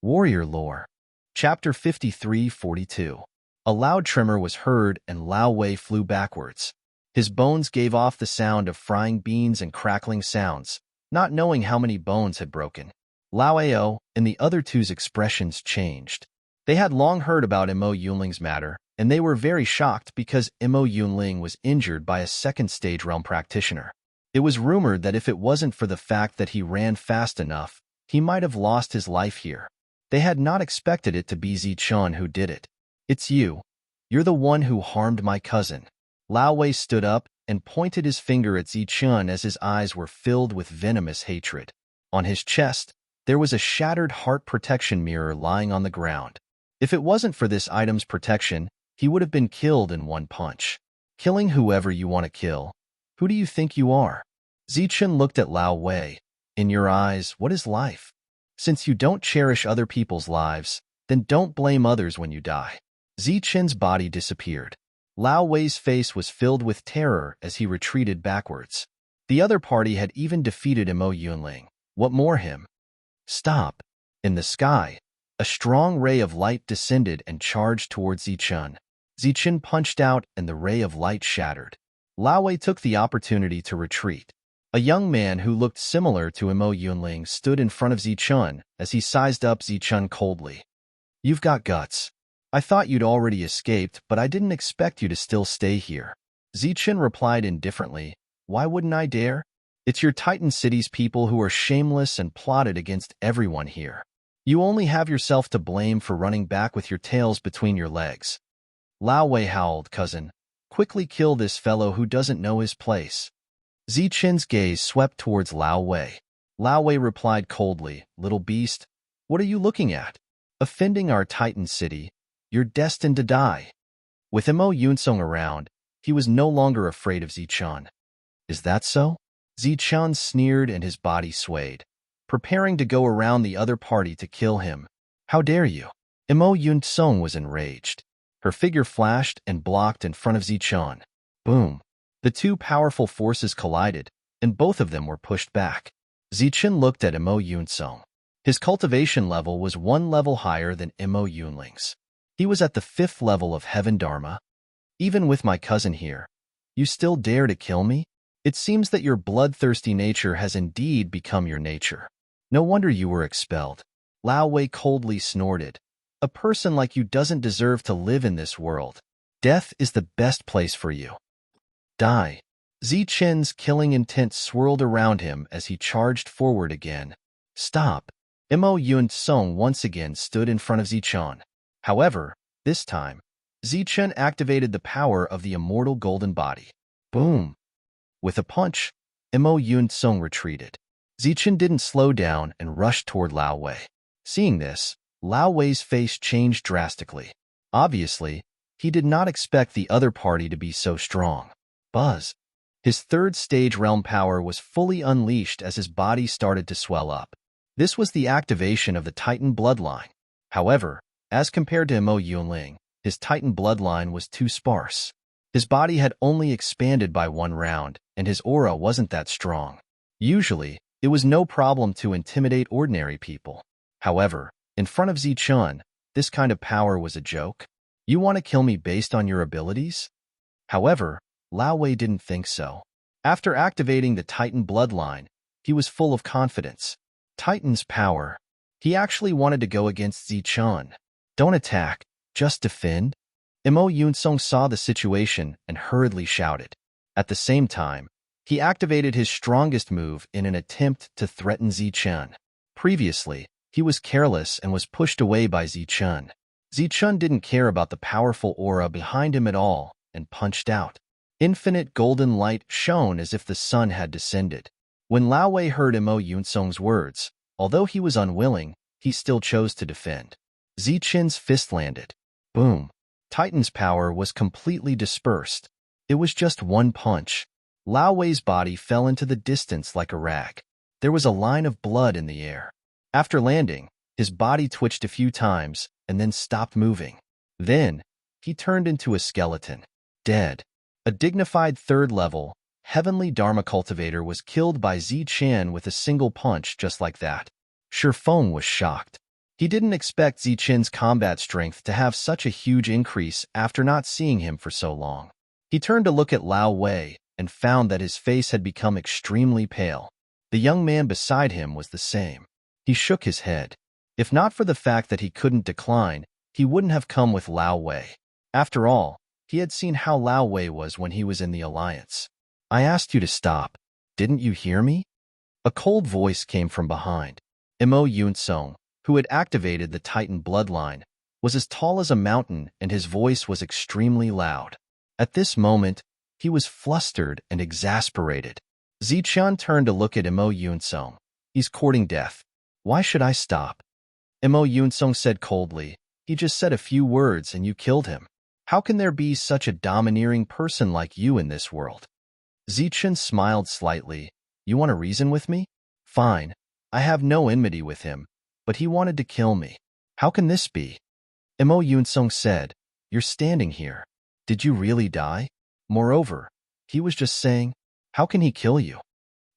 Warrior Lore. Chapter 53-42. A loud tremor was heard and Lao Wei flew backwards. His bones gave off the sound of frying beans and crackling sounds, not knowing how many bones had broken. Lao Ao and the other two's expressions changed. They had long heard about Mo Yunling's matter, and they were very shocked because Mo Yunling was injured by a second-stage realm practitioner. It was rumored that if it wasn't for the fact that he ran fast enough, he might have lost his life here. They had not expected it to be Zichun who did it. "It's you. You're the one who harmed my cousin." Lao Wei stood up and pointed his finger at Zichun as his eyes were filled with venomous hatred. On his chest, there was a shattered heart protection mirror lying on the ground. If it wasn't for this item's protection, he would have been killed in one punch. Killing whoever you want to kill. Who do you think you are? Zichun looked at Lao Wei. In your eyes, what is life? Since you don't cherish other people's lives, then don't blame others when you die. Zichun's body disappeared. Lao Wei's face was filled with terror as he retreated backwards. The other party had even defeated Mo Yunling. What more him? Stop. In the sky, a strong ray of light descended and charged towards Zichun. Zichun punched out and the ray of light shattered. Lao Wei took the opportunity to retreat. A young man who looked similar to Mo Yunling stood in front of Zichun as he sized up Zichun coldly. "You've got guts. I thought you'd already escaped, but I didn't expect you to still stay here." Zichun replied indifferently, "Why wouldn't I dare? It's your Titan City's people who are shameless and plotted against everyone here. You only have yourself to blame for running back with your tails between your legs." Lao Wei howled, "Cousin, quickly kill this fellow who doesn't know his place." Zichun's gaze swept towards Lao Wei. Lao Wei replied coldly, "Little beast, what are you looking at? Offending our Titan City, you're destined to die." With Mo Yunlong around, he was no longer afraid of Zichun. "Is that so?" Zichun sneered and his body swayed, preparing to go around the other party to kill him. "How dare you?" Mo Yunlong was enraged. Her figure flashed and blocked in front of Zichun. Boom. The two powerful forces collided, and both of them were pushed back. Zichun looked at Mo Yunlong. His cultivation level was one level higher than Mo Yunling's. He was at the 5th level of Heaven Dharma. "Even with my cousin here, you still dare to kill me? It seems that your bloodthirsty nature has indeed become your nature. No wonder you were expelled." Lao Wei coldly snorted. "A person like you doesn't deserve to live in this world. Death is the best place for you. Die." Zichun's killing intent swirled around him as he charged forward again. "Stop." Mo Yunlong once again stood in front of Zichun. However, this time, Zichun activated the power of the immortal golden body. Boom. With a punch, Mo Yunlong retreated. Zichun didn't slow down and rushed toward Lao Wei. Seeing this, Lao Wei's face changed drastically. Obviously, he did not expect the other party to be so strong. Buzz. His third-stage realm power was fully unleashed as his body started to swell up. This was the activation of the Titan bloodline. However, as compared to Mo Yunling, his Titan bloodline was too sparse. His body had only expanded by one round, and his aura wasn't that strong. Usually, it was no problem to intimidate ordinary people. However, in front of Zichun, this kind of power was a joke. "You want to kill me based on your abilities?" However, Lao Wei didn't think so. After activating the Titan bloodline, he was full of confidence. Titan's power. He actually wanted to go against Zichun. "Don't attack, just defend." Mo Yunlong saw the situation and hurriedly shouted. At the same time, he activated his strongest move in an attempt to threaten Zichun. Previously, he was careless and was pushed away by Zichun. Zichun didn't care about the powerful aura behind him at all and punched out. Infinite golden light shone as if the sun had descended. When Lao Wei heard Mo Yunlong's words, although he was unwilling, he still chose to defend. Zichun's fist landed. Boom. Titan's power was completely dispersed. It was just one punch. Lao Wei's body fell into the distance like a rag. There was a line of blood in the air. After landing, his body twitched a few times and then stopped moving. Then, he turned into a skeleton, dead. A dignified 3rd level, Heavenly Dharma cultivator was killed by Zichun with a single punch just like that. Shifeng was shocked. He didn't expect Zichen's combat strength to have such a huge increase after not seeing him for so long. He turned to look at Lao Wei and found that his face had become extremely pale. The young man beside him was the same. He shook his head. If not for the fact that he couldn't decline, he wouldn't have come with Lao Wei. After all, he had seen how Lao Wei was when he was in the Alliance. I asked you to stop. Didn't you hear me? A cold voice came from behind. Mo Yunsong, who had activated the Titan bloodline, was as tall as a mountain and his voice was extremely loud. At this moment, he was flustered and exasperated. Zichen turned to look at Mo Yunsong. He's courting death. Why should I stop? Mo Yunsong said coldly. He just said a few words and you killed him. How can there be such a domineering person like you in this world? Zichen smiled slightly. You want to reason with me? Fine. I have no enmity with him, but he wanted to kill me. How can this be? Mo Yunsong said, You're standing here. Did you really die? Moreover, he was just saying, how can he kill you?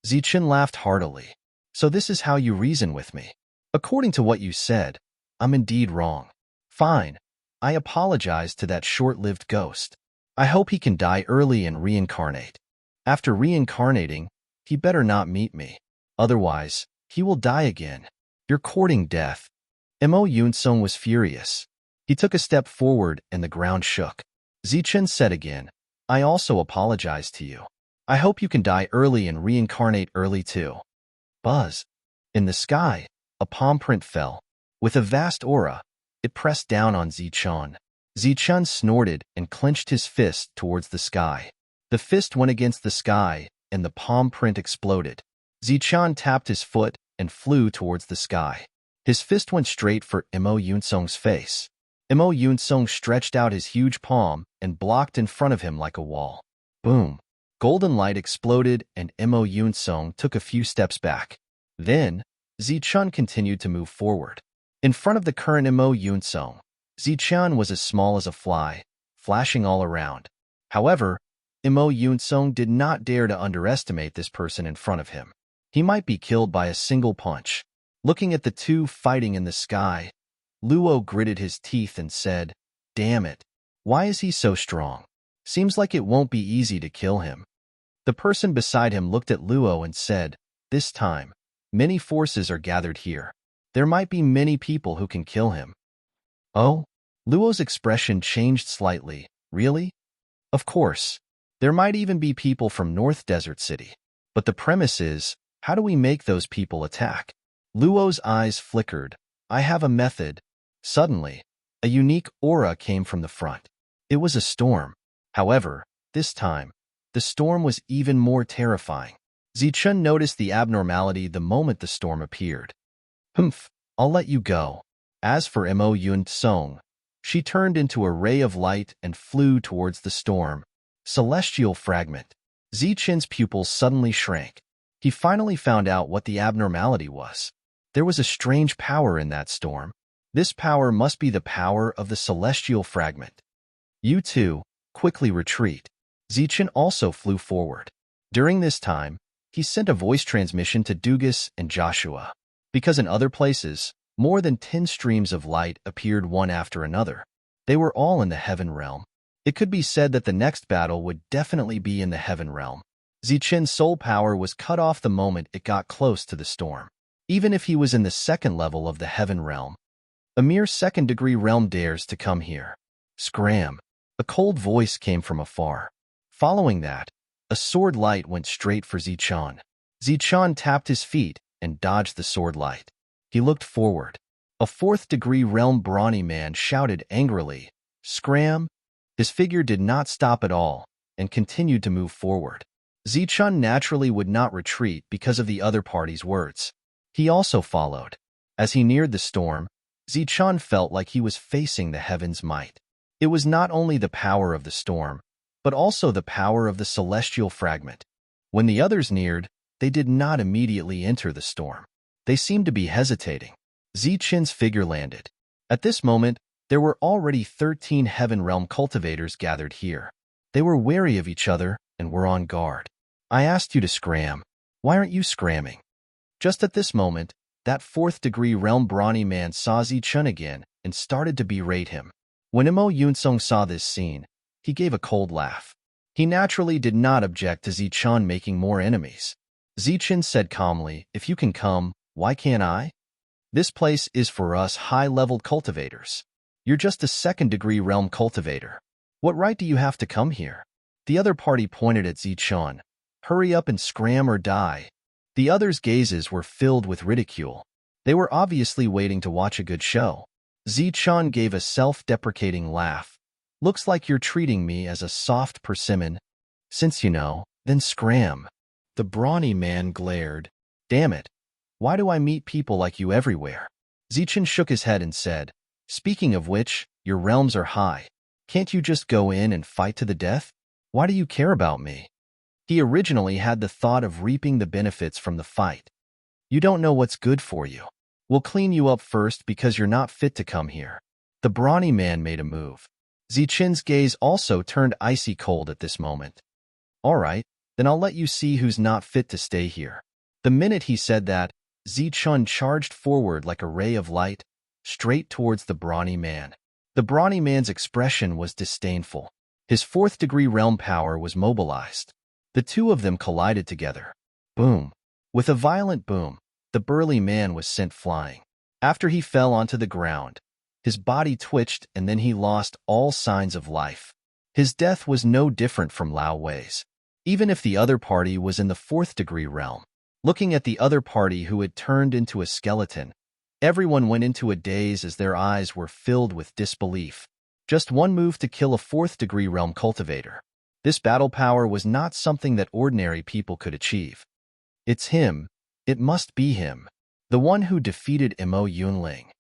Zichen laughed heartily. So this is how you reason with me. According to what you said, I'm indeed wrong. Fine. I apologize to that short-lived ghost. I hope he can die early and reincarnate. After reincarnating, he better not meet me. Otherwise, he will die again. You're courting death. Mo Yunsong was furious. He took a step forward and the ground shook. Zichen said again, I also apologize to you. I hope you can die early and reincarnate early too. Buzz. In the sky, a palm print fell. With a vast aura, it pressed down on Zichen. Zichen snorted and clenched his fist towards the sky. The fist went against the sky, and the palm print exploded. Zichen tapped his foot and flew towards the sky. His fist went straight for Mo Yunsong's face. Mo Yunsong stretched out his huge palm and blocked in front of him like a wall. Boom! Golden light exploded and Mo Yunsong took a few steps back. Then, Zichen continued to move forward. In front of the current Mo Yunsong, Zichen was as small as a fly, flashing all around. However, Mo Yunsong did not dare to underestimate this person in front of him. He might be killed by a single punch. Looking at the two fighting in the sky, Luo gritted his teeth and said, Damn it. Why is he so strong? Seems like it won't be easy to kill him. The person beside him looked at Luo and said, This time, many forces are gathered here. There might be many people who can kill him. Oh? Luo's expression changed slightly. Really? Of course. There might even be people from North Desert City. But the premise is, how do we make those people attack? Luo's eyes flickered. I have a method. Suddenly, a unique aura came from the front. It was a storm. However, this time, the storm was even more terrifying. Zichen noticed the abnormality the moment the storm appeared. Humph, I'll let you go. As for Mo Yunsong, she turned into a ray of light and flew towards the storm. Celestial fragment. Zichen's pupils suddenly shrank. He finally found out what the abnormality was. There was a strange power in that storm. This power must be the power of the celestial fragment. You two, quickly retreat. Zichen also flew forward. During this time, he sent a voice transmission to Dugas and Joshua. Because in other places, more than 10 streams of light appeared one after another. They were all in the heaven realm. It could be said that the next battle would definitely be in the heaven realm. Zichen's soul power was cut off the moment it got close to the storm. Even if he was in the second level of the heaven realm, a mere second-degree realm dares to come here. Scram! A cold voice came from afar. Following that, a sword light went straight for Zichen. Zichen tapped his feet and dodged the sword light. He looked forward. A fourth-degree realm brawny man shouted angrily, Scram! His figure did not stop at all and continued to move forward. Zichen naturally would not retreat because of the other party's words. He also followed. As he neared the storm, Zichen felt like he was facing the heaven's might. It was not only the power of the storm, but also the power of the celestial fragment. When the others neared, they did not immediately enter the storm. They seemed to be hesitating. Zichen's figure landed. At this moment, there were already 13 heaven realm cultivators gathered here. They were wary of each other and were on guard. I asked you to scram. Why aren't you scramming? Just at this moment, that fourth-degree realm brawny man saw Zichun again and started to berate him. When Imo Yunsong saw this scene, he gave a cold laugh. He naturally did not object to Zichun making more enemies. Zichun said calmly, "If you can come, why can't I? This place is for us high-leveled cultivators. You're just a second-degree realm cultivator. What right do you have to come here?" The other party pointed at Zichun. "Hurry up and scram or die." The others' gazes were filled with ridicule. They were obviously waiting to watch a good show. Zichun gave a self-deprecating laugh. "Looks like you're treating me as a soft persimmon. Since you know, then scram." The brawny man glared. "Damn it. Why do I meet people like you everywhere?" Zichun shook his head and said, "Speaking of which, your realms are high. Can't you just go in and fight to the death? Why do you care about me?" He originally had the thought of reaping the benefits from the fight. "You don't know what's good for you. We'll clean you up first because you're not fit to come here." The brawny man made a move. Zichun's gaze also turned icy cold at this moment. "All right, then I'll let you see who's not fit to stay here." The minute he said that, Zichun charged forward like a ray of light, straight towards the brawny man. The brawny man's expression was disdainful. His fourth-degree realm power was mobilized. The two of them collided together. Boom. With a violent boom, the burly man was sent flying. After he fell onto the ground, his body twitched and then he lost all signs of life. His death was no different from Lao Wei's, even if the other party was in the fourth-degree realm. Looking at the other party who had turned into a skeleton, everyone went into a daze as their eyes were filled with disbelief. Just one move to kill a fourth-degree realm cultivator. This battle power was not something that ordinary people could achieve. It's him. It must be him. The one who defeated Imo Yunling.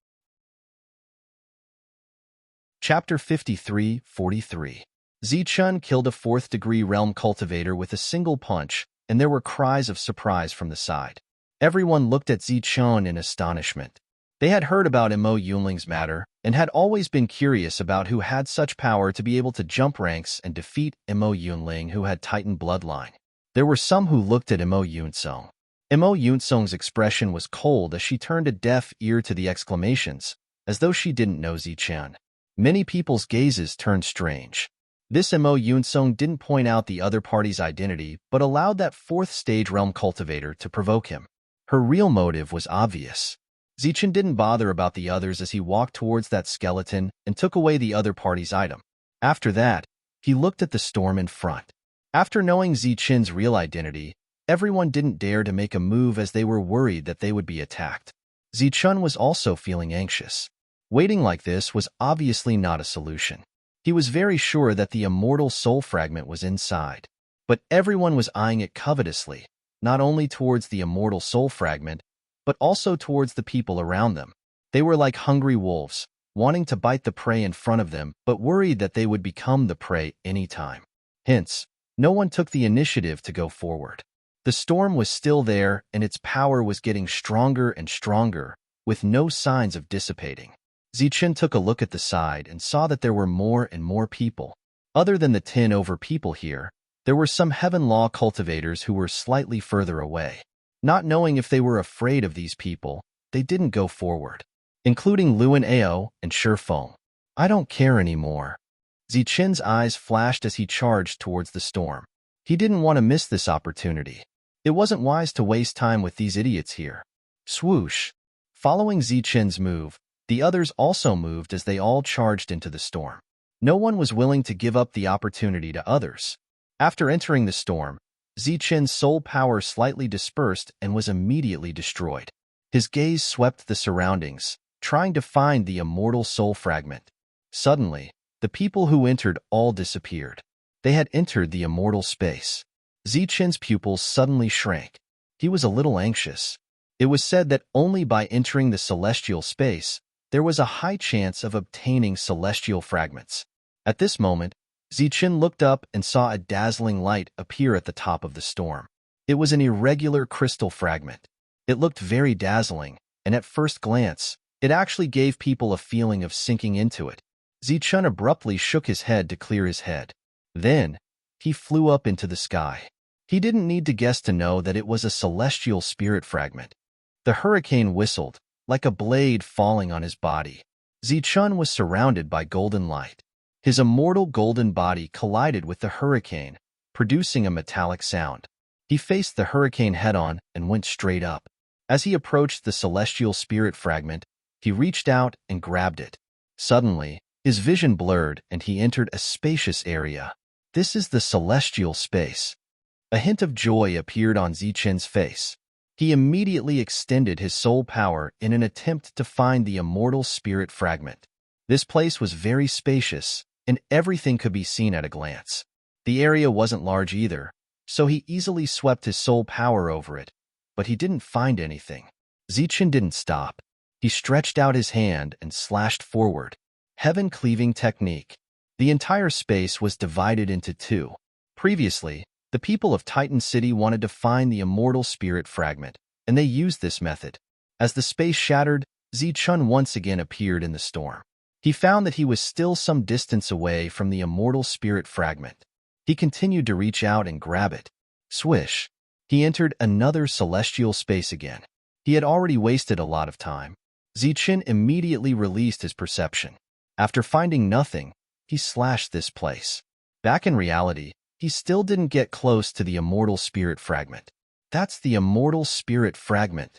Chapter 53:43. Zichun killed a fourth-degree realm cultivator with a single punch, and there were cries of surprise from the side. Everyone looked at Zichun in astonishment. They had heard about Imo Yunling's matter and had always been curious about who had such power to be able to jump ranks and defeat Imo Yunling, who had Titan bloodline. There were some who looked at Imo Yunsong. Imo Yunsong's expression was cold as she turned a deaf ear to the exclamations, as though she didn't know Zichun. Many people's gazes turned strange. This Imo Yunsong didn't point out the other party's identity, but allowed that fourth-stage realm cultivator to provoke him. Her real motive was obvious. Zichun didn't bother about the others as he walked towards that skeleton and took away the other party's item. After that, he looked at the storm in front. After knowing Zichun's real identity, everyone didn't dare to make a move as they were worried that they would be attacked. Zichun was also feeling anxious. Waiting like this was obviously not a solution. He was very sure that the immortal soul fragment was inside. But everyone was eyeing it covetously, not only towards the immortal soul fragment, but also towards the people around them. They were like hungry wolves, wanting to bite the prey in front of them, but worried that they would become the prey anytime. Hence, no one took the initiative to go forward. The storm was still there, and its power was getting stronger and stronger, with no signs of dissipating. Zichun took a look at the side and saw that there were more and more people. Other than the 10 over people here, there were some Heaven Law cultivators who were slightly further away. Not knowing if they were afraid of these people, they didn't go forward, including Luan Ao and Shifeng. "I don't care anymore." Zichun's eyes flashed as he charged towards the storm. He didn't want to miss this opportunity. It wasn't wise to waste time with these idiots here. Swoosh. Following Zichun's move, the others also moved as they all charged into the storm. No one was willing to give up the opportunity to others. After entering the storm, Zichun's soul power slightly dispersed and was immediately destroyed. His gaze swept the surroundings, trying to find the immortal soul fragment. Suddenly, the people who entered all disappeared. They had entered the immortal space. Zichun's pupils suddenly shrank. He was a little anxious. It was said that only by entering the celestial space, there was a high chance of obtaining celestial fragments. At this moment, Zichun looked up and saw a dazzling light appear at the top of the storm. It was an irregular crystal fragment. It looked very dazzling, and at first glance, it actually gave people a feeling of sinking into it. Zichun abruptly shook his head to clear his head. Then, he flew up into the sky. He didn't need to guess to know that it was a celestial spirit fragment. The hurricane whistled, like a blade falling on his body. Zichun was surrounded by golden light. His immortal golden body collided with the hurricane, producing a metallic sound. He faced the hurricane head-on and went straight up. As he approached the celestial spirit fragment, he reached out and grabbed it. Suddenly, his vision blurred and he entered a spacious area. This is the celestial space. A hint of joy appeared on Zichun's face. He immediately extended his soul power in an attempt to find the immortal spirit fragment. This place was very spacious, and everything could be seen at a glance. The area wasn't large either, so he easily swept his soul power over it, but he didn't find anything. Zichun didn't stop. He stretched out his hand and slashed forward. Heaven-cleaving technique. The entire space was divided into two. Previously, the people of Titan City wanted to find the immortal spirit fragment, and they used this method. As the space shattered, Zichun once again appeared in the storm. He found that he was still some distance away from the immortal spirit fragment. He continued to reach out and grab it. Swish! He entered another celestial space again. He had already wasted a lot of time. Zichun immediately released his perception. After finding nothing, he slashed this place. Back in reality, he still didn't get close to the immortal spirit fragment. That's the immortal spirit fragment.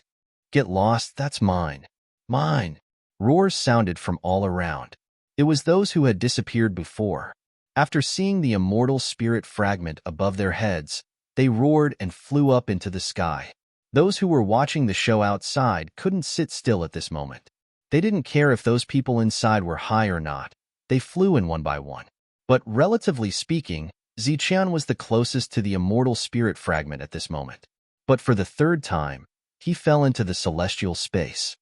Get lost, that's mine. Mine. Roars sounded from all around. It was those who had disappeared before. After seeing the immortal spirit fragment above their heads, they roared and flew up into the sky. Those who were watching the show outside couldn't sit still at this moment. They didn't care if those people inside were high or not. They flew in one by one. But relatively speaking, Zichun was the closest to the immortal spirit fragment at this moment. But for the third time, he fell into the celestial space.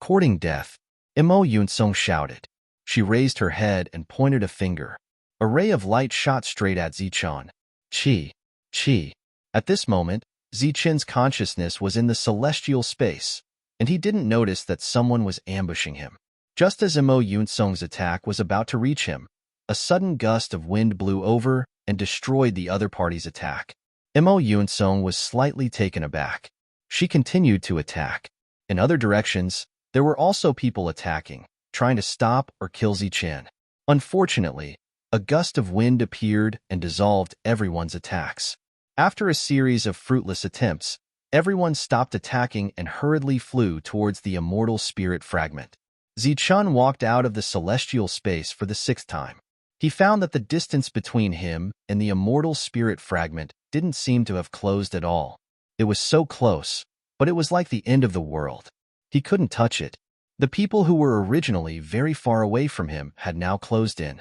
Courting death, Mo Yunsong shouted. She raised her head and pointed a finger. A ray of light shot straight at Zichun. Chi. Chi. At this moment, Zichun's consciousness was in the celestial space, and he didn't notice that someone was ambushing him. Just as Mo Yunsong's attack was about to reach him, a sudden gust of wind blew over and destroyed the other party's attack. Mo Yunsong was slightly taken aback. She continued to attack. In other directions, there were also people attacking, trying to stop or kill Zichun. Unfortunately, a gust of wind appeared and dissolved everyone's attacks. After a series of fruitless attempts, everyone stopped attacking and hurriedly flew towards the immortal spirit fragment. Zichun walked out of the celestial space for the sixth time. He found that the distance between him and the immortal spirit fragment didn't seem to have closed at all. It was so close, but it was like the end of the world. He couldn't touch it. The people who were originally very far away from him had now closed in.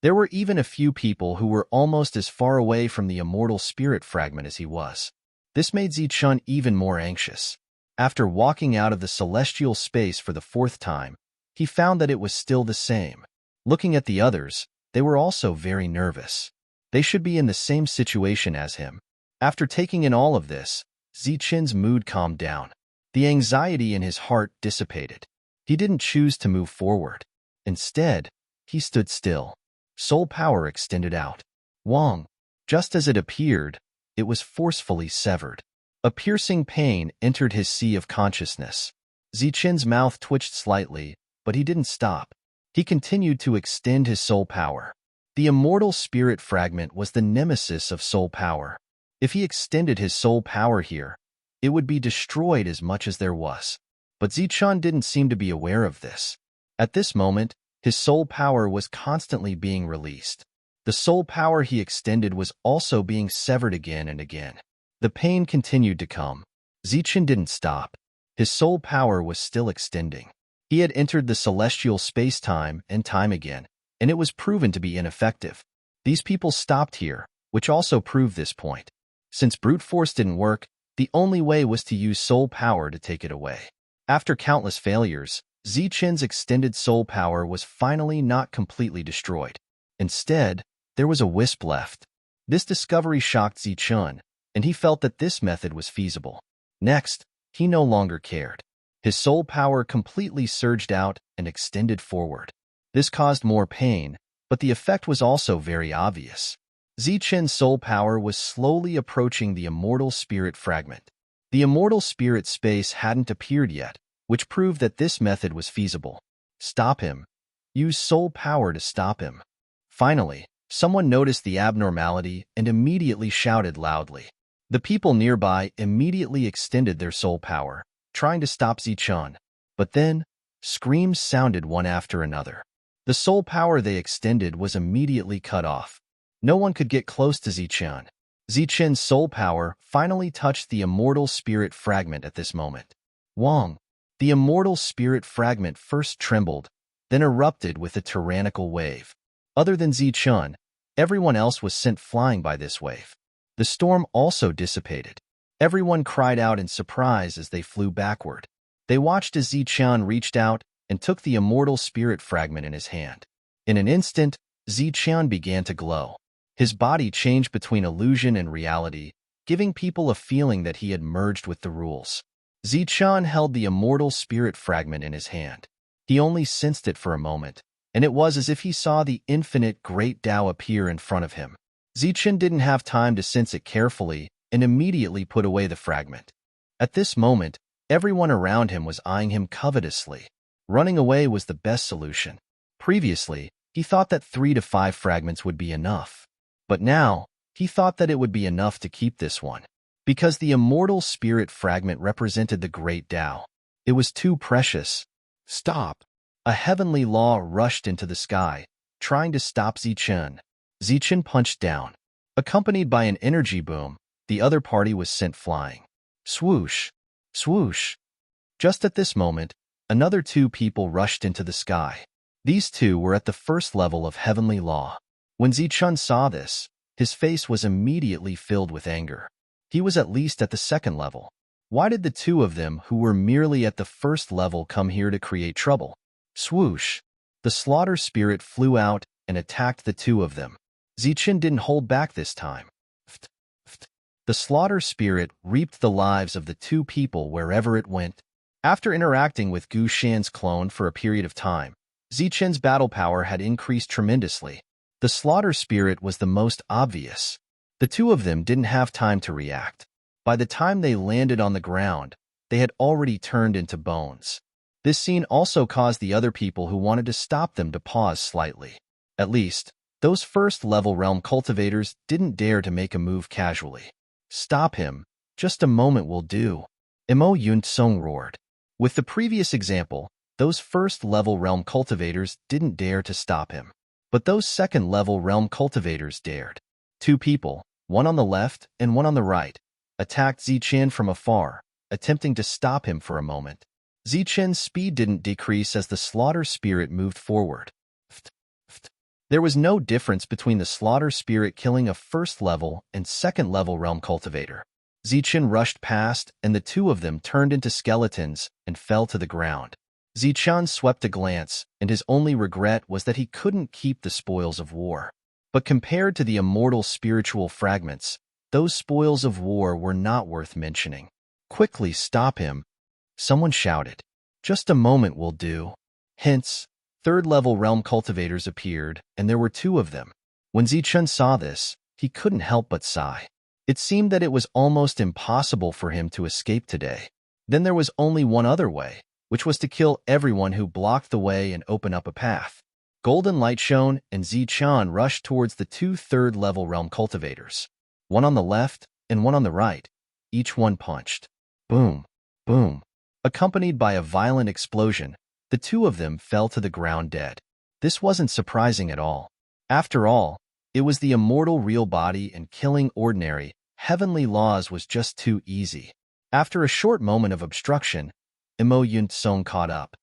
There were even a few people who were almost as far away from the immortal spirit fragment as he was. This made Zichun even more anxious. After walking out of the celestial space for the fourth time, he found that it was still the same. Looking at the others, they were also very nervous. They should be in the same situation as him. After taking in all of this, Zichun's mood calmed down. The anxiety in his heart dissipated. He didn't choose to move forward. Instead, he stood still. Soul power extended out. Wong. Just as it appeared, it was forcefully severed. A piercing pain entered his sea of consciousness. Zichun's mouth twitched slightly, but he didn't stop. He continued to extend his soul power. The immortal spirit fragment was the nemesis of soul power. If he extended his soul power here, it would be destroyed as much as there was. But Zichun didn't seem to be aware of this. At this moment, his soul power was constantly being released. The soul power he extended was also being severed again and again. The pain continued to come. Zichun didn't stop. His soul power was still extending. He had entered the celestial space-time and time again, and it was proven to be ineffective. These people stopped here, which also proved this point. Since brute force didn't work, the only way was to use soul power to take it away. After countless failures, Zichun's extended soul power was finally not completely destroyed. Instead, there was a wisp left. This discovery shocked Zichun, and he felt that this method was feasible. Next, he no longer cared. His soul power completely surged out and extended forward. This caused more pain, but the effect was also very obvious. Zichun's soul power was slowly approaching the immortal spirit fragment. The immortal spirit space hadn't appeared yet, which proved that this method was feasible. Stop him. Use soul power to stop him. Finally, someone noticed the abnormality and immediately shouted loudly. The people nearby immediately extended their soul power, trying to stop Zichun. But then, screams sounded one after another. The soul power they extended was immediately cut off. No one could get close to Zichun. Zichun's soul power finally touched the immortal spirit fragment at this moment. Wong. The immortal spirit fragment first trembled, then erupted with a tyrannical wave. Other than Zichun, everyone else was sent flying by this wave. The storm also dissipated. Everyone cried out in surprise as they flew backward. They watched as Zichun reached out and took the immortal spirit fragment in his hand. In an instant, Zichun began to glow. His body changed between illusion and reality, giving people a feeling that he had merged with the rules. Zichun held the immortal spirit fragment in his hand. He only sensed it for a moment, and it was as if he saw the infinite great Tao appear in front of him. Zichun didn't have time to sense it carefully and immediately put away the fragment. At this moment, everyone around him was eyeing him covetously. Running away was the best solution. Previously, he thought that 3 to 5 fragments would be enough. But now, he thought that it would be enough to keep this one. Because the immortal spirit fragment represented the great Tao. It was too precious. Stop! A heavenly law rushed into the sky, trying to stop Zichun. Zichun punched down. Accompanied by an energy boom, the other party was sent flying. Swoosh! Swoosh! Just at this moment, another 2 people rushed into the sky. These 2 were at the first level of heavenly law. When Zichun saw this, his face was immediately filled with anger. He was at least at the second level. Why did the 2 of them who were merely at the first level come here to create trouble? Swoosh! The slaughter spirit flew out and attacked the 2 of them. Zichun didn't hold back this time. The slaughter spirit reaped the lives of the 2 people wherever it went. After interacting with Gu Shan's clone for a period of time, Zichun's battle power had increased tremendously. The slaughter spirit was the most obvious. The 2 of them didn't have time to react. By the time they landed on the ground, they had already turned into bones. This scene also caused the other people who wanted to stop them to pause slightly. At least, those first-level realm cultivators didn't dare to make a move casually. Stop him. Just a moment will do. Mo Yun-sung roared. With the previous example, those first-level realm cultivators didn't dare to stop him. But those second-level realm cultivators dared. 2 people, one on the left and one on the right, attacked Zichun from afar, attempting to stop him for a moment. Zichun's speed didn't decrease as the slaughter spirit moved forward. There was no difference between the slaughter spirit killing a first-level and second-level realm cultivator. Zichun rushed past, and the 2 of them turned into skeletons and fell to the ground. Zichun swept a glance, and his only regret was that he couldn't keep the spoils of war. But compared to the immortal spiritual fragments, those spoils of war were not worth mentioning. Quickly stop him! Someone shouted. Just a moment will do. Hence, third-level realm cultivators appeared, and there were 2 of them. When Zichun saw this, he couldn't help but sigh. It seemed that it was almost impossible for him to escape today. Then there was only one other way, which was to kill everyone who blocked the way and open up a path. Golden light shone, and Zichun rushed towards the 2 third-level realm cultivators. One on the left and one on the right. Each one punched. Boom, boom. Accompanied by a violent explosion, the 2 of them fell to the ground dead. This wasn't surprising at all. After all, it was the immortal real body, and killing ordinary, heavenly laws was just too easy. After a short moment of obstruction, Mo Yun-sung caught up.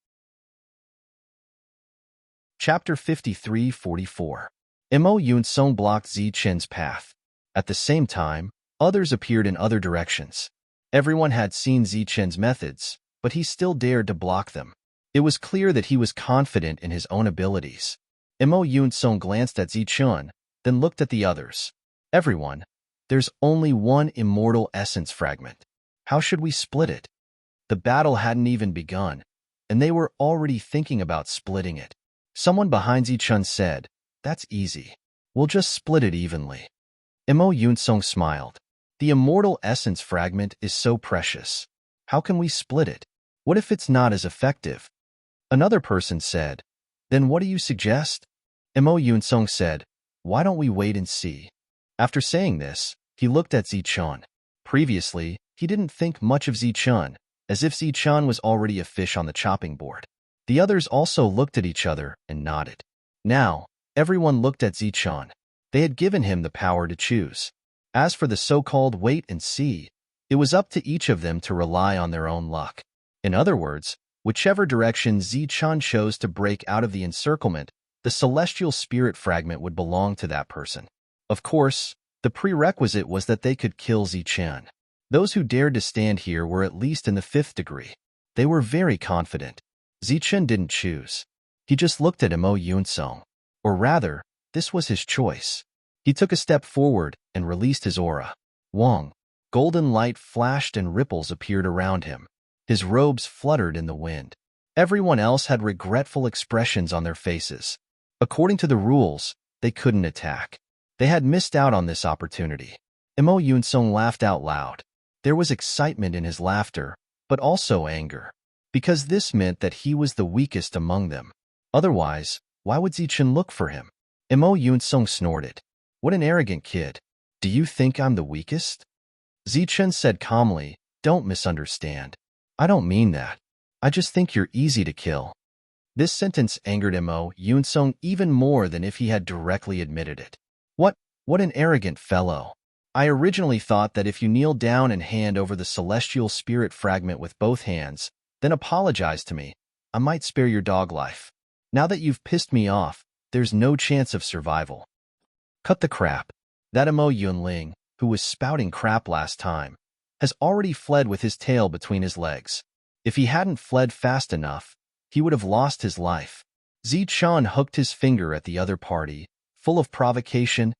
Chapter 53-44. Mo Yun-sung blocked Zichun's path. At the same time, others appeared in other directions. Everyone had seen Zichun's methods, but he still dared to block them. It was clear that he was confident in his own abilities. Mo Yun-sung glanced at Zichun, then looked at the others. Everyone, there's only one immortal essence fragment. How should we split it? The battle hadn't even begun, and they were already thinking about splitting it. Someone behind Zichun said, "That's easy. We'll just split it evenly." Mo Yun-sung smiled. The immortal essence fragment is so precious. How can we split it? What if it's not as effective? Another person said, then what do you suggest? Mo Yunsong said, why don't we wait and see? After saying this, he looked at Zichun. Previously, he didn't think much of Zichun, as if Zichun was already a fish on the chopping board. The others also looked at each other and nodded. Now, everyone looked at Zichun. They had given him the power to choose. As for the so-called wait and see, it was up to each of them to rely on their own luck. In other words, whichever direction Zichun chose to break out of the encirclement, the celestial spirit fragment would belong to that person. Of course, the prerequisite was that they could kill Zichun. Those who dared to stand here were at least in the 5th degree. They were very confident. Zichun didn't choose. He just looked at Mo Yunsong. Or rather, this was his choice. He took a step forward and released his aura. Wong. Golden light flashed and ripples appeared around him. His robes fluttered in the wind. Everyone else had regretful expressions on their faces. According to the rules, they couldn't attack. They had missed out on this opportunity. Mo Yunsong laughed out loud. There was excitement in his laughter, but also anger, because this meant that he was the weakest among them. Otherwise, why would Zichun look for him? Mo Yunsong snorted. What an arrogant kid. Do you think I'm the weakest? Zichun said calmly, don't misunderstand. I don't mean that. I just think you're easy to kill. This sentence angered Mo Yunsong even more than if he had directly admitted it. What an arrogant fellow. I originally thought that if you kneel down and hand over the celestial spirit fragment with both hands, then apologize to me, I might spare your dog life. Now that you've pissed me off, there's no chance of survival. Cut the crap. That Mo Yunling, who was spouting crap last time, has already fled with his tail between his legs. If he hadn't fled fast enough, he would have lost his life. Zichun hooked his finger at the other party, full of provocation.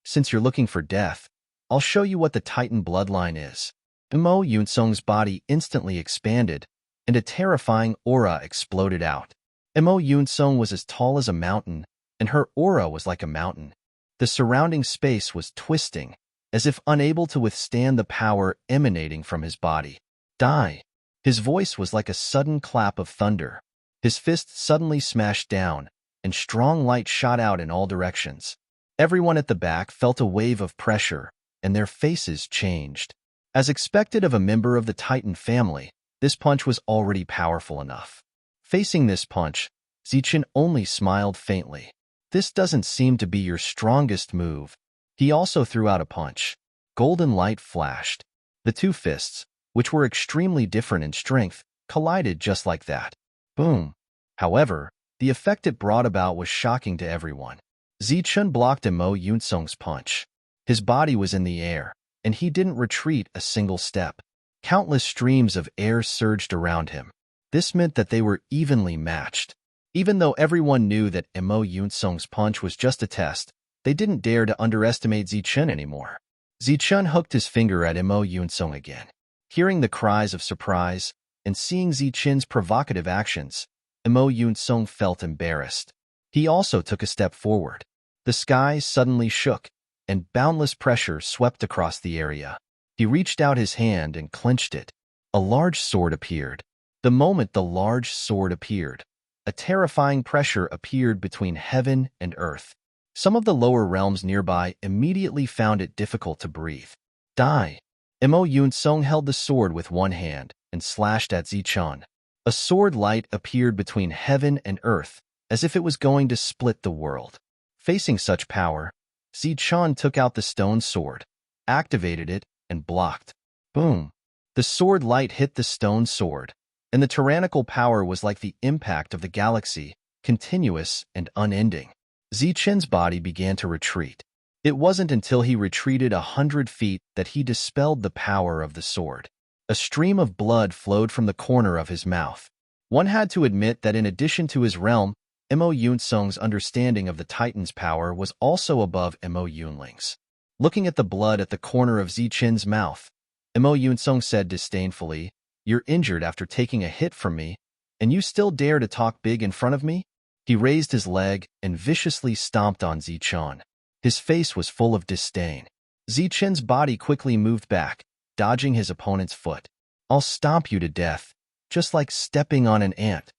Since you're looking for death, I'll show you what the Titan bloodline is. Mo Yunsong's body instantly expanded, and a terrifying aura exploded out. Mo Yunsong was as tall as a mountain, and her aura was like a mountain. The surrounding space was twisting, as if unable to withstand the power emanating from his body. Die! His voice was like a sudden clap of thunder. His fist suddenly smashed down, and strong light shot out in all directions. Everyone at the back felt a wave of pressure, and their faces changed. As expected of a member of the Titan family, this punch was already powerful enough. Facing this punch, Zichun only smiled faintly. This doesn't seem to be your strongest move. He also threw out a punch. Golden light flashed. The two fists, which were extremely different in strength, collided just like that. Boom. However, the effect it brought about was shocking to everyone. Zichun blocked Mo Yunsong's punch. His body was in the air, and he didn't retreat a single step. Countless streams of air surged around him. This meant that they were evenly matched. Even though everyone knew that Mo Yunsong's punch was just a test, they didn't dare to underestimate Zichun anymore. Zichun hooked his finger at Mo Yunsong again. Hearing the cries of surprise and seeing Zichun's provocative actions, Mo Yunsong felt embarrassed. He also took a step forward. The sky suddenly shook, and boundless pressure swept across the area. He reached out his hand and clenched it. A large sword appeared. The moment the large sword appeared, a terrifying pressure appeared between heaven and earth. Some of the lower realms nearby immediately found it difficult to breathe. Die! Mo Yunsong held the sword with one hand and slashed at Zichun. A sword light appeared between heaven and earth, as if it was going to split the world. Facing such power, Zichun took out the stone sword, activated it, and blocked. Boom! The sword light hit the stone sword, and the tyrannical power was like the impact of the galaxy, continuous and unending. Zichun's body began to retreat. It wasn't until he retreated 100 feet that he dispelled the power of the sword. A stream of blood flowed from the corner of his mouth. One had to admit that in addition to his realm, Mo Yunsong's understanding of the Titan's power was also above Mo Yunling's. Looking at the blood at the corner of Zichun's mouth, Mo Yunsong said disdainfully, "You're injured after taking a hit from me, and you still dare to talk big in front of me?" He raised his leg and viciously stomped on Zichun. His face was full of disdain. Zichen's body quickly moved back, dodging his opponent's foot. "I'll stomp you to death, just like stepping on an ant."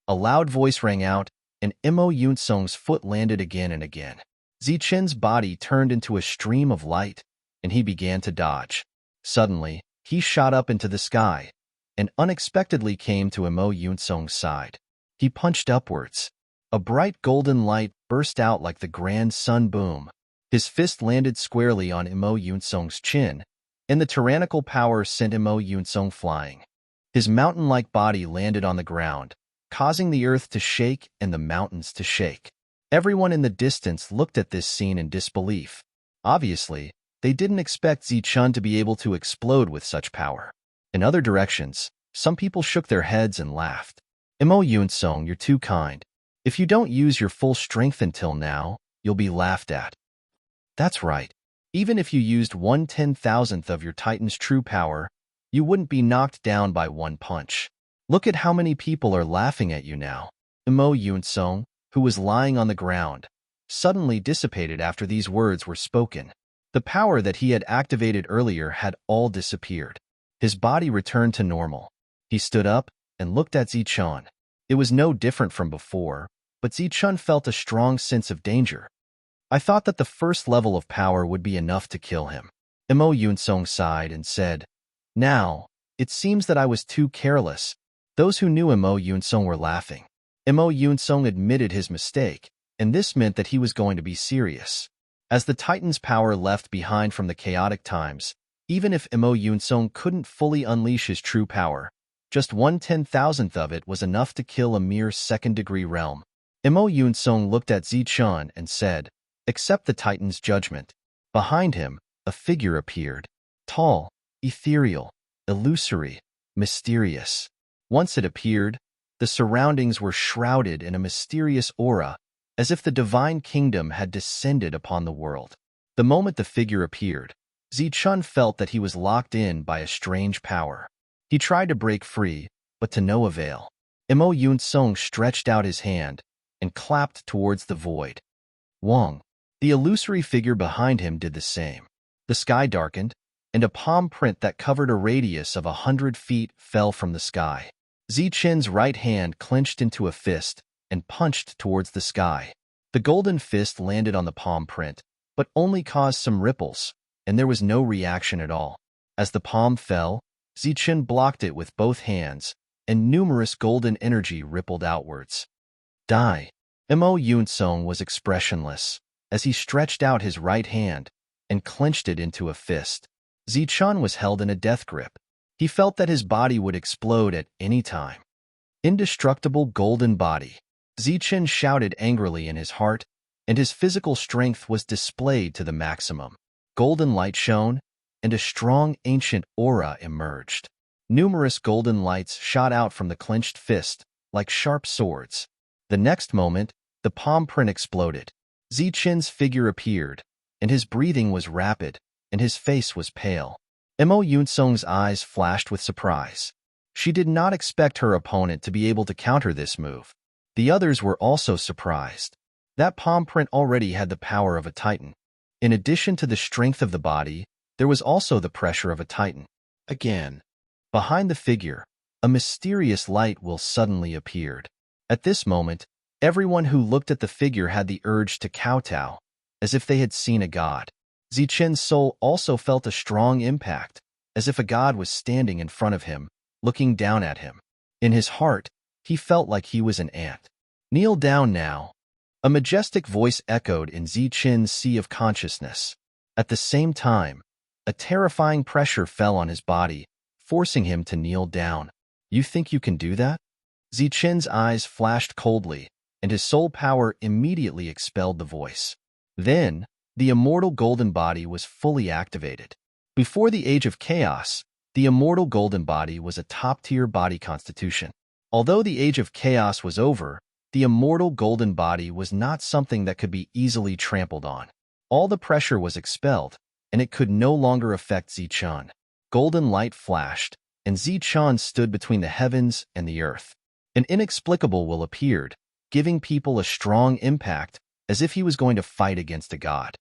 A loud voice rang out, and Imo Yunsong's foot landed again and again. Zichen's body turned into a stream of light, and he began to dodge. Suddenly, he shot up into the sky, and unexpectedly came to Imo Yunsong's side. He punched upwards. A bright golden light burst out like the grand sun boom. His fist landed squarely on Imo Yunsong's chin, and the tyrannical power sent Imo Yunsong flying. His mountain-like body landed on the ground, causing the earth to shake and the mountains to shake. Everyone in the distance looked at this scene in disbelief. Obviously, they didn't expect Zichun to be able to explode with such power. In other directions, some people shook their heads and laughed. "Imo Yunsong, you're too kind. If you don't use your full strength until now, you'll be laughed at." "That's right. Even if you used 1/10,000th of your Titan's true power, you wouldn't be knocked down by one punch. Look at how many people are laughing at you now." Imo Yunsong, who was lying on the ground, suddenly dissipated after these words were spoken. The power that he had activated earlier had all disappeared. His body returned to normal. He stood up and looked at Zichun. It was no different from before, but Zichun felt a strong sense of danger. "I thought that the first level of power would be enough to kill him." Imo Yunsong sighed and said, "Now, it seems that I was too careless." Those who knew Imo Yunsong were laughing. Imo Yunsong admitted his mistake, and this meant that he was going to be serious. As the Titan's power left behind from the chaotic times, even if Imo Yunsong couldn't fully unleash his true power, just 1/10,000th of it was enough to kill a mere second-degree realm. Imo Yunsong looked at Zichun and said, "Accept the Titan's judgment." Behind him, a figure appeared. Tall, ethereal, illusory, mysterious. Once it appeared, the surroundings were shrouded in a mysterious aura, as if the divine kingdom had descended upon the world. The moment the figure appeared, Zichun felt that he was locked in by a strange power. He tried to break free, but to no avail. Imo Yunsong stretched out his hand and clapped towards the void. Wong. The illusory figure behind him did the same. The sky darkened, and a palm print that covered a radius of 100 feet fell from the sky. Zichen's right hand clenched into a fist and punched towards the sky. The golden fist landed on the palm print, but only caused some ripples, and there was no reaction at all. As the palm fell, Zichen blocked it with both hands, and numerous golden energy rippled outwards. Die. Imo Yunsong was expressionless, as he stretched out his right hand and clenched it into a fist. Zichun was held in a death grip. He felt that his body would explode at any time. Indestructible golden body. Zichen shouted angrily in his heart, and his physical strength was displayed to the maximum. Golden light shone, and a strong ancient aura emerged. Numerous golden lights shot out from the clenched fist, like sharp swords. The next moment, the palm print exploded. Zichen's figure appeared, and his breathing was rapid, and his face was pale. Imo Yunsong's eyes flashed with surprise. She did not expect her opponent to be able to counter this move. The others were also surprised. That palm print already had the power of a titan. In addition to the strength of the body, there was also the pressure of a titan. Again, behind the figure, a mysterious light will suddenly appeared. At this moment, everyone who looked at the figure had the urge to kowtow, as if they had seen a god. Zichen's soul also felt a strong impact, as if a god was standing in front of him, looking down at him. In his heart, he felt like he was an ant. Kneel down now. A majestic voice echoed in Zichen's sea of consciousness. At the same time, a terrifying pressure fell on his body, forcing him to kneel down. You think you can do that? Zichen's eyes flashed coldly, and his soul power immediately expelled the voice. Then, the immortal golden body was fully activated. Before the Age of Chaos, the immortal golden body was a top-tier body constitution. Although the Age of Chaos was over, the immortal golden body was not something that could be easily trampled on. All the pressure was expelled, and it could no longer affect Zichun. Golden light flashed, and Zichun stood between the heavens and the earth. An inexplicable will appeared, giving people a strong impact, as if he was going to fight against a god.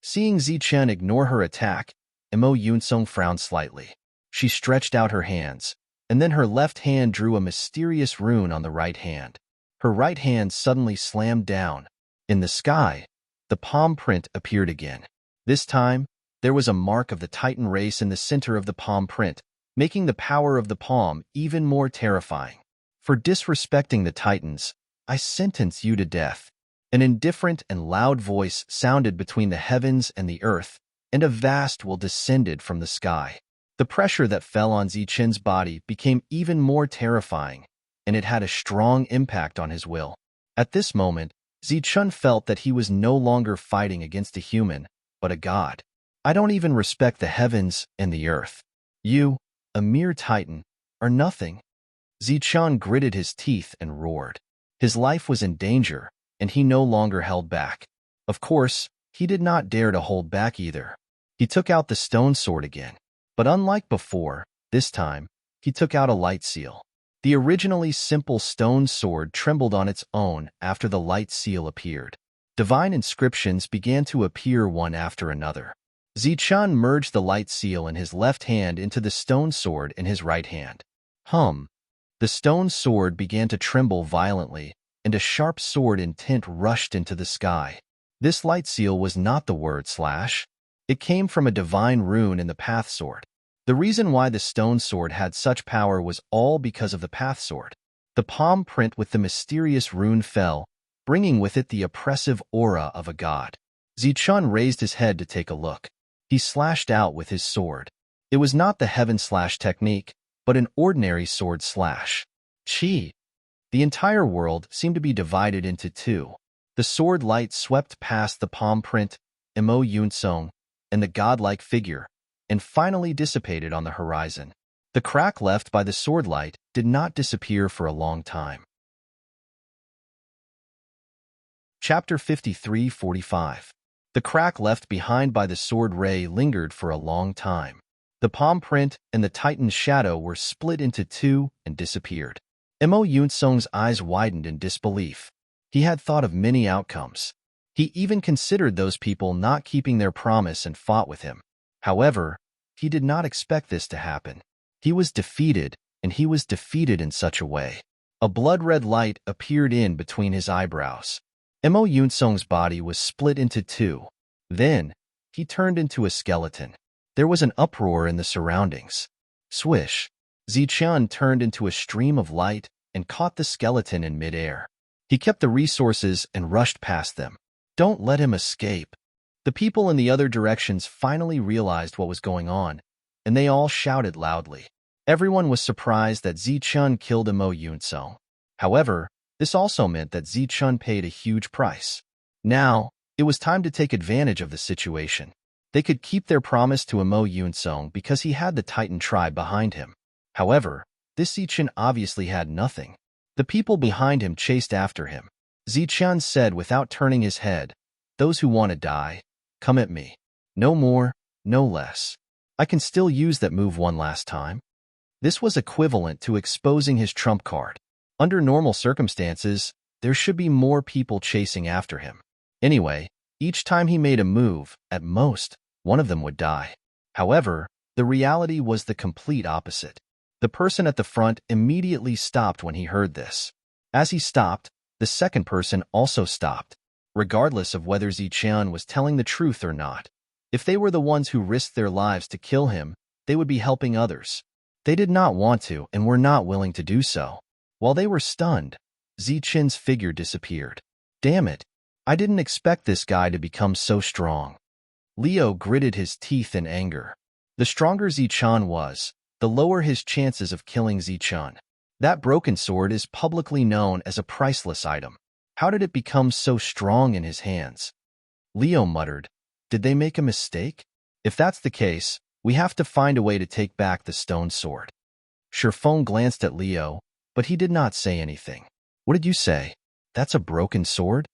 Seeing Zichen ignore her attack, Mo Yunsong frowned slightly. She stretched out her hands, and then her left hand drew a mysterious rune on the right hand. Her right hand suddenly slammed down. In the sky, the palm print appeared again. This time, there was a mark of the Titan race in the center of the palm print, making the power of the palm even more terrifying. For disrespecting the Titans, I sentence you to death. An indifferent and loud voice sounded between the heavens and the earth, and a vast will descended from the sky. The pressure that fell on Zichen's body became even more terrifying, and it had a strong impact on his will. At this moment, Zichen felt that he was no longer fighting against a human, but a god. I don't even respect the heavens and the earth. You, a mere Titan, are nothing. Zichen gritted his teeth and roared. His life was in danger, and he no longer held back. Of course, he did not dare to hold back either. He took out the stone sword again. But unlike before, this time, he took out a light seal. The originally simple stone sword trembled on its own after the light seal appeared. Divine inscriptions began to appear one after another. Zichen merged the light seal in his left hand into the stone sword in his right hand. The stone sword began to tremble violently, and a sharp sword intent rushed into the sky. This light seal was not the word / It came from a divine rune in the path sword. The reason why the stone sword had such power was all because of the path sword. The palm print with the mysterious rune fell, bringing with it the oppressive aura of a god. Zichen raised his head to take a look. He slashed out with his sword. It was not the heaven slash technique, but an ordinary sword slash. Chi. The entire world seemed to be divided into two. The sword light swept past the palm print, Mo Yunsong, and the godlike figure, and finally dissipated on the horizon. The crack left by the sword light did not disappear for a long time. Chapter 53:45. The crack left behind by the sword ray lingered for a long time. The palm print and the Titan's shadow were split into two and disappeared. Mo Yunsong's eyes widened in disbelief. He had thought of many outcomes. He even considered those people not keeping their promise and fought with him. However, he did not expect this to happen. He was defeated, and he was defeated in such a way. A blood-red light appeared in between his eyebrows. Mo Yunsong's body was split into two. Then, he turned into a skeleton. There was an uproar in the surroundings. Swish! Zichen turned into a stream of light and caught the skeleton in midair. He kept the resources and rushed past them. Don't let him escape. The people in the other directions finally realized what was going on, and they all shouted loudly. Everyone was surprised that Zichen killed Mo Yunsong. However, this also meant that Zichen paid a huge price. Now, it was time to take advantage of the situation. They could keep their promise to Mo Yunsong because he had the Titan tribe behind him. However, this Zichen obviously had nothing. The people behind him chased after him. Zichen said without turning his head, "Those who want to die, come at me. No more, no less. I can still use that move one last time." This was equivalent to exposing his trump card. Under normal circumstances, there should be more people chasing after him. Anyway, each time he made a move, at most, one of them would die. However, the reality was the complete opposite. The person at the front immediately stopped when he heard this. As he stopped, the second person also stopped. Regardless of whether Zichen was telling the truth or not, if they were the ones who risked their lives to kill him, they would be helping others. They did not want to and were not willing to do so. While they were stunned, Zichen's figure disappeared. Damn it, I didn't expect this guy to become so strong. Leo gritted his teeth in anger. The stronger Zichen was, the lower his chances of killing Zichen. That broken sword is publicly known as a priceless item. How did it become so strong in his hands? Leo muttered, "Did they make a mistake? If that's the case, we have to find a way to take back the stone sword." Sherfone glanced at Leo, but he did not say anything. "What did you say? That's a broken sword?"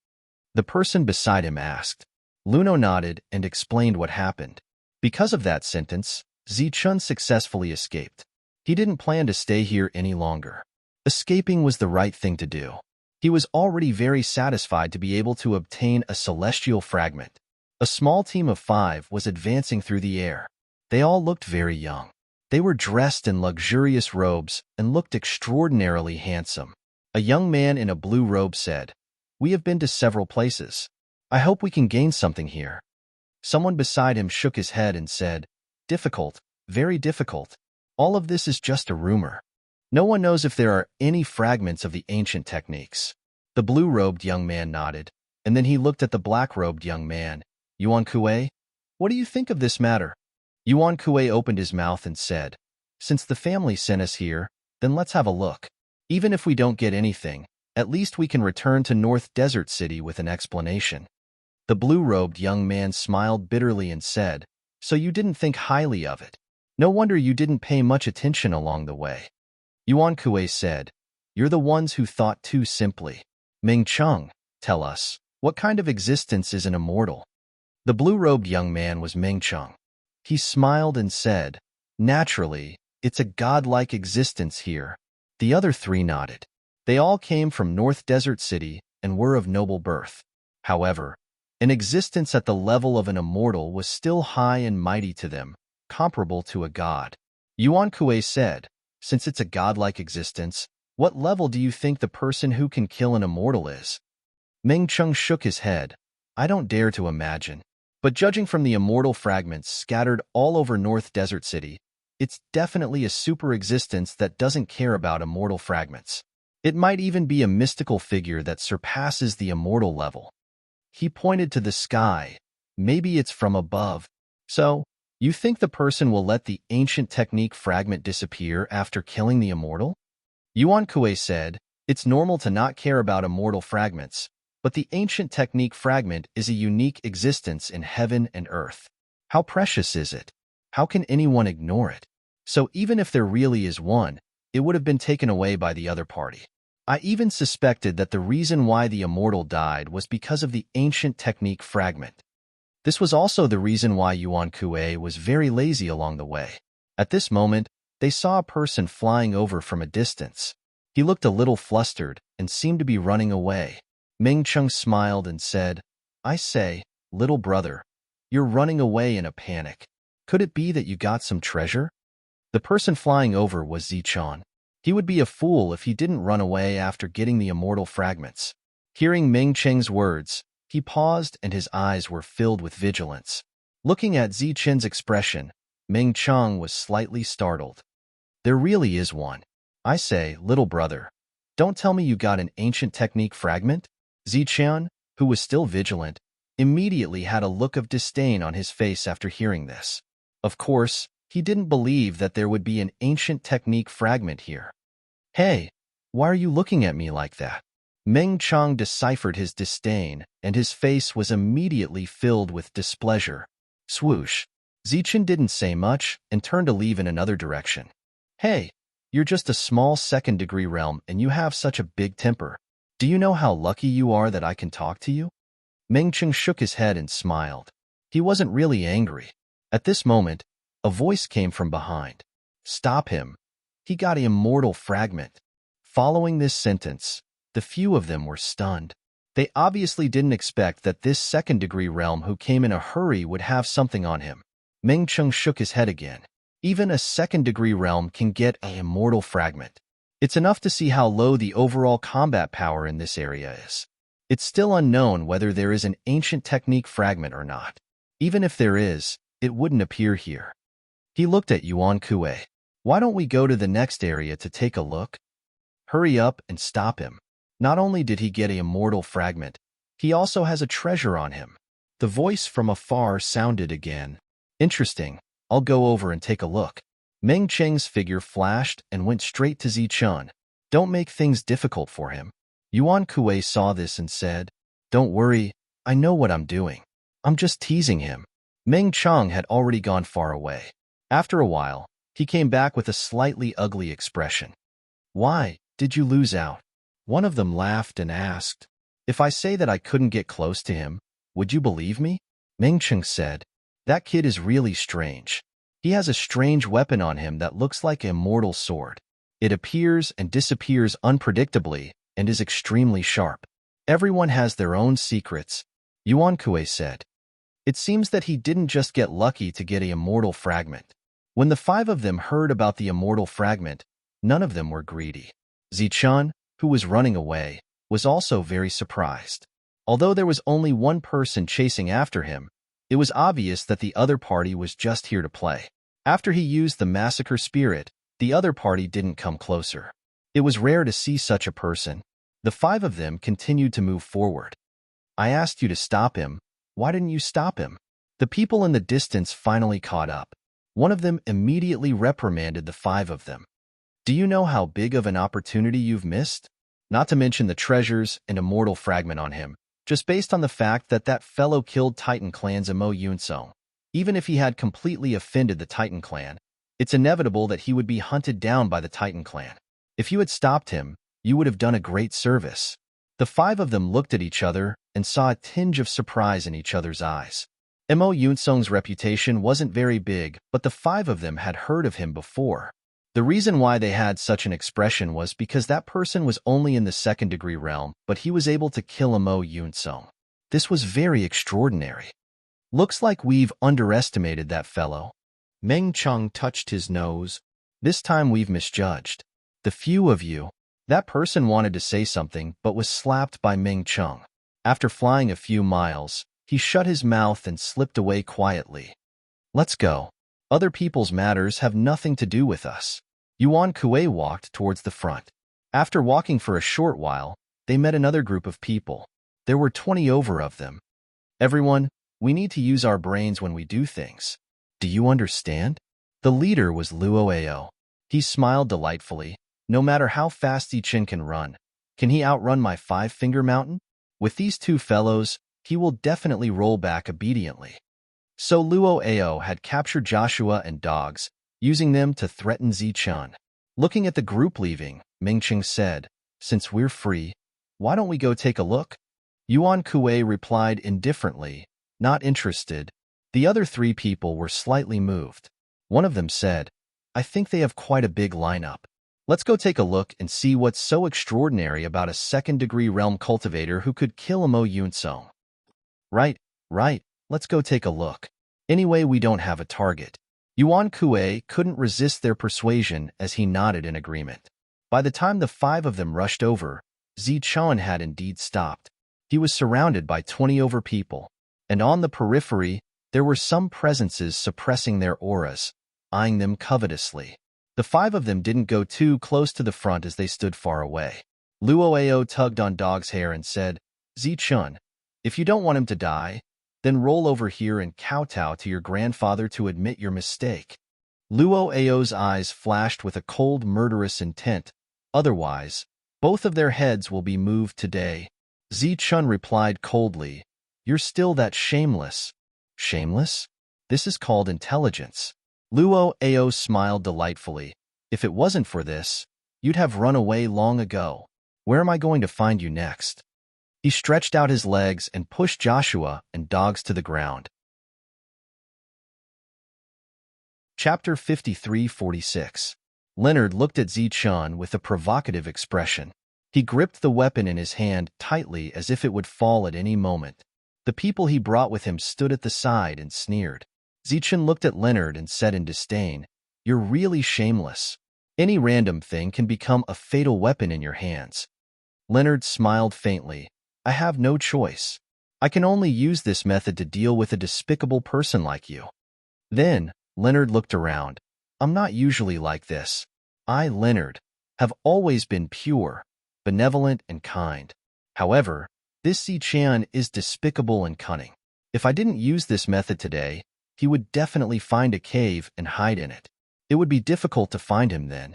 The person beside him asked. Luno nodded and explained what happened. Because of that sentence, Zichen successfully escaped. He didn't plan to stay here any longer. Escaping was the right thing to do. He was already very satisfied to be able to obtain a celestial fragment. A small team of 5 was advancing through the air. They all looked very young. They were dressed in luxurious robes and looked extraordinarily handsome. A young man in a blue robe said, "We have been to several places. I hope we can gain something here." Someone beside him shook his head and said, "Difficult, very difficult. All of this is just a rumor. No one knows if there are any fragments of the ancient techniques." The blue-robed young man nodded, and then he looked at the black-robed young man. "Yuan Kuei, what do you think of this matter?" Yuan Kuei opened his mouth and said, "Since the family sent us here, then let's have a look. Even if we don't get anything, at least we can return to North Desert City with an explanation." The blue-robed young man smiled bitterly and said, "So you didn't think highly of it. No wonder you didn't pay much attention along the way." Yuan Kuei said, "You're the ones who thought too simply. Ming Cheng, tell us, what kind of existence is an immortal?" The blue-robed young man was Ming Cheng. He smiled and said, "Naturally, it's a godlike existence here." The other 3 nodded. They all came from North Desert City and were of noble birth. However, an existence at the level of an immortal was still high and mighty to them, comparable to a god. Yuan Kuei said, "Since it's a godlike existence, what level do you think the person who can kill an immortal is?" Ming Cheng shook his head. "I don't dare to imagine. But judging from the immortal fragments scattered all over North Desert City, it's definitely a super existence that doesn't care about immortal fragments. It might even be a mystical figure that surpasses the immortal level." He pointed to the sky. "Maybe it's from above. So, you think the person will let the ancient technique fragment disappear after killing the immortal?" Yuan Kuei said, "It's normal to not care about immortal fragments, but the ancient technique fragment is a unique existence in heaven and earth. How precious is it? How can anyone ignore it? So even if there really is one, it would have been taken away by the other party. I even suspected that the reason why the immortal died was because of the ancient technique fragment." This was also the reason why Yuan Kuei was very lazy along the way. At this moment, they saw a person flying over from a distance. He looked a little flustered and seemed to be running away. Ming Cheng smiled and said, "I say, little brother, you're running away in a panic. Could it be that you got some treasure?" The person flying over was Zichon. He would be a fool if he didn't run away after getting the immortal fragments. Hearing Ming Cheng's words, he paused and his eyes were filled with vigilance. Looking at Zichen's expression, Ming Cheng was slightly startled. "There really is one. I say, little brother, don't tell me you got an ancient technique fragment?" Zichen, who was still vigilant, immediately had a look of disdain on his face after hearing this. Of course, he didn't believe that there would be an ancient technique fragment here. "Hey, why are you looking at me like that?" Ming Cheng deciphered his disdain, and his face was immediately filled with displeasure. Swoosh. Zichen didn't say much and turned to leave in another direction. "Hey, you're just a small second-degree realm and you have such a big temper. Do you know how lucky you are that I can talk to you?" Ming Cheng shook his head and smiled. He wasn't really angry. At this moment, a voice came from behind. "Stop him. He got an immortal fragment." Following this sentence, the few of them were stunned. They obviously didn't expect that this second-degree realm who came in a hurry would have something on him. Ming Cheng shook his head again. Even a second-degree realm can get an immortal fragment. It's enough to see how low the overall combat power in this area is. It's still unknown whether there is an ancient technique fragment or not. Even if there is, it wouldn't appear here. He looked at Yuan Kuei. "Why don't we go to the next area to take a look?" Hurry up and stop him. Not only did he get an immortal fragment, he also has a treasure on him. The voice from afar sounded again. "Interesting. I'll go over and take a look." Ming Cheng's figure flashed and went straight to Zichun. "Don't make things difficult for him." Yuan Kuei saw this and said, "Don't worry, I know what I'm doing. I'm just teasing him." Ming Cheng had already gone far away. After a while, he came back with a slightly ugly expression. "Why, did you lose out?" One of them laughed and asked, "If I say that I couldn't get close to him, would you believe me?" Ming Cheng said, "That kid is really strange. He has a strange weapon on him that looks like an immortal sword. It appears and disappears unpredictably and is extremely sharp. Everyone has their own secrets," Yuan Kuei said. It seems that he didn't just get lucky to get a immortal fragment. When the 5 of them heard about the immortal fragment, none of them were greedy. Zichun, who was running away, was also very surprised. Although there was only one person chasing after him, it was obvious that the other party was just here to play. After he used the massacre spirit, the other party didn't come closer. It was rare to see such a person. The 5 of them continued to move forward. I asked you to stop him. Why didn't you stop him? The people in the distance finally caught up. One of them immediately reprimanded the 5 of them. Do you know how big of an opportunity you've missed? Not to mention the treasures and immortal fragment on him, just based on the fact that that fellow killed Titan Clan's Emo Yunsong. Even if he had completely offended the Titan Clan, it's inevitable that he would be hunted down by the Titan Clan. If you had stopped him, you would have done a great service. The 5 of them looked at each other and saw a tinge of surprise in each other's eyes. Emo Yunsong's reputation wasn't very big, but the 5 of them had heard of him before. The reason why they had such an expression was because that person was only in the 2nd-degree realm, but he was able to kill Emo Yunsong. This was very extraordinary. Looks like we've underestimated that fellow. Meng Cheng touched his nose. This time we've misjudged. The few of you. That person wanted to say something but was slapped by Meng Cheng. After flying a few miles, he shut his mouth and slipped away quietly. Let's go. Other people's matters have nothing to do with us. Yuan Kuei walked towards the front. After walking for a short while, they met another group of people. There were 20 over of them. Everyone, we need to use our brains when we do things. Do you understand? The leader was Luo Ao. He smiled delightfully. No matter how fast Zichun can run, can he outrun my 5-finger mountain? With these 2 fellows, he will definitely roll back obediently. So Luo Ao had captured Joshua and dogs, using them to threaten Zichun. Looking at the group leaving, Mingqing said, since we're free, why don't we go take a look? Yuan Kuei replied indifferently, not interested. The other 3 people were slightly moved. One of them said, I think they have quite a big lineup. Let's go take a look and see what's so extraordinary about a 2nd-degree realm cultivator who could kill Emo Yunsong. Right, let's go take a look. Anyway, we don't have a target. Yuan Kuei couldn't resist their persuasion as he nodded in agreement. By the time the 5 of them rushed over, Zichun had indeed stopped. He was surrounded by 20 over people, and on the periphery, there were some presences suppressing their auras, eyeing them covetously. The 5 of them didn't go too close to the front as they stood far away. Luo Ao tugged on Dog's hair and said, Zichun, if you don't want him to die, then roll over here and kowtow to your grandfather to admit your mistake. Luo Ao's eyes flashed with a cold, murderous intent. Otherwise, both of their heads will be moved today. Zichun replied coldly, You're still that shameless. Shameless? This is called intelligence. Luo Ao smiled delightfully. If it wasn't for this, you'd have run away long ago. Where am I going to find you next? He stretched out his legs and pushed Joshua and dogs to the ground. Chapter 53-46. Leonard looked at Zichun with a provocative expression. He gripped the weapon in his hand tightly as if it would fall at any moment. The people he brought with him stood at the side and sneered. Zichun looked at Leonard and said in disdain, You're really shameless. Any random thing can become a fatal weapon in your hands. Leonard smiled faintly. I have no choice. I can only use this method to deal with a despicable person like you. Then, Leonard looked around. I'm not usually like this. I, Leonard, have always been pure, benevolent, and kind. However, this Zichun is despicable and cunning. If I didn't use this method today, he would definitely find a cave and hide in it. It would be difficult to find him then.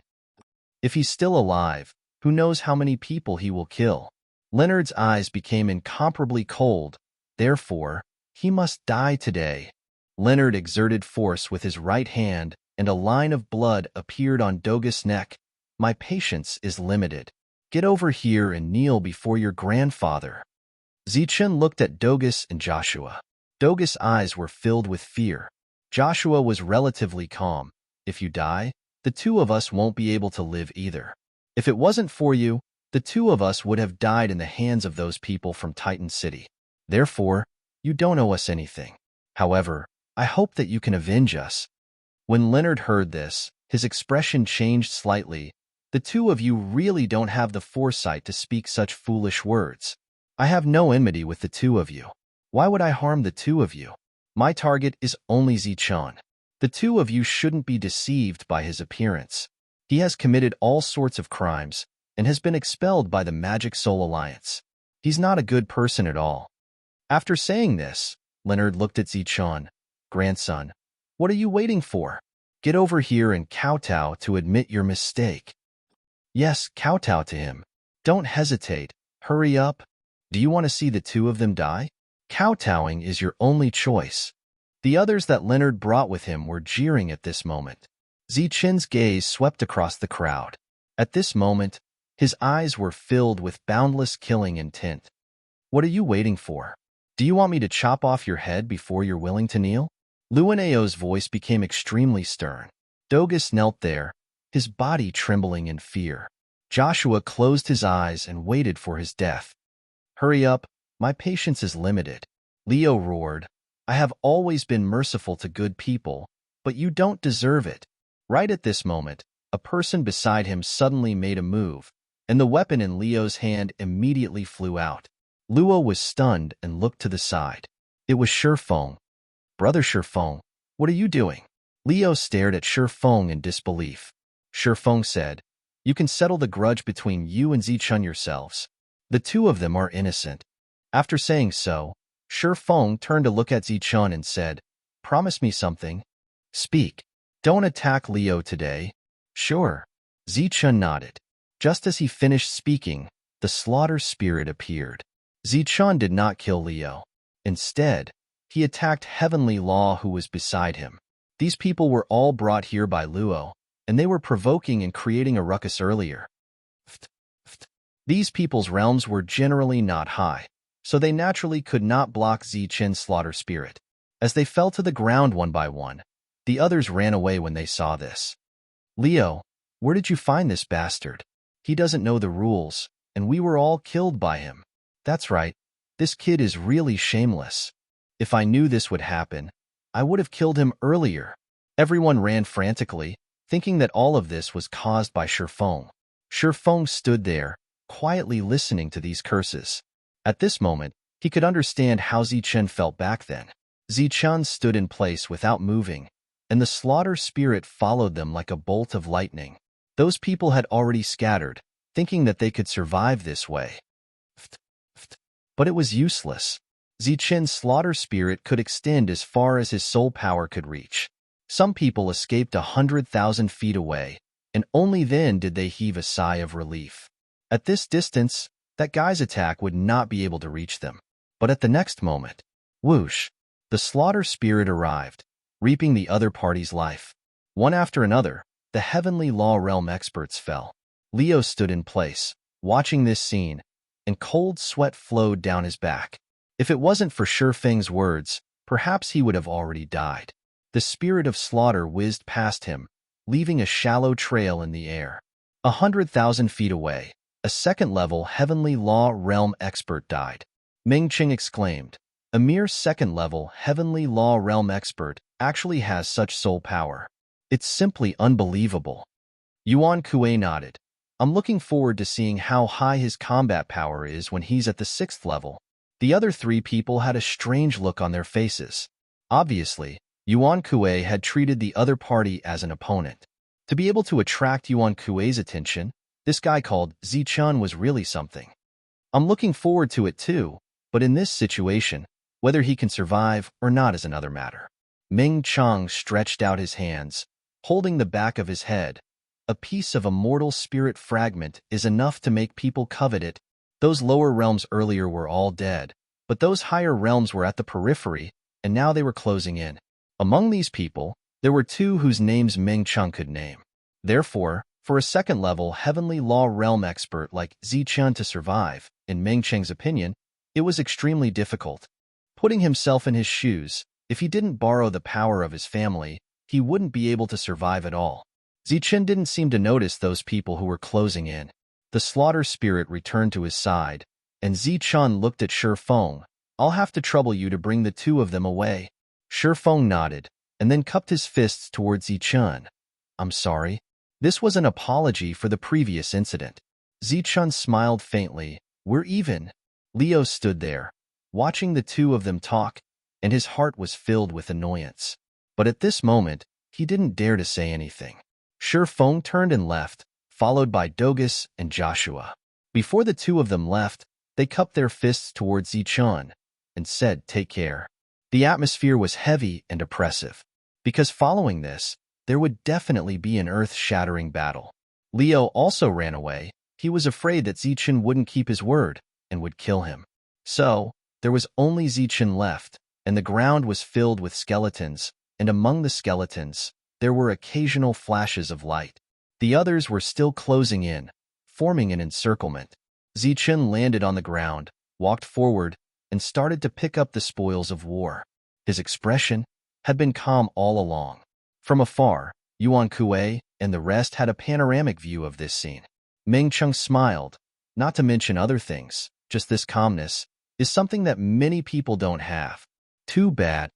If he's still alive, who knows how many people he will kill. Leonard's eyes became incomparably cold. Therefore, he must die today. Leonard exerted force with his right hand, and a line of blood appeared on Dogus' neck. My patience is limited. Get over here and kneel before your grandfather. Zichun looked at Dogus and Joshua. Dogus' eyes were filled with fear. Joshua was relatively calm. If you die, the 2 of us won't be able to live either. If it wasn't for you, the 2 of us would have died in the hands of those people from Titan City. Therefore, you don't owe us anything. However, I hope that you can avenge us." When Leonard heard this, his expression changed slightly. "The two of you really don't have the foresight to speak such foolish words. I have no enmity with the two of you. Why would I harm the two of you? My target is only Zichun. The two of you shouldn't be deceived by his appearance. He has committed all sorts of crimes and has been expelled by the Magic Soul Alliance. He's not a good person at all." After saying this, Leonard looked at Zichun. "Grandson, what are you waiting for? Get over here and kowtow to admit your mistake." "Yes, kowtow to him. Don't hesitate. Hurry up. Do you want to see the two of them die? Kowtowing is your only choice." The others that Leonard brought with him were jeering at this moment. Zichun's gaze swept across the crowd. At this moment, his eyes were filled with boundless killing intent. "What are you waiting for? Do you want me to chop off your head before you're willing to kneel?" Luaneo's voice became extremely stern. Dogus knelt there, his body trembling in fear. Joshua closed his eyes and waited for his death. "Hurry up, my patience is limited." Leo roared, "I have always been merciful to good people, but you don't deserve it." Right at this moment, a person beside him suddenly made a move, and the weapon in Leo's hand immediately flew out. Luo was stunned and looked to the side. It was Shifeng. "Brother Shifeng, what are you doing?" Leo stared at Shifeng in disbelief. Shifeng said, "You can settle the grudge between you and Zichun yourselves. The two of them are innocent." After saying so, Shifeng turned to look at Zichun and said, "Promise me something. Speak. Don't attack Leo today." "Sure." Zichun nodded. Just as he finished speaking, the slaughter spirit appeared. Zichun did not kill Leo. Instead, he attacked Heavenly Law who was beside him. These people were all brought here by Luo, and they were provoking and creating a ruckus earlier. These people's realms were generally not high, so they naturally could not block Zichun's slaughter spirit. As they fell to the ground one by one, the others ran away when they saw this. "Leo, where did you find this bastard? He doesn't know the rules, and we were all killed by him." "That's right. This kid is really shameless. If I knew this would happen, I would have killed him earlier." Everyone ran frantically, thinking that all of this was caused by Shifeng. Shifeng stood there, quietly listening to these curses. At this moment, he could understand how Zichun felt back then. Zichun stood in place without moving, and the slaughter spirit followed them like a bolt of lightning. Those people had already scattered, thinking that they could survive this way. But it was useless. Zichun's slaughter spirit could extend as far as his soul power could reach. Some people escaped 100,000 feet away, and only then did they heave a sigh of relief. At this distance, that guy's attack would not be able to reach them. But at the next moment, whoosh, the slaughter spirit arrived, reaping the other party's life. One after another, the Heavenly Law Realm experts fell. Leo stood in place, watching this scene, and cold sweat flowed down his back. If it wasn't for Shifeng's words, perhaps he would have already died. The spirit of slaughter whizzed past him, leaving a shallow trail in the air. 100,000 feet away, a second-level Heavenly Law Realm expert died. Ming Qing exclaimed, "A mere second-level Heavenly Law Realm expert actually has such soul power. It's simply unbelievable." Yuan Kuei nodded. "I'm looking forward to seeing how high his combat power is when he's at the 6th level." The other three people had a strange look on their faces. Obviously, Yuan Kuei had treated the other party as an opponent. To be able to attract Yuan Kuei's attention, this guy called Zichun was really something. "I'm looking forward to it too, but in this situation, whether he can survive or not is another matter." Ming Chang stretched out his hands, holding the back of his head. "A piece of immortal spirit fragment is enough to make people covet it. Those lower realms earlier were all dead, but those higher realms were at the periphery, and now they were closing in. Among these people, there were two whose names Ming Chang could name. Therefore, for a second-level Heavenly Law Realm expert like Zichun to survive, in Ming Chang's opinion, it was extremely difficult. Putting himself in his shoes, if he didn't borrow the power of his family, he wouldn't be able to survive at all. Zichun didn't seem to notice those people who were closing in. The slaughter spirit returned to his side, and Zichun looked at Shifeng. "I'll have to trouble you to bring the two of them away." Shifeng nodded, and then cupped his fists towards Zichun. I'm sorry. This was an apology for the previous incident. Zichun smiled faintly. We're even. Leo stood there, watching the two of them talk, and his heart was filled with annoyance. But at this moment, he didn't dare to say anything. Shifeng turned and left, followed by Dogus and Joshua. Before the two of them left, they cupped their fists towards Zichun and said, "Take care." The atmosphere was heavy and oppressive, because following this, there would definitely be an earth-shattering battle. Leo also ran away. He was afraid that Zichun wouldn't keep his word and would kill him. So, there was only Zichun left, and the ground was filled with skeletons, and among the skeletons, there were occasional flashes of light. The others were still closing in, forming an encirclement. Zichun landed on the ground, walked forward, and started to pick up the spoils of war. His expression had been calm all along. From afar, Yuan Kuei and the rest had a panoramic view of this scene. Meng Cheng smiled, not to mention other things. Just this calmness is something that many people don't have. Too bad.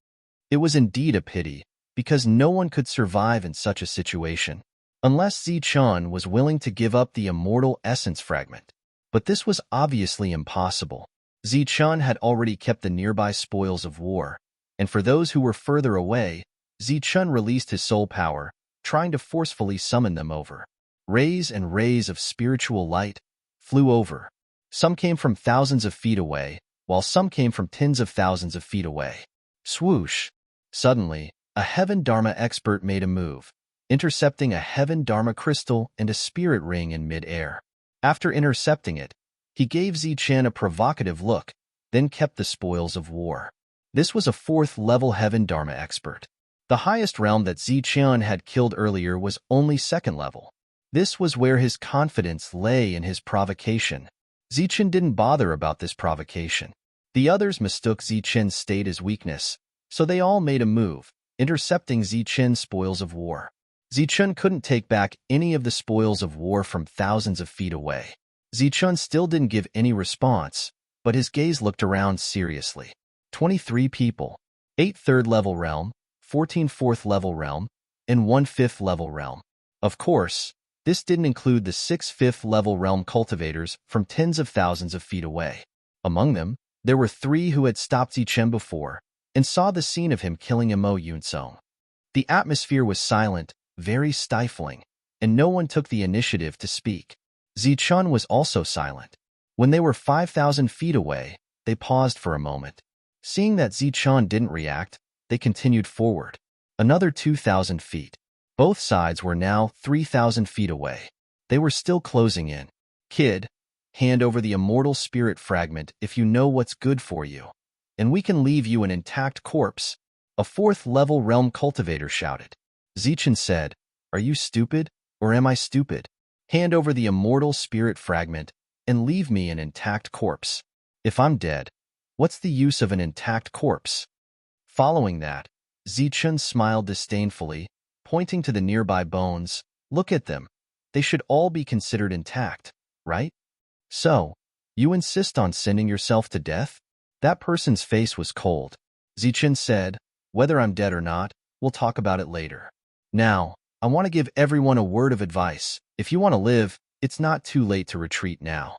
It was indeed a pity, because no one could survive in such a situation, unless Zichun was willing to give up the immortal essence fragment. But this was obviously impossible. Zichun had already kept the nearby spoils of war, and for those who were further away, Zichun released his soul power, trying to forcefully summon them over. Rays and rays of spiritual light flew over. Some came from thousands of feet away, while some came from tens of thousands of feet away. Swoosh! Suddenly, a Heaven Dharma expert made a move, intercepting a Heaven Dharma crystal and a spirit ring in mid-air. After intercepting it, he gave Zichun a provocative look, then kept the spoils of war. This was a 4th-level Heaven Dharma expert. The highest realm that Zichun had killed earlier was only 2nd level. This was where his confidence lay in his provocation. Zichun didn't bother about this provocation. The others mistook Zichun's state as weakness, so they all made a move, intercepting Zichun's spoils of war. Zichun couldn't take back any of the spoils of war from thousands of feet away. Zichun still didn't give any response, but his gaze looked around seriously. 23 people, 8 3rd-level realm, 14 4th-level realm, and 1 5th-level realm. Of course, this didn't include the 6 5th-level realm cultivators from tens of thousands of feet away. Among them, there were 3 who had stopped Zichun before and saw the scene of him killing Mo Yunsong. The atmosphere was silent, very stifling, and no one took the initiative to speak. Zichun was also silent. When they were 5,000 feet away, they paused for a moment. Seeing that Zichun didn't react, they continued forward. Another 2,000 feet. Both sides were now 3,000 feet away. They were still closing in. Kid, hand over the immortal spirit fragment if you know what's good for you, and we can leave you an intact corpse, a 4th-level realm cultivator shouted. Zichun said, "Are you stupid, or am I stupid? Hand over the immortal spirit fragment and leave me an intact corpse. If I'm dead, what's the use of an intact corpse?" Following that, Zichun smiled disdainfully, pointing to the nearby bones. "Look at them. They should all be considered intact, right? So, you insist on sending yourself to death?" That person's face was cold. Zichun said, "Whether I'm dead or not, we'll talk about it later. Now, I want to give everyone a word of advice. If you want to live, it's not too late to retreat now."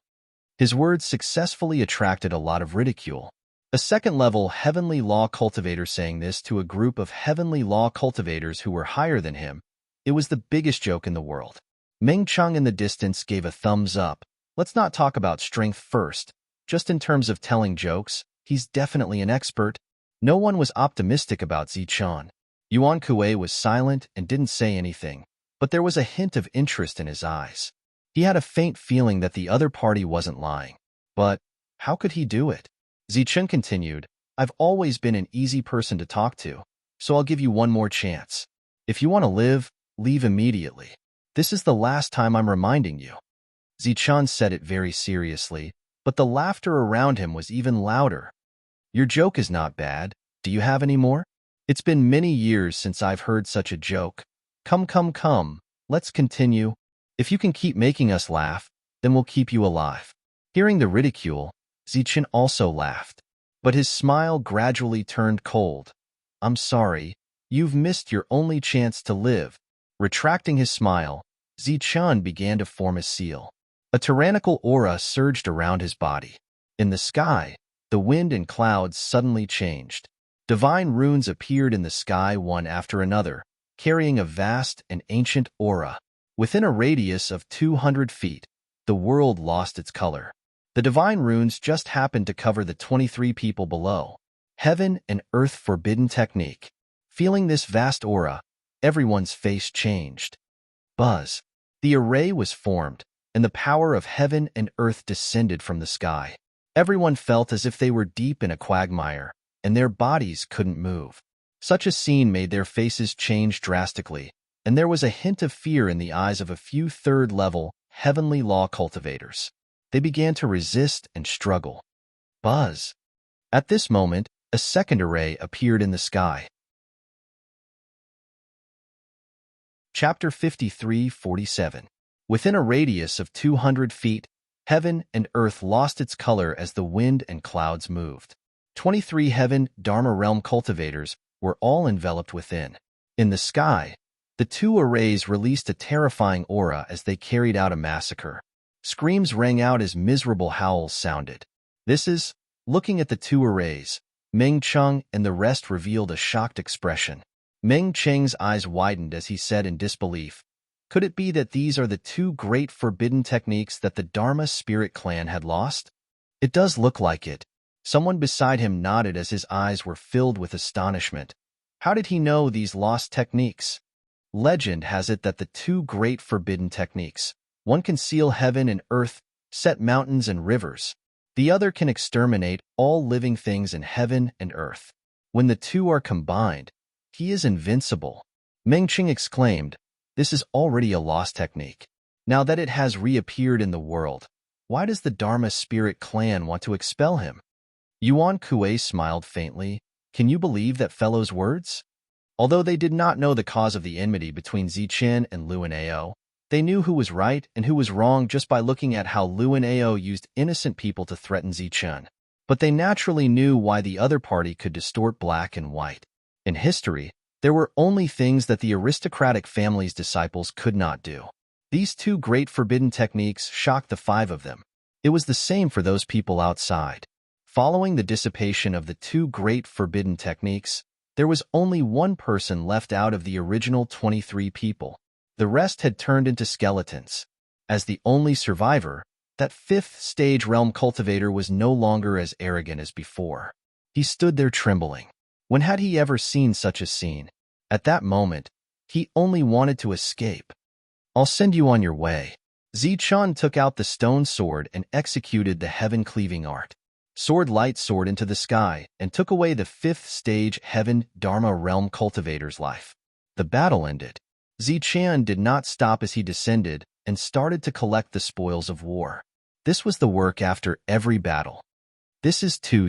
His words successfully attracted a lot of ridicule. A 2nd-level Heavenly Law cultivator saying this to a group of Heavenly Law cultivators who were higher than him, it was the biggest joke in the world. Meng Cheng in the distance gave a thumbs up. Let's not talk about strength first. Just in terms of telling jokes, he's definitely an expert. No one was optimistic about Zichun. Yuan Kuei was silent and didn't say anything, but there was a hint of interest in his eyes. He had a faint feeling that the other party wasn't lying. But how could he do it? Zichun continued, "I've always been an easy person to talk to, so I'll give you one more chance. If you want to live, leave immediately. This is the last time I'm reminding you." Zichun said it very seriously, but the laughter around him was even louder. "Your joke is not bad. Do you have any more? It's been many years since I've heard such a joke. Come, let's continue. If you can keep making us laugh, then we'll keep you alive." Hearing the ridicule, Zichun also laughed, but his smile gradually turned cold. I'm sorry. You've missed your only chance to live. Retracting his smile, Zichun began to form a seal. A tyrannical aura surged around his body. In the sky, the wind and clouds suddenly changed. Divine runes appeared in the sky one after another, carrying a vast and ancient aura. Within a radius of 200 feet, the world lost its color. The divine runes just happened to cover the 23 people below. Heaven and earth forbidden technique. Feeling this vast aura, everyone's face changed. Buzz. The array was formed, and the power of heaven and earth descended from the sky. Everyone felt as if they were deep in a quagmire, and their bodies couldn't move. Such a scene made their faces change drastically, and there was a hint of fear in the eyes of a few third-level, heavenly law cultivators. They began to resist and struggle. Buzz. At this moment, a second array appeared in the sky. Chapter 53:47. Within a radius of 200 feet, heaven and earth lost its color as the wind and clouds moved. 23 heaven Dharma realm cultivators were all enveloped within. In the sky, the two arrays released a terrifying aura as they carried out a massacre. Screams rang out as miserable howls sounded. Looking at the two arrays, Meng Cheng and the rest revealed a shocked expression. Meng Cheng's eyes widened as he said in disbelief, "Could it be that these are the two great forbidden techniques that the Dharma spirit clan had lost?" "It does look like it." Someone beside him nodded as his eyes were filled with astonishment. How did he know these lost techniques? Legend has it that the two great forbidden techniques, one can seal heaven and earth, set mountains and rivers. The other can exterminate all living things in heaven and earth. When the two are combined, he is invincible. Meng Qing exclaimed, "This is already a lost technique. Now that it has reappeared in the world, why does the Dharma spirit clan want to expel him?" Yuan Kuei smiled faintly. "Can you believe that fellow's words?" Although they did not know the cause of the enmity between Zichen and Luan Ao, they knew who was right and who was wrong just by looking at how Luan Ao used innocent people to threaten Zichen. But they naturally knew why the other party could distort black and white. In history, there were only things that the aristocratic family's disciples could not do. These two great forbidden techniques shocked the five of them. It was the same for those people outside. Following the dissipation of the two great forbidden techniques, there was only one person left out of the original 23 people. The rest had turned into skeletons. As the only survivor, that fifth-stage realm cultivator was no longer as arrogant as before. He stood there trembling. When had he ever seen such a scene? At that moment, he only wanted to escape. "I'll send you on your way." Zichun took out the stone sword and executed the heaven-cleaving art. Sword light soared into the sky and took away the fifth-stage heaven Dharma realm cultivator's life. The battle ended. Zichun did not stop as he descended and started to collect the spoils of war. This was the work after every battle. "This is too.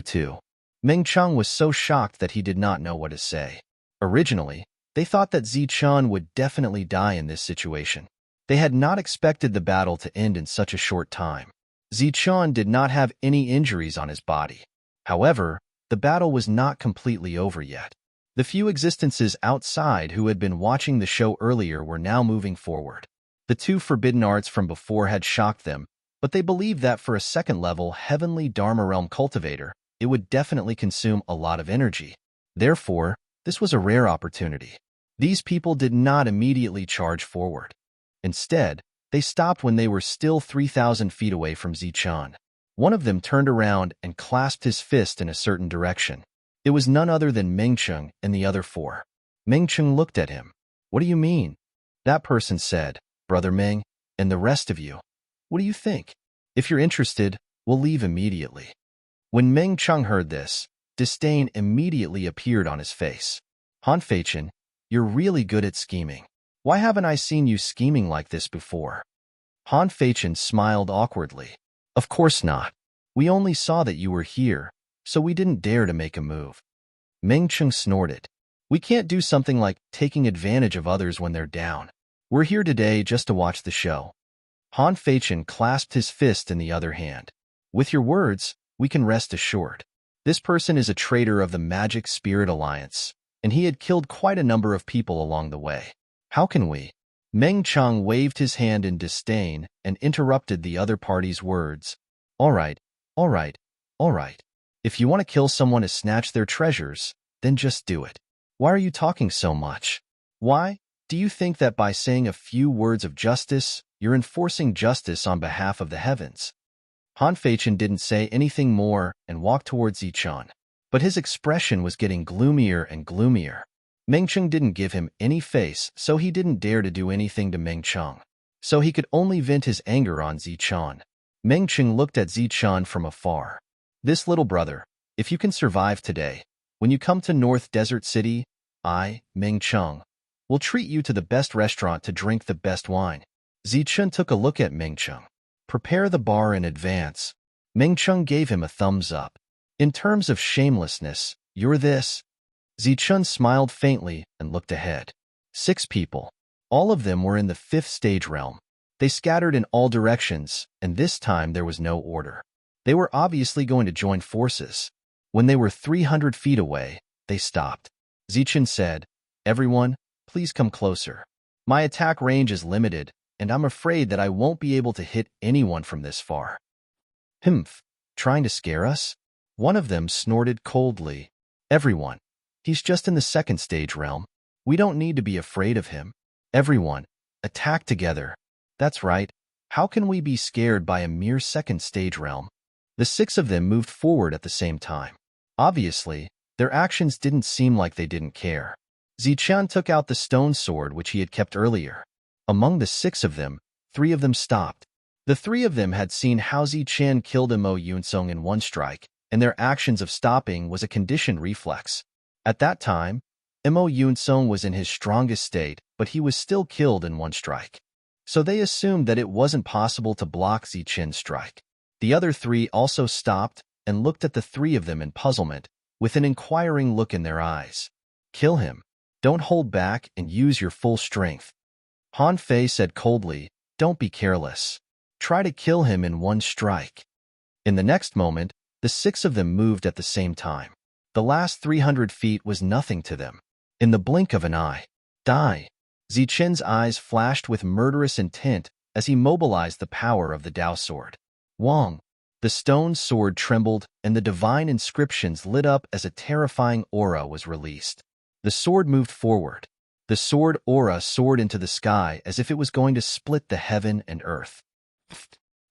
Meng Cheng was so shocked that he did not know what to say. Originally, they thought that Zichun would definitely die in this situation. They had not expected the battle to end in such a short time. Zichun did not have any injuries on his body. However, the battle was not completely over yet. The few existences outside who had been watching the show earlier were now moving forward. The two forbidden arts from before had shocked them, but they believed that for a second-level heavenly Dharma realm cultivator, it would definitely consume a lot of energy. Therefore, this was a rare opportunity. These people did not immediately charge forward. Instead, they stopped when they were still 3,000 feet away from Zichun. One of them turned around and clasped his fist in a certain direction. It was none other than Meng Cheng and the other four. Meng Cheng looked at him. "What do you mean?" That person said, "Brother Meng, and the rest of you. What do you think? If you're interested, we'll leave immediately." When Meng Cheng heard this, disdain immediately appeared on his face. "Han Feichen, you're really good at scheming. Why haven't I seen you scheming like this before?" Han Feichen smiled awkwardly. "Of course not. We only saw that you were here, so we didn't dare to make a move." Meng Cheng snorted. "We can't do something like taking advantage of others when they're down. We're here today just to watch the show." Han Feichen clasped his fist in the other hand. "With your words, we can rest assured. This person is a traitor of the Magic Spirit Alliance. and he had killed quite a number of people along the way. How can we? Meng Chang waved his hand in disdain and interrupted the other party's words. All right, all right, all right. If you want to kill someone to snatch their treasures, then just do it. Why are you talking so much? Why? Do you think that by saying a few words of justice, you're enforcing justice on behalf of the heavens? Han Feichen didn't say anything more and walked towards Zichun. But his expression was getting gloomier and gloomier. Meng Cheng didn't give him any face, so he didn't dare to do anything to Meng Cheng. So he could only vent his anger on Zichun. Meng Cheng looked at Zichun from afar. This little brother, if you can survive today, when you come to North Desert City, I, Meng Cheng, will treat you to the best restaurant to drink the best wine. Zichun took a look at Meng Cheng. Prepare the bar in advance. Meng Cheng gave him a thumbs up. In terms of shamelessness, you're this. Zichun smiled faintly and looked ahead. 6 people. All of them were in the 5th stage realm. They scattered in all directions, and this time there was no order. They were obviously going to join forces. When they were 300 feet away, they stopped. Zichun said, "Everyone, please come closer. My attack range is limited, and I'm afraid that I won't be able to hit anyone from this far." "Humph, trying to scare us?" One of them snorted coldly. "Everyone. He's just in the 2nd stage realm. We don't need to be afraid of him. Everyone, attack together." "That's right. How can we be scared by a mere 2nd stage realm?" The 6 of them moved forward at the same time. Obviously, their actions didn't seem like they didn't care. Zichun took out the stone sword which he had kept earlier. Among the 6 of them, 3 of them stopped. The 3 of them had seen how Zichun killed Mo Yunsong in one strike, and their actions of stopping was a conditioned reflex. At that time, Mo Yunsong was in his strongest state, but he was still killed in one strike. So they assumed that it wasn't possible to block Zichun's strike. The other 3 also stopped and looked at the 3 of them in puzzlement, with an inquiring look in their eyes. "Kill him. Don't hold back and use your full strength." Han Fei said coldly, "Don't be careless. Try to kill him in one strike." In the next moment, the 6 of them moved at the same time. The last 300 feet was nothing to them. In the blink of an eye, die. Zichun's eyes flashed with murderous intent as he mobilized the power of the Dao sword. Wong. The stone sword trembled, and the divine inscriptions lit up as a terrifying aura was released. The sword moved forward. The sword aura soared into the sky as if it was going to split the heaven and earth.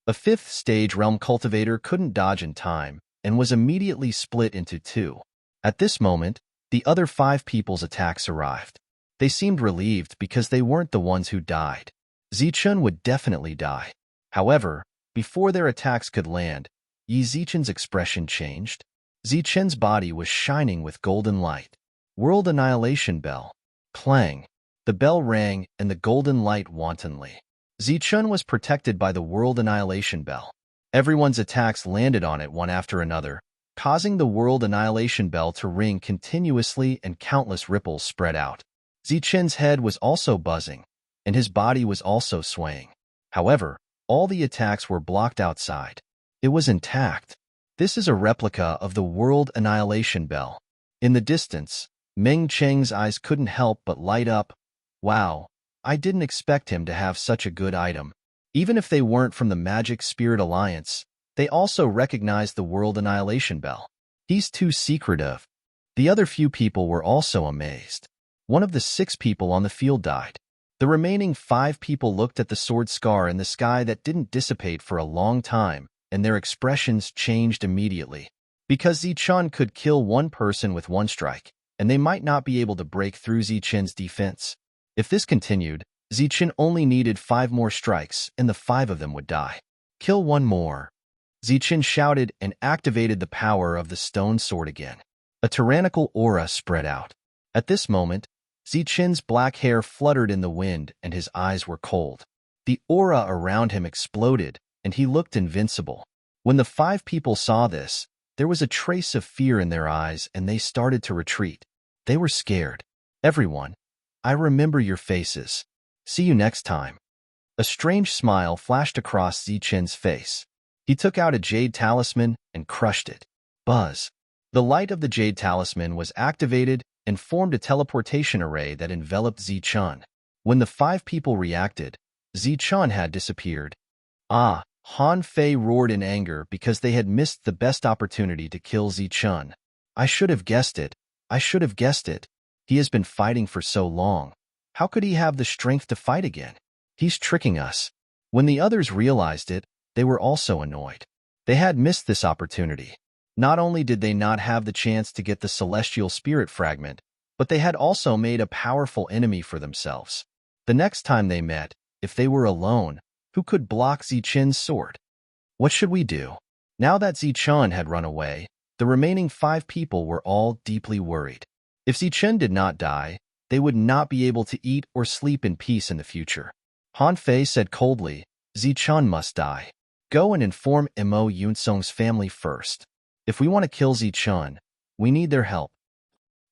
A 5th stage realm cultivator couldn't dodge in time and was immediately split into 2. At this moment, the other 5 people's attacks arrived. They seemed relieved because they weren't the ones who died. Zichun would definitely die. However, before their attacks could land, Yi Zichun's expression changed. Zichun's body was shining with golden light. World Annihilation Bell. Clang. The bell rang and the golden light wantonly. Zichun was protected by the World Annihilation Bell. Everyone's attacks landed on it one after another, causing the World Annihilation Bell to ring continuously and countless ripples spread out. Zichun's head was also buzzing, and his body was also swaying. However, all the attacks were blocked outside. It was intact. This is a replica of the World Annihilation Bell. In the distance, Meng Cheng's eyes couldn't help but light up. Wow, I didn't expect him to have such a good item. Even if they weren't from the Magic Spirit Alliance, they also recognized the World Annihilation Bell. He's too secretive. The other few people were also amazed. One of the 6 people on the field died. The remaining 5 people looked at the sword scar in the sky that didn't dissipate for a long time, and their expressions changed immediately. Because Zichun could kill one person with one strike, and they might not be able to break through Zichun's defense. If this continued, Zichun only needed 5 more strikes, and the 5 of them would die. "Kill one more." Zichun shouted and activated the power of the stone sword again. A tyrannical aura spread out. At this moment, Zichun's black hair fluttered in the wind and his eyes were cold. The aura around him exploded, and he looked invincible. When the 5 people saw this, there was a trace of fear in their eyes and they started to retreat. They were scared. "Everyone, I remember your faces. See you next time." A strange smile flashed across Zichun's face. He took out a jade talisman and crushed it. Buzz. The light of the jade talisman was activated and formed a teleportation array that enveloped Zichun. When the 5 people reacted, Zichun had disappeared. Ah! Han Fei roared in anger because they had missed the best opportunity to kill Zichun. I should have guessed it. I should have guessed it. He has been fighting for so long. How could he have the strength to fight again? He's tricking us. When the others realized it, they were also annoyed. They had missed this opportunity. Not only did they not have the chance to get the celestial spirit fragment, but they had also made a powerful enemy for themselves. The next time they met, if they were alone, who could block Zichun's sword? What should we do? Now that Zichun had run away, the remaining 5 people were all deeply worried. If Zichun did not die, they would not be able to eat or sleep in peace in the future. Han Fei said coldly, Zichun must die. Go and inform Mo Yunsong's family first. If we want to kill Zichun, we need their help.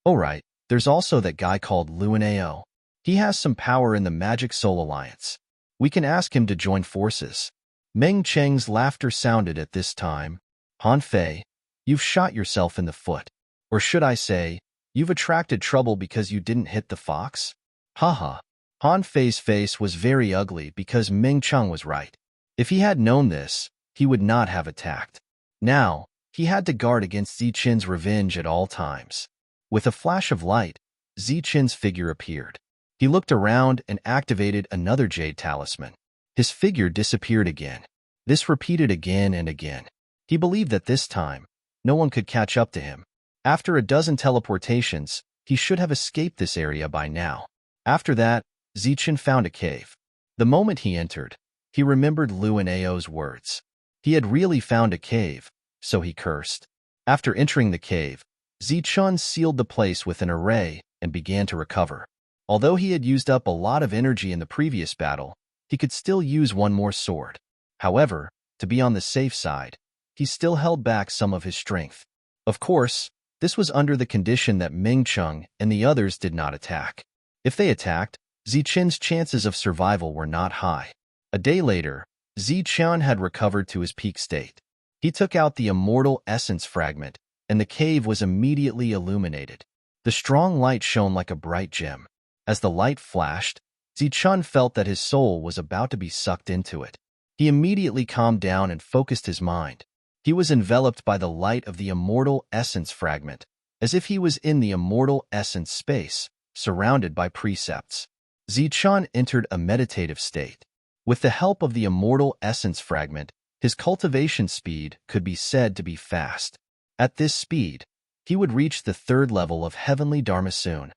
Alright, there's also that guy called Luanao. He has some power in the Magic Soul Alliance. We can ask him to join forces. Meng Cheng's laughter sounded at this time. Han Fei, you've shot yourself in the foot. Or should I say, you've attracted trouble because you didn't hit the fox? Haha. Han Fei's face was very ugly because Meng Cheng was right. If he had known this, he would not have attacked. Now, he had to guard against Zichun's revenge at all times. With a flash of light, Zichun's figure appeared. He looked around and activated another jade talisman. His figure disappeared again. This repeated again and again. He believed that this time, no one could catch up to him. After a dozen teleportations, he should have escaped this area by now. After that, Zichun found a cave. The moment he entered, he remembered Luanao's words. He had really found a cave, so he cursed. After entering the cave, Zichun sealed the place with an array and began to recover. Although he had used up a lot of energy in the previous battle, he could still use one more sword. However, to be on the safe side, he still held back some of his strength. Of course, this was under the condition that Meng Cheng and the others did not attack. If they attacked, Zichun's chances of survival were not high. A day later, Zichun had recovered to his peak state. He took out the immortal essence fragment, and the cave was immediately illuminated. The strong light shone like a bright gem. As the light flashed, Zichun felt that his soul was about to be sucked into it. He immediately calmed down and focused his mind. He was enveloped by the light of the immortal essence fragment, as if he was in the immortal essence space, surrounded by precepts. Zichun entered a meditative state. With the help of the immortal essence fragment, his cultivation speed could be said to be fast. At this speed, he would reach the 3rd level of Heavenly Dharma soon.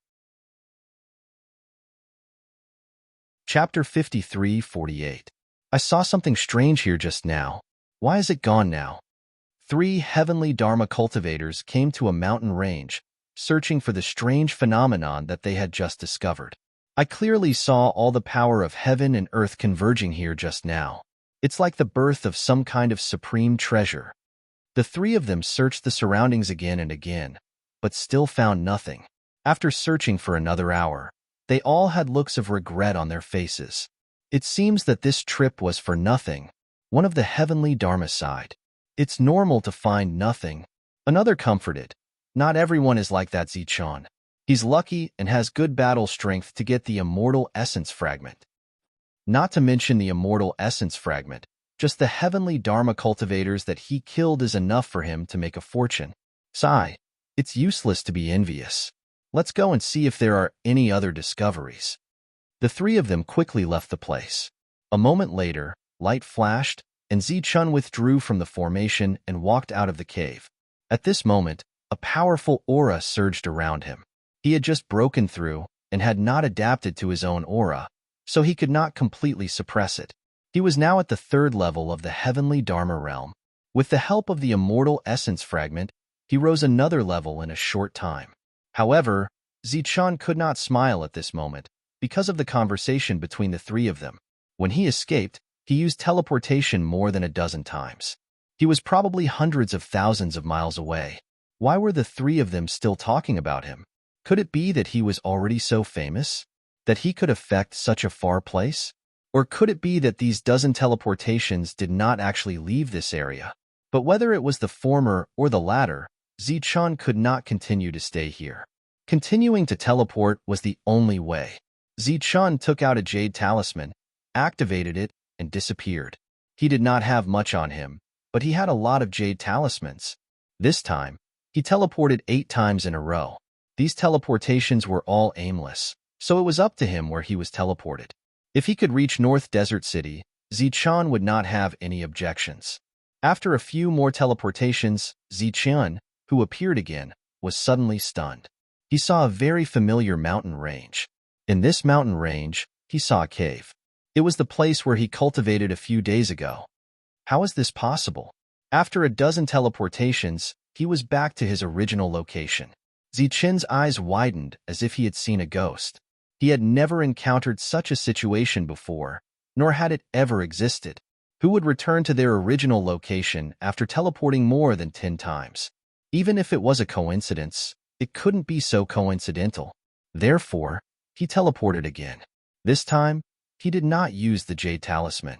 Chapter 53:48. I saw something strange here just now. Why is it gone now? 3 heavenly Dharma cultivators came to a mountain range, searching for the strange phenomenon that they had just discovered. I clearly saw all the power of heaven and earth converging here just now. It's like the birth of some kind of supreme treasure. The 3 of them searched the surroundings again and again, but still found nothing. After searching for another hour, they all had looks of regret on their faces. It seems that this trip was for nothing. One of the heavenly Dharma sighed. It's normal to find nothing. Another comforted. Not everyone is like that, Zichun. He's lucky and has good battle strength to get the immortal essence fragment. Not to mention the immortal essence fragment, just the heavenly Dharma cultivators that he killed is enough for him to make a fortune. Sigh. It's useless to be envious. Let's go and see if there are any other discoveries. The 3 of them quickly left the place. A moment later, light flashed, and Zichun withdrew from the formation and walked out of the cave. At this moment, a powerful aura surged around him. He had just broken through and had not adapted to his own aura, so he could not completely suppress it. He was now at the 3rd level of the heavenly Dharma realm. With the help of the immortal essence fragment, he rose another level in a short time. However, Zichun could not smile at this moment because of the conversation between the 3 of them. When he escaped, he used teleportation more than a dozen times. He was probably hundreds of thousands of miles away. Why were the 3 of them still talking about him? Could it be that he was already so famous that he could affect such a far place? Or could it be that these dozen teleportations did not actually leave this area? But whether it was the former or the latter, Zichun could not continue to stay here. Continuing to teleport was the only way. Zichun took out a jade talisman, activated it, and disappeared. He did not have much on him, but he had a lot of jade talismans. This time, he teleported 8 times in a row. These teleportations were all aimless, so it was up to him where he was teleported. If he could reach North Desert City, Zichun would not have any objections. After a few more teleportations, Zichun, who appeared again, was suddenly stunned. He saw a very familiar mountain range. In this mountain range, he saw a cave. It was the place where he cultivated a few days ago. How is this possible? After a dozen teleportations, he was back to his original location. Zichun's eyes widened as if he had seen a ghost. He had never encountered such a situation before, nor had it ever existed. Who would return to their original location after teleporting more than 10 times? Even if it was a coincidence, it couldn't be so coincidental. Therefore, he teleported again. This time, he did not use the jade talisman.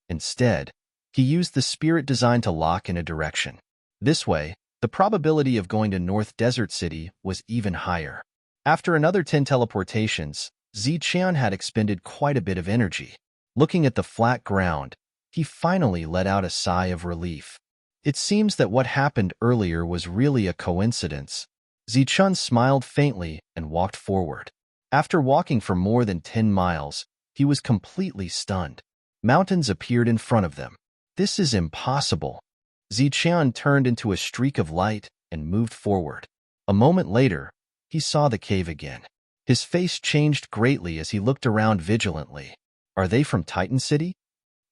Instead, he used the spirit design to lock in a direction. This way, the probability of going to North Desert City was even higher. After another 10 teleportations, Zichun had expended quite a bit of energy. Looking at the flat ground, he finally let out a sigh of relief. It seems that what happened earlier was really a coincidence. Zichun smiled faintly and walked forward. After walking for more than 10 miles, he was completely stunned. Mountains appeared in front of them. This is impossible. Zichun turned into a streak of light and moved forward. A moment later, he saw the cave again. His face changed greatly as he looked around vigilantly. Are they from Titan City?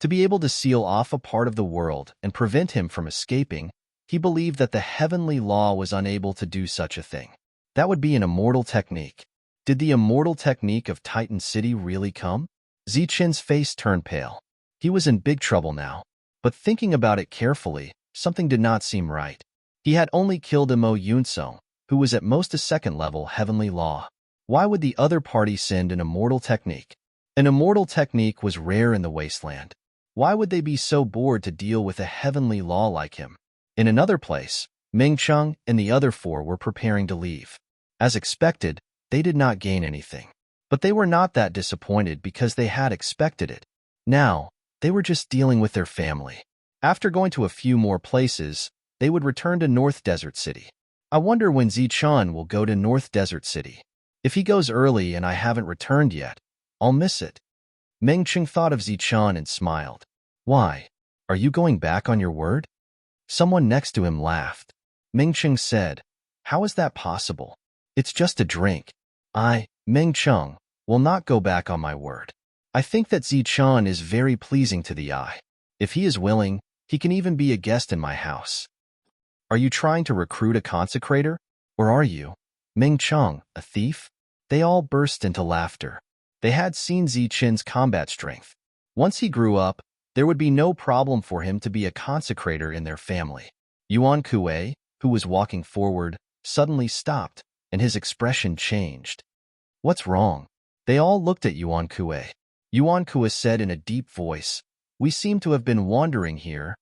To be able to seal off a part of the world and prevent him from escaping, he believed that the heavenly law was unable to do such a thing. That would be an immortal technique. Did the immortal technique of Titan City really come? Zichun's face turned pale. He was in big trouble now, but thinking about it carefully, something did not seem right. He had only killed Mo Yunsong, who was at most a second-level heavenly law. Why would the other party send an immortal technique? An immortal technique was rare in the wasteland. Why would they be so bored to deal with a heavenly law like him? In another place, Mengcheng and the other 4 were preparing to leave. As expected, they did not gain anything. But they were not that disappointed because they had expected it. Now, they were just dealing with their family. After going to a few more places, they would return to North Desert City. I wonder when Zichun will go to North Desert City. If he goes early and I haven't returned yet, I'll miss it. Mengcheng thought of Zichun and smiled. Why? Are you going back on your word? Someone next to him laughed. Mengcheng said, How is that possible? It's just a drink. I, Mengcheng, will not go back on my word. I think that Zichun is very pleasing to the eye. If he is willing, he can even be a guest in my house. Are you trying to recruit a consecrator? Or are you, Mengcheng, a thief? They all burst into laughter. They had seen Zichun's combat strength. Once he grew up, there would be no problem for him to be a consecrator in their family. Yuan Kuei, who was walking forward, suddenly stopped, and his expression changed. What's wrong? They all looked at Yuan Kuei. Yuan Kuei said in a deep voice, We seem to have been wandering here.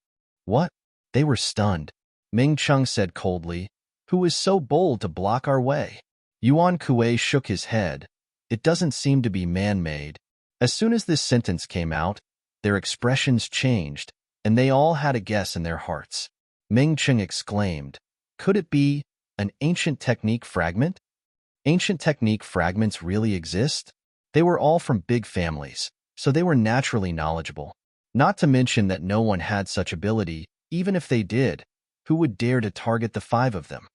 What? They were stunned. Mengcheng said coldly, Who is so bold to block our way? Yuan Kuei shook his head. It doesn't seem to be man-made. As soon as this sentence came out, their expressions changed, and they all had a guess in their hearts. Mengcheng exclaimed, Could it be an ancient technique fragment? Ancient technique fragments really exist? They were all from big families, so they were naturally knowledgeable. Not to mention that no one had such ability, even if they did. Who would dare to target the 5 of them?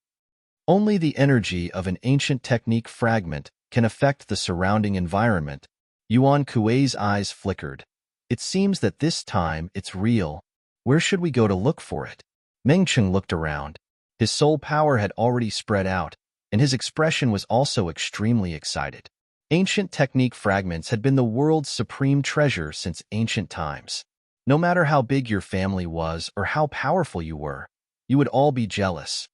Only the energy of an ancient technique fragment can affect the surrounding environment. Yuan Kuei's eyes flickered. It seems that this time it's real. Where should we go to look for it? Mengcheng looked around. His soul power had already spread out, and his expression was also extremely excited. Ancient technique fragments had been the world's supreme treasure since ancient times. No matter how big your family was or how powerful you were, you would all be jealous.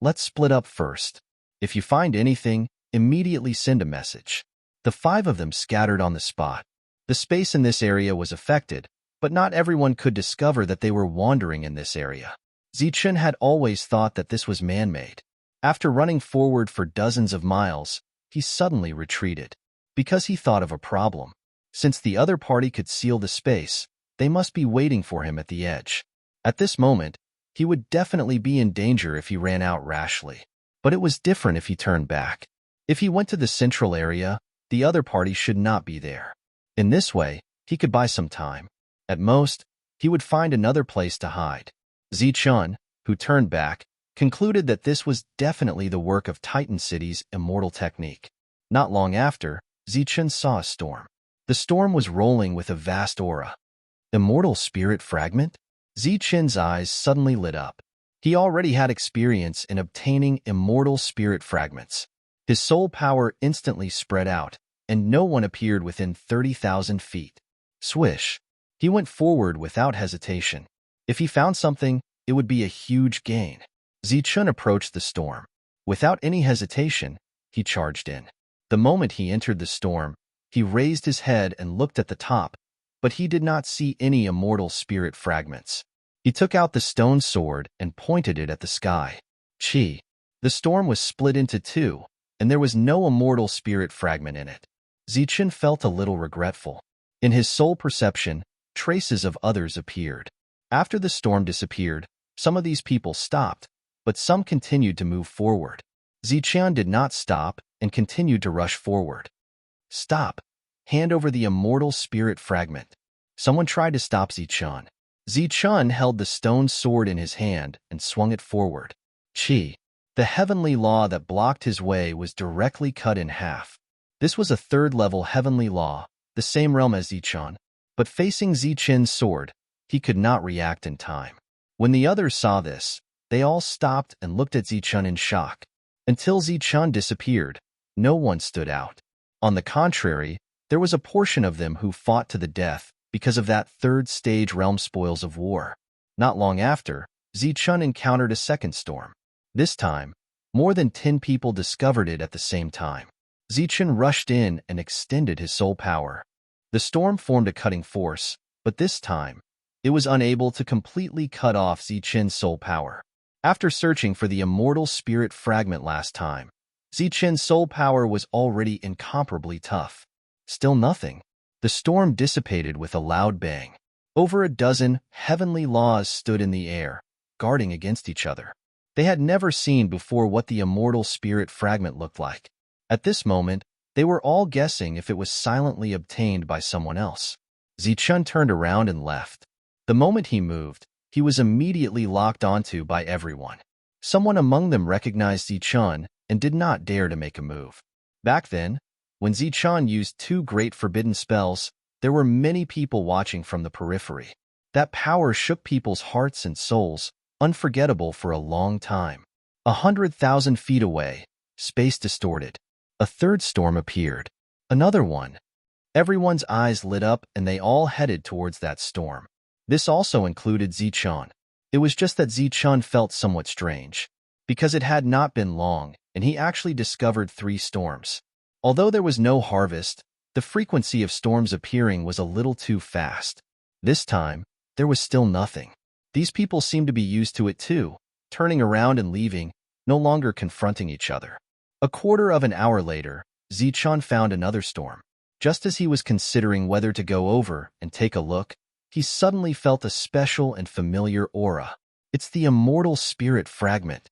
Let's split up first. If you find anything, immediately send a message. The 5 of them scattered on the spot. The space in this area was affected, but not everyone could discover that they were wandering in this area. Zichun had always thought that this was man-made. After running forward for dozens of miles, he suddenly retreated. Because he thought of a problem. Since the other party could seal the space, they must be waiting for him at the edge. At this moment, he would definitely be in danger if he ran out rashly. But it was different if he turned back. If he went to the central area, the other party should not be there. In this way, he could buy some time. At most, he would find another place to hide. Zichun, who turned back, concluded that this was definitely the work of Titan City's immortal technique. Not long after, Zichun saw a storm. The storm was rolling with a vast aura. Immortal spirit fragment? Zichun's eyes suddenly lit up. He already had experience in obtaining immortal spirit fragments. His soul power instantly spread out, and no one appeared within 30,000 feet. Swish! He went forward without hesitation. If he found something, it would be a huge gain. Zichun approached the storm. Without any hesitation, he charged in. The moment he entered the storm, he raised his head and looked at the top, but he did not see any immortal spirit fragments. He took out the stone sword and pointed it at the sky. Chi! The storm was split into two, and there was no immortal spirit fragment in it. Zichun felt a little regretful. In his soul perception, traces of others appeared. After the storm disappeared, some of these people stopped, but some continued to move forward. Zichun did not stop and continued to rush forward. Stop! Hand over the immortal spirit fragment. Someone tried to stop Zichun. Zichun held the stone sword in his hand and swung it forward. Chi! The heavenly law that blocked his way was directly cut in half. This was a third-level heavenly law, the same realm as Zichun, but facing Zichun's sword, he could not react in time. When the others saw this, they all stopped and looked at Zichun in shock. Until Zichun disappeared, no one stood out. On the contrary, there was a portion of them who fought to the death because of that third-stage realm spoils of war. Not long after, Zichun encountered a second storm. This time, more than 10 people discovered it at the same time. Zichun rushed in and extended his soul power. The storm formed a cutting force, but this time, it was unable to completely cut off Zichun's soul power. After searching for the immortal spirit fragment last time, Zichun's soul power was already incomparably tough. Still nothing. The storm dissipated with a loud bang. Over a dozen heavenly laws stood in the air, guarding against each other. They had never seen before what the immortal spirit fragment looked like. At this moment, they were all guessing if it was silently obtained by someone else. Zichun turned around and left. The moment he moved, he was immediately locked onto by everyone. Someone among them recognized Zichun and did not dare to make a move. Back then, when Zichun used 2 great forbidden spells, there were many people watching from the periphery. That power shook people's hearts and souls, unforgettable for a long time. 100,000 feet away, space distorted. A third storm appeared. Another one. Everyone's eyes lit up and they all headed towards that storm. This also included Zichun. It was just that Zichun felt somewhat strange, because it had not been long, and he actually discovered 3 storms. Although there was no harvest, the frequency of storms appearing was a little too fast. This time, there was still nothing. These people seemed to be used to it too, turning around and leaving, no longer confronting each other. A quarter of an hour later, Zichun found another storm. Just as he was considering whether to go over and take a look, he suddenly felt a special and familiar aura. It's the immortal spirit fragment.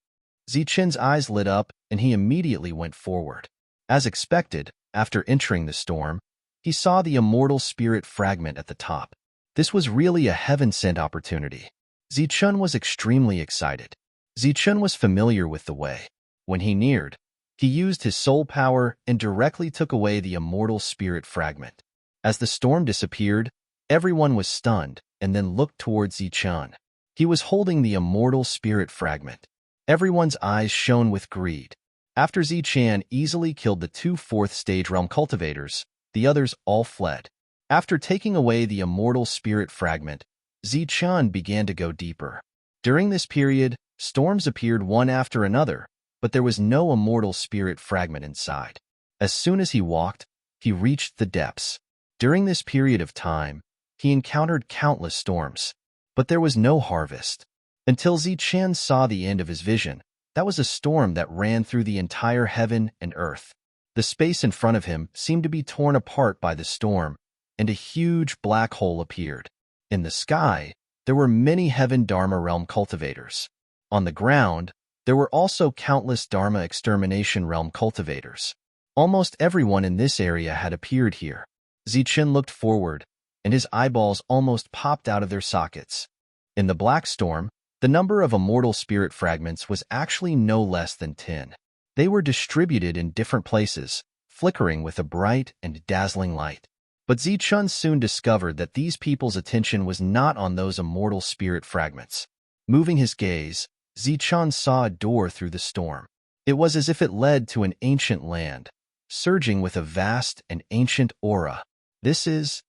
Zichun's eyes lit up and he immediately went forward. As expected, after entering the storm, he saw the immortal spirit fragment at the top. This was really a heaven-sent opportunity. Zichun was extremely excited. Zichun was familiar with the way. When he neared, he used his soul power and directly took away the immortal spirit fragment. As the storm disappeared, everyone was stunned and then looked towards Zichun. He was holding the immortal spirit fragment. Everyone's eyes shone with greed. After Zichun easily killed the 2 4th-stage realm cultivators, the others all fled. After taking away the immortal spirit fragment, Zichun began to go deeper. During this period, storms appeared one after another, but there was no immortal spirit fragment inside. As soon as he walked, he reached the depths. During this period of time, he encountered countless storms, but there was no harvest. Until Zichun saw the end of his vision, That was a storm that ran through the entire heaven and earth. The space in front of him seemed to be torn apart by the storm, and a huge black hole appeared. In the sky, there were many Heaven Dharma Realm cultivators. On the ground, there were also countless Dharma Extermination Realm cultivators. Almost everyone in this area had appeared here. Zichen looked forward, and his eyeballs almost popped out of their sockets. In the black storm, the number of immortal spirit fragments was actually no less than 10. They were distributed in different places, flickering with a bright and dazzling light. But Zichun soon discovered that these people's attention was not on those immortal spirit fragments. Moving his gaze, Zichun saw a door through the storm. It was as if it led to an ancient land, surging with a vast and ancient aura. This is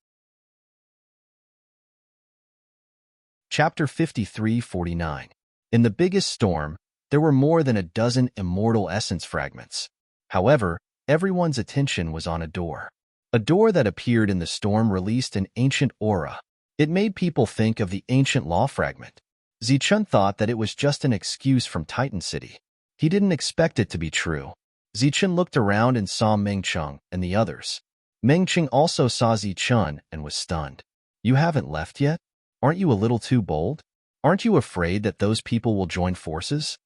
Chapter 53:49. In the biggest storm, there were more than a dozen immortal essence fragments. However, everyone's attention was on a door. A door that appeared in the storm released an ancient aura. It made people think of the ancient law fragment. Zichun thought that it was just an excuse from Titan City. He didn't expect it to be true. Zichun looked around and saw Mengcheng and the others. Mengcheng also saw Zichun and was stunned. "You haven't left yet? Aren't you a little too bold? Aren't you afraid that those people will join forces?"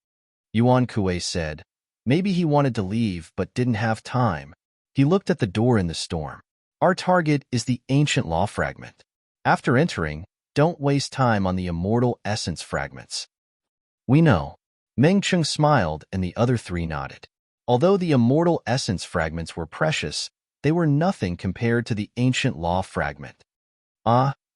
Yuan Kuei said. Maybe he wanted to leave but didn't have time. He looked at the door in the storm. "Our target is the ancient law fragment. After entering, don't waste time on the immortal essence fragments." "We know." Mengcheng smiled and the other three nodded. Although the immortal essence fragments were precious, they were nothing compared to the ancient law fragment.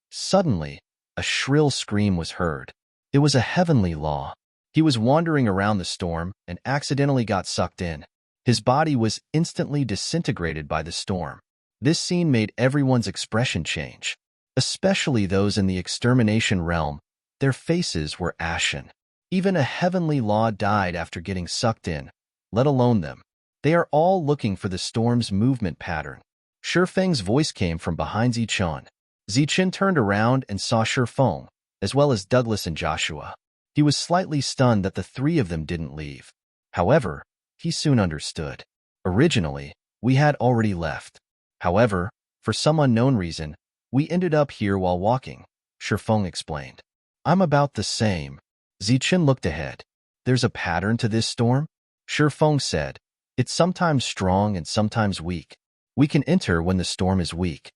Suddenly, a shrill scream was heard. It was a heavenly law. He was wandering around the storm and accidentally got sucked in. His body was instantly disintegrated by the storm. This scene made everyone's expression change, especially those in the extermination realm. Their faces were ashen. Even a heavenly law died after getting sucked in, let alone them. They are all looking for the storm's movement pattern. Shifeng's voice came from behind Zichun. Zichun turned around and saw Shifeng, as well as Douglas and Joshua. He was slightly stunned that the three of them didn't leave. However, he soon understood. Originally, we had already left. However, for some unknown reason, we ended up here while walking, Shifeng explained. "I'm about the same." Zichun looked ahead. "There's a pattern to this storm?" Shifeng said. "It's sometimes strong and sometimes weak. We can enter when the storm is weak.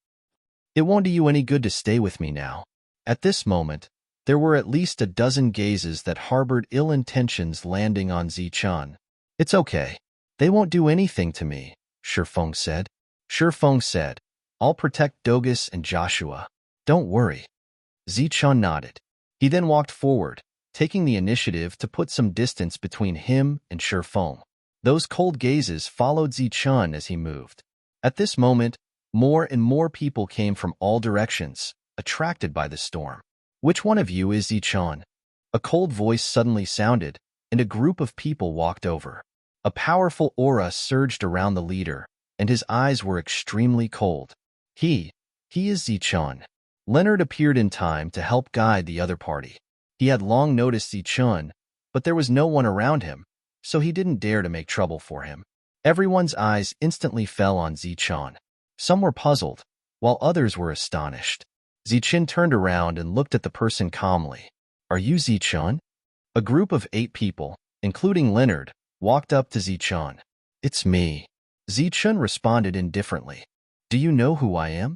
It won't do you any good to stay with me now." At this moment, there were at least a dozen gazes that harbored ill intentions landing on Zichun. "It's okay. They won't do anything to me," Shifeng said. Shifeng said, "I'll protect Douglas and Joshua. Don't worry." Zichun nodded. He then walked forward, taking the initiative to put some distance between him and Shifeng. Those cold gazes followed Zichun as he moved. At this moment, more and more people came from all directions, attracted by the storm. "Which one of you is Zichun?" A cold voice suddenly sounded, and a group of people walked over. A powerful aura surged around the leader, and his eyes were extremely cold. He is Zichun." Leonard appeared in time to help guide the other party. He had long noticed Zichun, but there was no one around him, so he didn't dare to make trouble for him. Everyone's eyes instantly fell on Zichun. Some were puzzled, while others were astonished. Zichun turned around and looked at the person calmly. "Are you Zichun?" A group of 8 people, including Leonard, walked up to Zichun. "It's me." Zichun responded indifferently. "Do you know who I am?"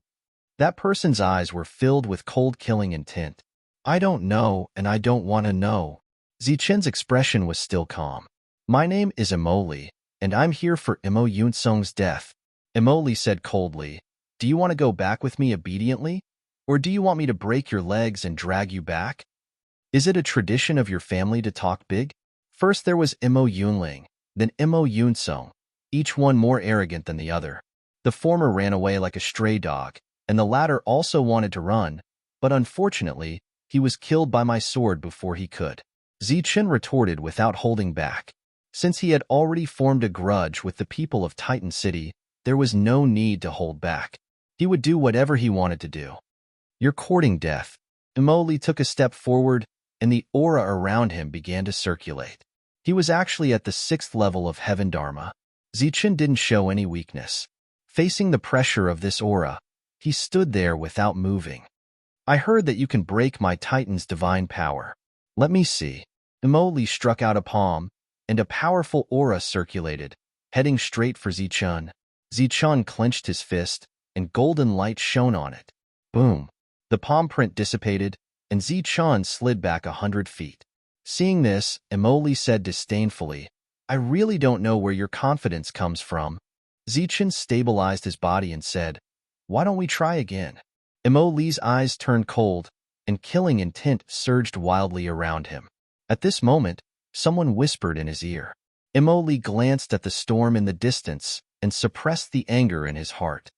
That person's eyes were filled with cold killing intent. "I don't know, and I don't want to know." Zichun's expression was still calm. "My name is Emoli, and I'm here for Imo Yunsong's death." Emoli said coldly, "Do you want to go back with me obediently? Or do you want me to break your legs and drag you back? Is it a tradition of your family to talk big?" First there was Imo Yunling, then Imo Yunsong, each one more arrogant than the other. The former ran away like a stray dog, and the latter also wanted to run, but unfortunately, he was killed by my sword before he could. Zichun retorted without holding back. Since he had already formed a grudge with the people of Titan City, there was no need to hold back. He would do whatever he wanted to do. "You're courting death." Emoli took a step forward, and the aura around him began to circulate. He was actually at the 6th level of Heaven Dharma. Zichen didn't show any weakness. Facing the pressure of this aura, he stood there without moving. I heard that you can break my Titan's divine power. Let me see. Emoli struck out a palm, and a powerful aura circulated, heading straight for Zichen. Zichen clenched his fist, and golden light shone on it. Boom! The palm print dissipated, and Zichen slid back 100 feet. Seeing this, Emoli said disdainfully, I really don't know where your confidence comes from. Zichen stabilized his body and said, Why don't we try again? Emoli's eyes turned cold, and killing intent surged wildly around him. At this moment, someone whispered in his ear. Emoli glanced at the storm in the distance and suppressed the anger in his heart.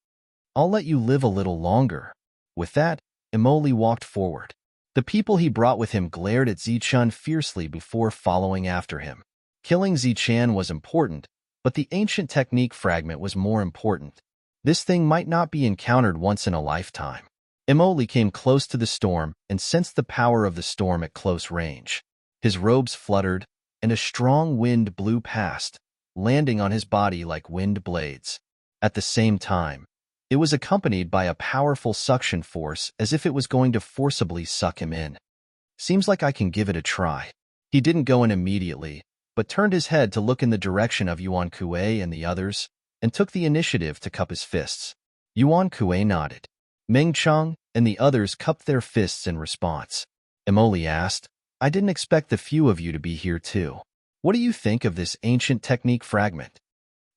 I'll let you live a little longer. With that, Emoli walked forward. The people he brought with him glared at Zichen fiercely before following after him. Killing Zichen was important, but the ancient technique fragment was more important. This thing might not be encountered once in a lifetime. Emoli came close to the storm and sensed the power of the storm at close range. His robes fluttered, and a strong wind blew past, landing on his body like wind blades. At the same time, it was accompanied by a powerful suction force as if it was going to forcibly suck him in. Seems like I can give it a try. He didn't go in immediately, but turned his head to look in the direction of Yuan Kuei and the others, and took the initiative to cup his fists. Yuan Kuei nodded. Meng Cheng and the others cupped their fists in response. Emoli asked, I didn't expect the few of you to be here too. What do you think of this ancient technique fragment?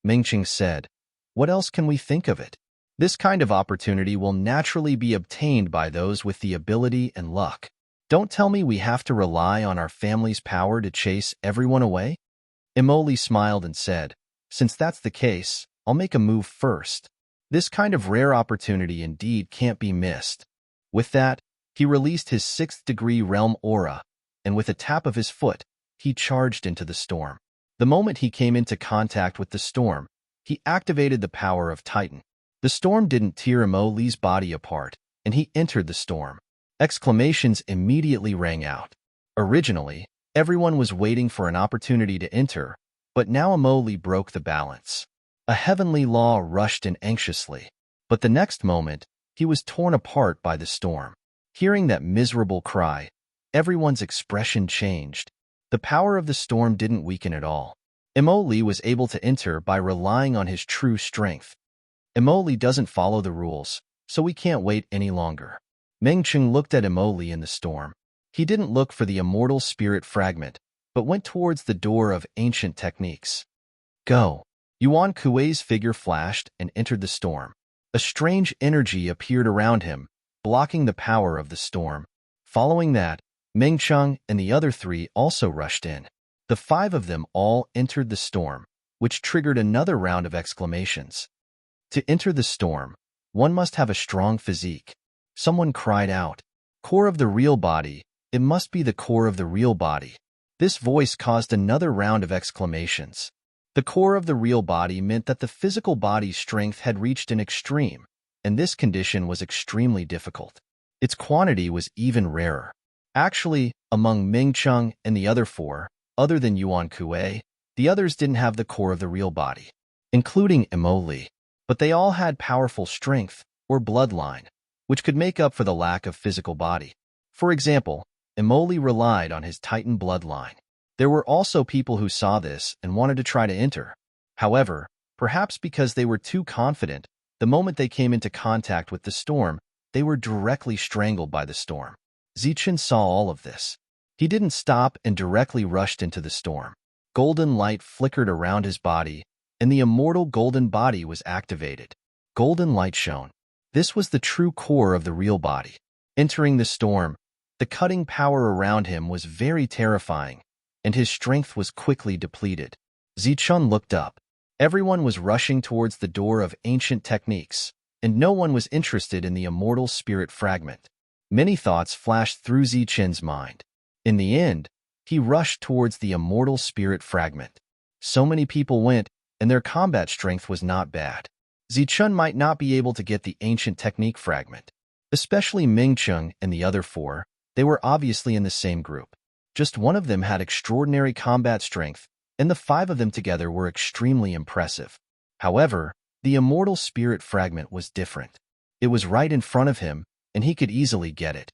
Meng Cheng said, What else can we think of it? This kind of opportunity will naturally be obtained by those with the ability and luck. Don't tell me we have to rely on our family's power to chase everyone away? Emoli smiled and said, Since that's the case, I'll make a move first. This kind of rare opportunity indeed can't be missed. With that, he released his 6th-degree realm aura, and with a tap of his foot, he charged into the storm. The moment he came into contact with the storm, he activated the power of Titan. The storm didn't tear Emoli's body apart, and he entered the storm. Exclamations immediately rang out. Originally, everyone was waiting for an opportunity to enter, but now Emoli broke the balance. A heavenly law rushed in anxiously, but the next moment, he was torn apart by the storm. Hearing that miserable cry, everyone's expression changed. The power of the storm didn't weaken at all. Emoli was able to enter by relying on his true strength. Emoli doesn't follow the rules, so we can't wait any longer. Meng Cheng looked at Emoli in the storm. He didn't look for the immortal spirit fragment, but went towards the door of ancient techniques. Go! Yuan Kuei's figure flashed and entered the storm. A strange energy appeared around him, blocking the power of the storm. Following that, Meng Cheng and the other 3 also rushed in. The 5 of them all entered the storm, which triggered another round of exclamations. To enter the storm, one must have a strong physique. Someone cried out, Core of the real body, it must be the core of the real body. This voice caused another round of exclamations. The core of the real body meant that the physical body's strength had reached an extreme, and this condition was extremely difficult. Its quantity was even rarer. Actually, among Meng Cheng and the other 4, other than Yuan Kuei, the others didn't have the core of the real body, including Emoli. But they all had powerful strength, or bloodline, which could make up for the lack of physical body. For example, Emoli relied on his Titan bloodline. There were also people who saw this and wanted to try to enter. However, perhaps because they were too confident, the moment they came into contact with the storm, they were directly strangled by the storm. Zichen saw all of this. He didn't stop and directly rushed into the storm. Golden light flickered around his body, and the immortal golden body was activated. Golden light shone. This was the true core of the real body. Entering the storm, the cutting power around him was very terrifying, and his strength was quickly depleted. Zichen looked up. Everyone was rushing towards the door of ancient techniques, and no one was interested in the immortal spirit fragment. Many thoughts flashed through Zichen's mind. In the end, he rushed towards the immortal spirit fragment. So many people went, and their combat strength was not bad. Zichen might not be able to get the ancient technique fragment. Especially Meng Cheng and the other 4, they were obviously in the same group. Just one of them had extraordinary combat strength, and the 5 of them together were extremely impressive. However, the immortal spirit fragment was different. It was right in front of him, and he could easily get it.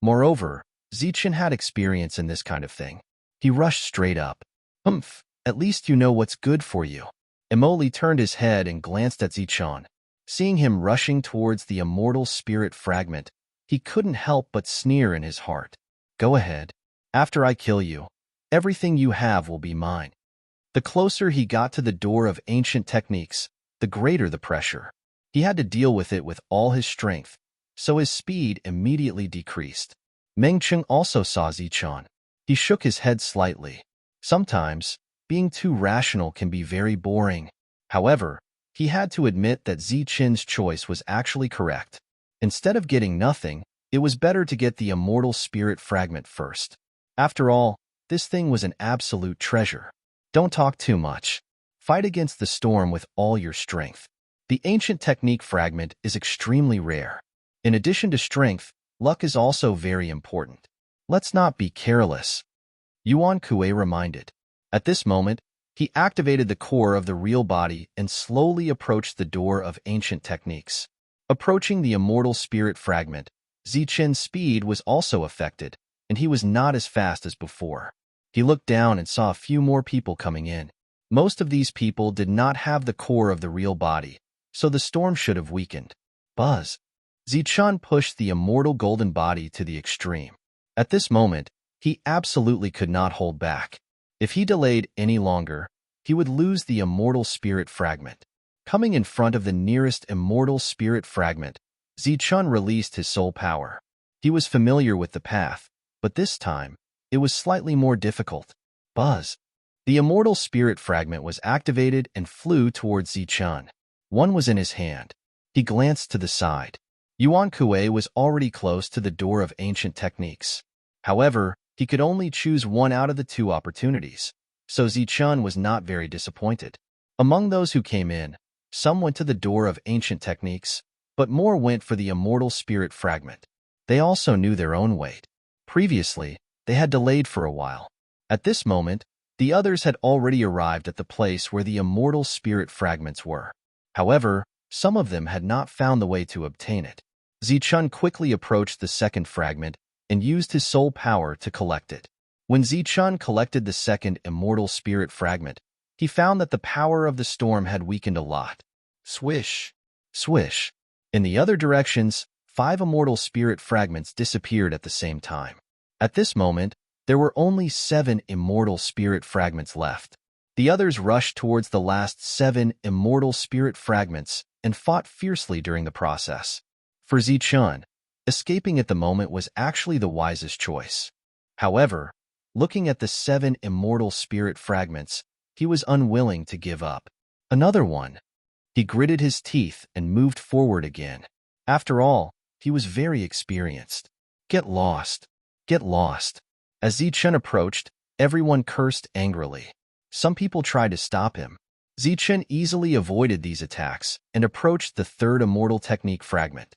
Moreover, Zichen had experience in this kind of thing. He rushed straight up. Humph, at least you know what's good for you. Emoli turned his head and glanced at Zichen. Seeing him rushing towards the immortal spirit fragment, he couldn't help but sneer in his heart. Go ahead. After I kill you, everything you have will be mine. The closer he got to the door of ancient techniques, the greater the pressure. He had to deal with it with all his strength, so his speed immediately decreased. Mengcheng also saw Zichen. He shook his head slightly. Sometimes, being too rational can be very boring. However, he had to admit that Zichen's choice was actually correct. Instead of getting nothing, it was better to get the immortal spirit fragment first. After all, this thing was an absolute treasure. Don't talk too much. Fight against the storm with all your strength. The ancient technique fragment is extremely rare. In addition to strength, luck is also very important. Let's not be careless. Yuan Kuei reminded. At this moment, he activated the core of the real body and slowly approached the door of ancient techniques. Approaching the immortal spirit fragment, Zichen's speed was also affected, and he was not as fast as before. He looked down and saw a few more people coming in. Most of these people did not have the core of the real body, so the storm should have weakened. Buzz. Zichen pushed the immortal golden body to the extreme. At this moment, he absolutely could not hold back. If he delayed any longer, he would lose the immortal spirit fragment. Coming in front of the nearest immortal spirit fragment, Zichen released his soul power. He was familiar with the path, but this time, it was slightly more difficult. Buzz. The immortal spirit fragment was activated and flew towards Zichen. One was in his hand. He glanced to the side. Yuan Kuei was already close to the door of ancient techniques. However, he could only choose one out of the 2 opportunities, so Zichen was not very disappointed. Among those who came in, some went to the door of ancient techniques, but more went for the immortal spirit fragment. They also knew their own weight. Previously, they had delayed for a while. At this moment, the others had already arrived at the place where the immortal spirit fragments were. However, some of them had not found the way to obtain it. Zichen quickly approached the second fragment and used his soul power to collect it. When Zichen collected the second immortal spirit fragment, he found that the power of the storm had weakened a lot. Swish! Swish! In the other directions, 5 immortal spirit fragments disappeared at the same time. At this moment, there were only 7 immortal spirit fragments left. The others rushed towards the last 7 immortal spirit fragments and fought fiercely during the process. For Zichen, escaping at the moment was actually the wisest choice. However, looking at the 7 immortal spirit fragments, he was unwilling to give up. Another one. He gritted his teeth and moved forward again. After all, he was very experienced. Get lost. Get lost. As Zichen approached, everyone cursed angrily. Some people tried to stop him. Zichen easily avoided these attacks and approached the third immortal technique fragment.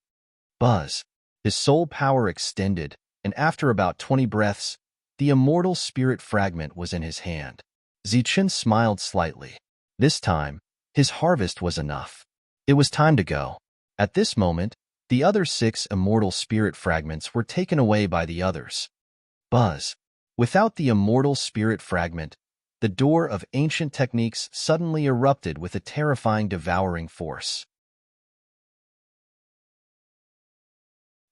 Buzz. His soul power extended, and after about 20 breaths, the immortal spirit fragment was in his hand. Zichen smiled slightly. This time, his harvest was enough. It was time to go. At this moment, the other 6 immortal spirit fragments were taken away by the others. Buzz. Without the immortal spirit fragment, the door of ancient techniques suddenly erupted with a terrifying devouring force.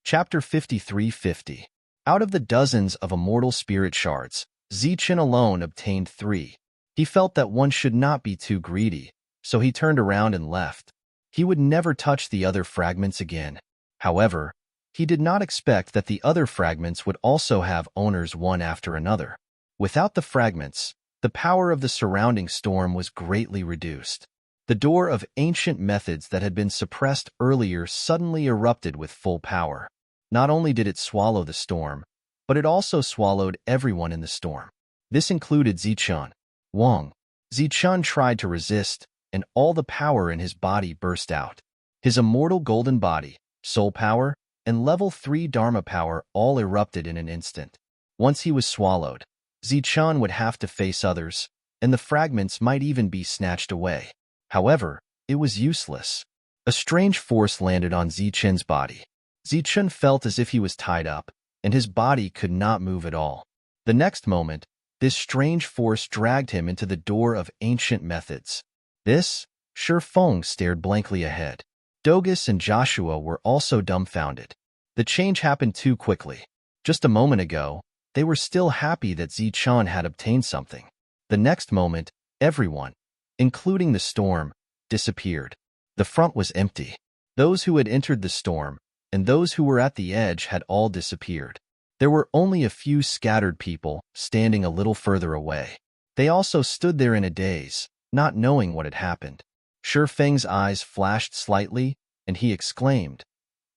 Chapter 5350. Out of the dozens of immortal spirit shards, Zichen alone obtained 3. He felt that one should not be too greedy, so he turned around and left. He would never touch the other fragments again. However, he did not expect that the other fragments would also have owners one after another. Without the fragments, the power of the surrounding storm was greatly reduced. The door of ancient methods that had been suppressed earlier suddenly erupted with full power. Not only did it swallow the storm, but it also swallowed everyone in the storm. This included Zichen. Wang. Zichen tried to resist, and all the power in his body burst out. His immortal golden body, soul power, and level 3 Dharma power all erupted in an instant. Once he was swallowed, Zichun would have to face others, and the fragments might even be snatched away. However, it was useless. A strange force landed on Zichun's body. Zichun felt as if he was tied up, and his body could not move at all. The next moment, this strange force dragged him into the door of ancient methods. This? Feng stared blankly ahead. Dogus and Joshua were also dumbfounded. The change happened too quickly. Just a moment ago, they were still happy that Zichun had obtained something. The next moment, everyone, including the storm, disappeared. The front was empty. Those who had entered the storm and those who were at the edge had all disappeared. There were only a few scattered people standing a little further away. They also stood there in a daze, not knowing what had happened. Feng's eyes flashed slightly, and he exclaimed,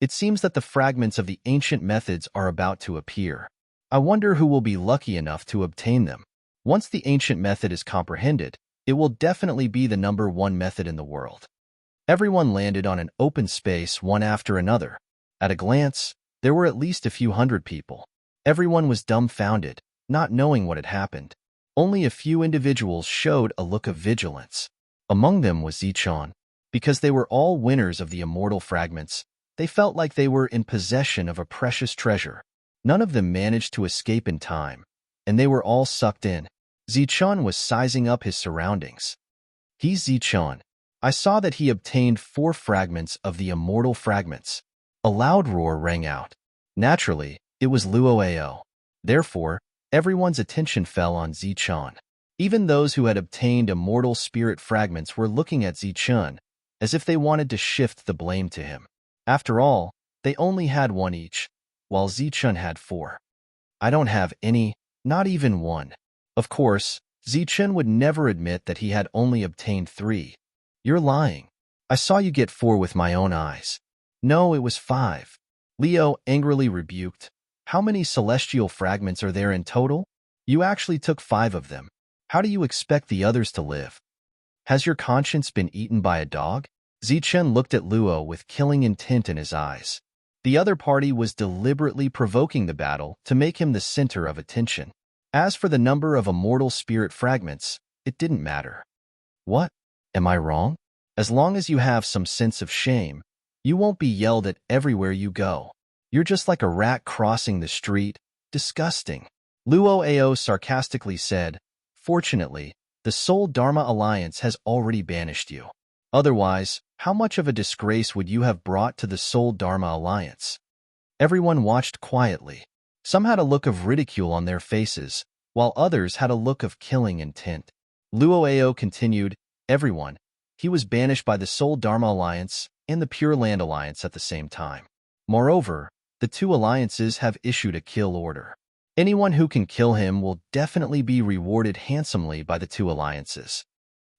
"It seems that the fragments of the ancient methods are about to appear. I wonder who will be lucky enough to obtain them. Once the ancient method is comprehended, it will definitely be the #1 method in the world." Everyone landed on an open space one after another. At a glance, there were at least a few hundred people. Everyone was dumbfounded, not knowing what had happened. Only a few individuals showed a look of vigilance. Among them was Zichun. Because they were all winners of the immortal fragments, they felt like they were in possession of a precious treasure. None of them managed to escape in time, and they were all sucked in. Zichun was sizing up his surroundings. "He's Zichun. I saw that he obtained 4 fragments of the immortal fragments." A loud roar rang out. Naturally, it was Luoao. Therefore, everyone's attention fell on Zichun. Even those who had obtained immortal spirit fragments were looking at Zichun, as if they wanted to shift the blame to him. After all, they only had 1 each, while Zichun had 4. "I don't have any, not even 1. Of course, Zichun would never admit that he had only obtained 3. "You're lying. I saw you get 4 with my own eyes." "No, it was 5. Leo angrily rebuked. "How many celestial fragments are there in total? You actually took 5 of them. How do you expect the others to live? Has your conscience been eaten by a dog?" Zichun looked at Luo with killing intent in his eyes. The other party was deliberately provoking the battle to make him the center of attention. As for the number of immortal spirit fragments, it didn't matter. "What? Am I wrong? As long as you have some sense of shame, you won't be yelled at everywhere you go. You're just like a rat crossing the street. Disgusting." Luoao sarcastically said, "Fortunately, the Soul Dharma Alliance has already banished you. Otherwise, how much of a disgrace would you have brought to the Soul Dharma Alliance?" Everyone watched quietly. Some had a look of ridicule on their faces, while others had a look of killing intent. Luoao continued, "Everyone, he was banished by the Soul Dharma Alliance and the Pure Land Alliance at the same time. Moreover, the 2 alliances have issued a kill order. Anyone who can kill him will definitely be rewarded handsomely by the 2 alliances."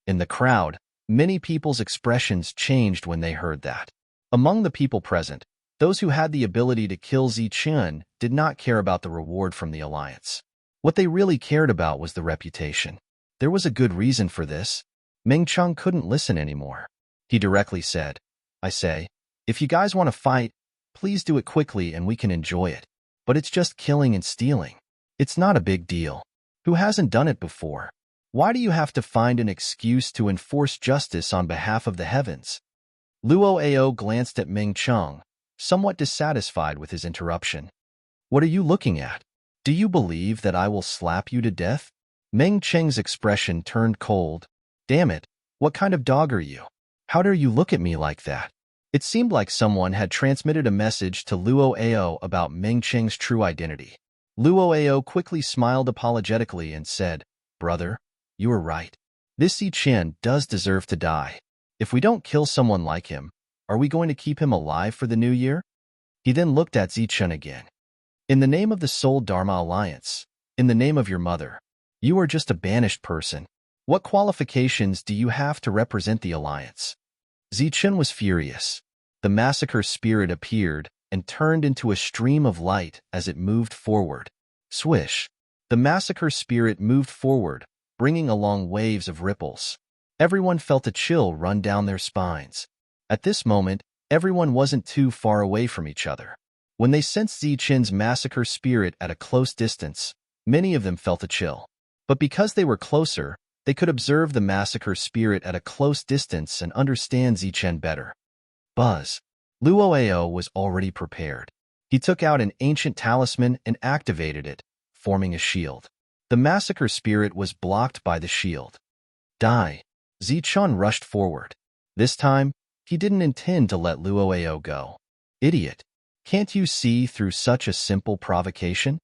In the crowd, many people's expressions changed when they heard that. Among the people present, those who had the ability to kill Zichun did not care about the reward from the alliance. What they really cared about was the reputation. There was a good reason for this. Meng Cheng couldn't listen anymore. He directly said, "I say, if you guys want to fight, please do it quickly and we can enjoy it. But it's just killing and stealing. It's not a big deal. Who hasn't done it before? Why do you have to find an excuse to enforce justice on behalf of the heavens?" Luoao glanced at Meng Cheng, somewhat dissatisfied with his interruption. "What are you looking at? Do you believe that I will slap you to death?" Meng Cheng's expression turned cold. "Damn it, what kind of dog are you? How dare you look at me like that?" It seemed like someone had transmitted a message to Luoao about Meng Cheng's true identity. Luoao quickly smiled apologetically and said, "Brother, you are right. This Zichun does deserve to die. If we don't kill someone like him, are we going to keep him alive for the new year?" He then looked at Zichun again. "In the name of the Soul Dharma Alliance, in the name of your mother, you are just a banished person. What qualifications do you have to represent the Alliance?" Zichun was furious. The massacre spirit appeared and turned into a stream of light as it moved forward. Swish! The massacre spirit moved forward, bringing along waves of ripples. Everyone felt a chill run down their spines. At this moment, everyone wasn't too far away from each other. When they sensed Zichun's massacre spirit at a close distance, Many of them felt a chill. But because they were closer, they could observe the massacre spirit at a close distance and understand Zichen better. Buzz. Luoao was already prepared. He took out an ancient talisman and activated it, forming a shield. The massacre spirit was blocked by the shield. Die. Zichen rushed forward. This time, he didn't intend to let Luoao go. Idiot. Can't you see through such a simple provocation?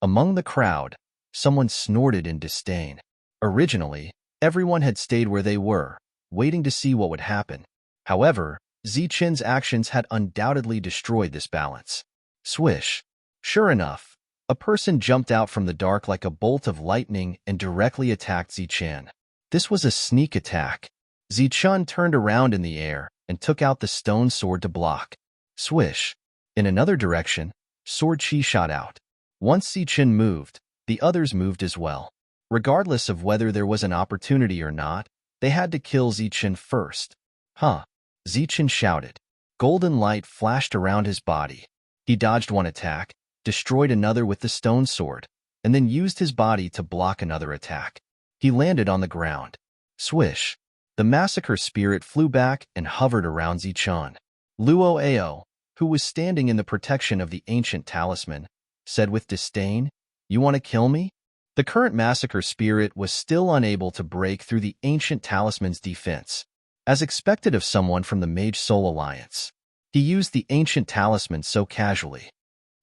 Among the crowd, someone snorted in disdain. Originally, everyone had stayed where they were, waiting to see what would happen. However, Zichen's actions had undoubtedly destroyed this balance. Swish. Sure enough, a person jumped out from the dark like a bolt of lightning and directly attacked Zichen. This was a sneak attack. Zichen turned around in the air and took out the stone sword to block. Swish. In another direction, sword chi shot out. Once Zichen moved, the others moved as well. Regardless of whether there was an opportunity or not, they had to kill Zichen first. Huh. Zichen shouted. Golden light flashed around his body. He dodged one attack, destroyed another with the stone sword, and then used his body to block another attack. He landed on the ground. Swish. The massacre spirit flew back and hovered around Zichen. Luoao, who was standing in the protection of the ancient talisman, said with disdain, "You want to kill me?" The current massacre spirit was still unable to break through the ancient talisman's defense. As expected of someone from the Mage Soul Alliance, he used the ancient talisman so casually.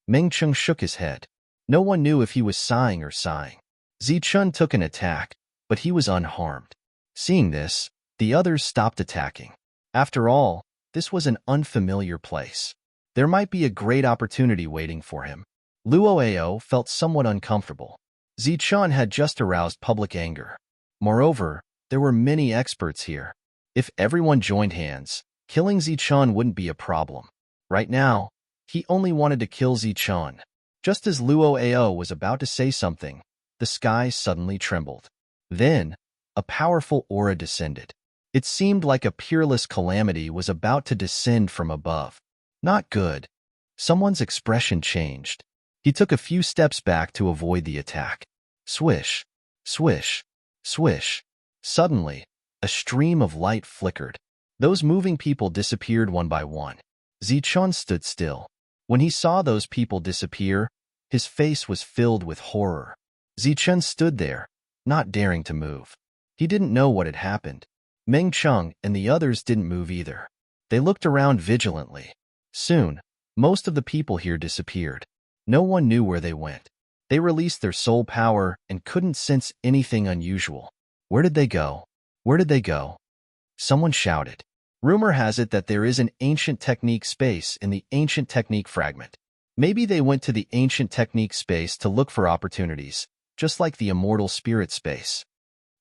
Meng Cheng shook his head. No one knew if he was sighing or sighing. Zichen took an attack, but he was unharmed. Seeing this, the others stopped attacking. After all, this was an unfamiliar place. There might be a great opportunity waiting for him. Luoao felt somewhat uncomfortable. Zichen had just aroused public anger. Moreover, there were many experts here. If everyone joined hands, killing Zichen wouldn't be a problem. Right now, he only wanted to kill Zichen. Just as Luoao was about to say something, the sky suddenly trembled. Then, a powerful aura descended. It seemed like a peerless calamity was about to descend from above. Not good. Someone's expression changed. He took a few steps back to avoid the attack. Swish, swish, swish. Suddenly, a stream of light flickered. Those moving people disappeared one by one. Zichen stood still. When he saw those people disappear, his face was filled with horror. Zichen stood there, not daring to move. He didn't know what had happened. Meng Cheng and the others didn't move either. They looked around vigilantly. Soon, most of the people here disappeared. No one knew where they went. They released their soul power and couldn't sense anything unusual. Where did they go? Where did they go? Someone shouted. Rumor has it that there is an ancient technique space in the ancient technique fragment. Maybe they went to the ancient technique space to look for opportunities, just like the immortal spirit space.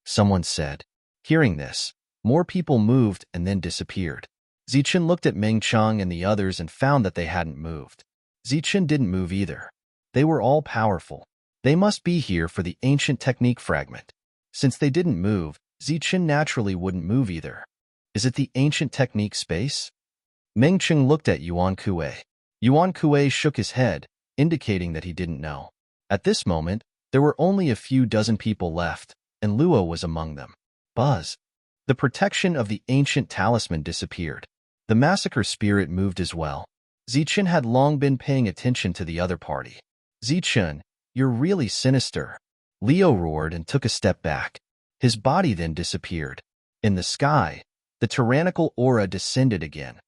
Someone said. Hearing this, more people moved and then disappeared. Zichen looked at Meng Cheng and the others and found that they hadn't moved. Zichen didn't move either. They were all powerful. They must be here for the ancient technique fragment. Since they didn't move, Zichen naturally wouldn't move either. Is it the ancient technique space? Meng Cheng looked at Yuan Kuei. Yuan Kuei shook his head, indicating that he didn't know. At this moment, there were only a few dozen people left, and Luo was among them. Buzz. The protection of the ancient talisman disappeared. The massacre spirit moved as well. Zichen had long been paying attention to the other party. Zichen, you're really sinister. Leo roared and took a step back. His body then disappeared. In the sky, the tyrannical aura descended again,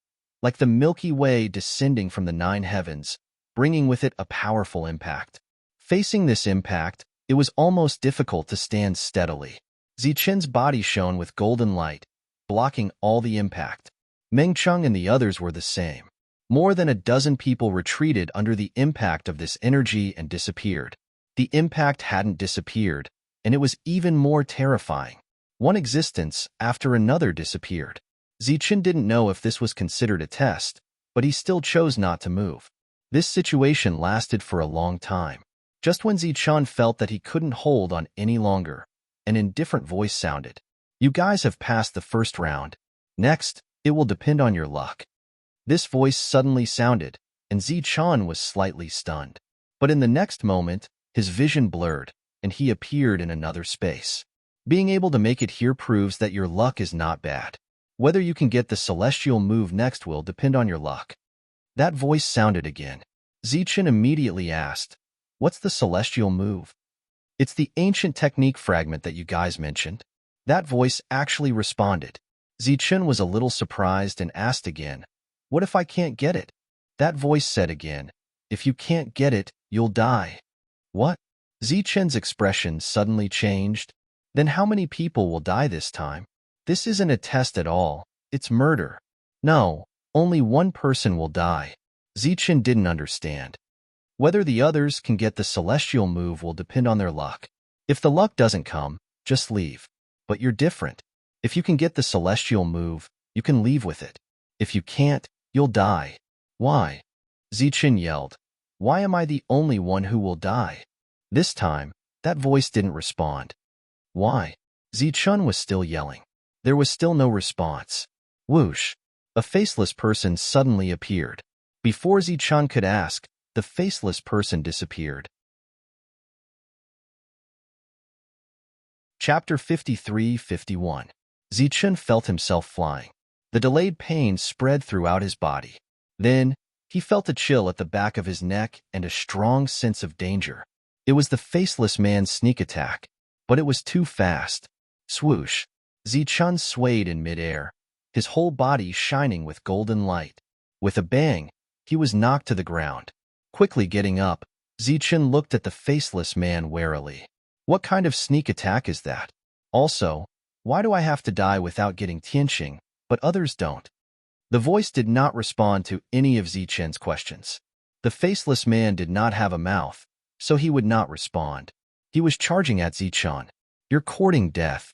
like the Milky Way descending from the 9 heavens, bringing with it a powerful impact. Facing this impact, it was almost difficult to stand steadily. Zichen's body shone with golden light, blocking all the impact. Meng Cheng and the others were the same. More than a dozen people retreated under the impact of this energy and disappeared. The impact hadn't disappeared, and it was even more terrifying. One existence after another disappeared. Zichen didn't know if this was considered a test, but he still chose not to move. This situation lasted for a long time. Just when Zichen felt that he couldn't hold on any longer, an indifferent voice sounded. You guys have passed the first round. Next, it will depend on your luck. This voice suddenly sounded, and Zichen was slightly stunned. But in the next moment, his vision blurred, and he appeared in another space. Being able to make it here proves that your luck is not bad. Whether you can get the celestial move next will depend on your luck. That voice sounded again. Zichen immediately asked, "What's the celestial move?" "It's the ancient technique fragment that you guys mentioned." That voice actually responded. Zichen was a little surprised and asked again, "What if I can't get it?" That voice said again, "If you can't get it, you'll die." What? Zichen's expression suddenly changed. Then how many people will die this time? This isn't a test at all. It's murder. No, only one person will die. Zichen didn't understand. Whether the others can get the celestial move will depend on their luck. If the luck doesn't come, just leave. But you're different. If you can get the celestial move, you can leave with it. If you can't, you'll die. Why? Zichen yelled. Why am I the only one who will die? This time, that voice didn't respond. Why? Zichen was still yelling. There was still no response. Whoosh! A faceless person suddenly appeared. Before Zichen could ask, the faceless person disappeared. Chapter 53-51. Zichen felt himself flying. The delayed pain spread throughout his body. Then, he felt a chill at the back of his neck and a strong sense of danger. It was the faceless man's sneak attack, but it was too fast. Swoosh! Zichen swayed in midair, his whole body shining with golden light. With a bang, he was knocked to the ground. Quickly getting up, Zichen looked at the faceless man warily. What kind of sneak attack is that? Also, why do I have to die without getting Tianqing, but others don't? The voice did not respond to any of Zichen's questions. The faceless man did not have a mouth, so he would not respond. He was charging at Zichen. You're courting death.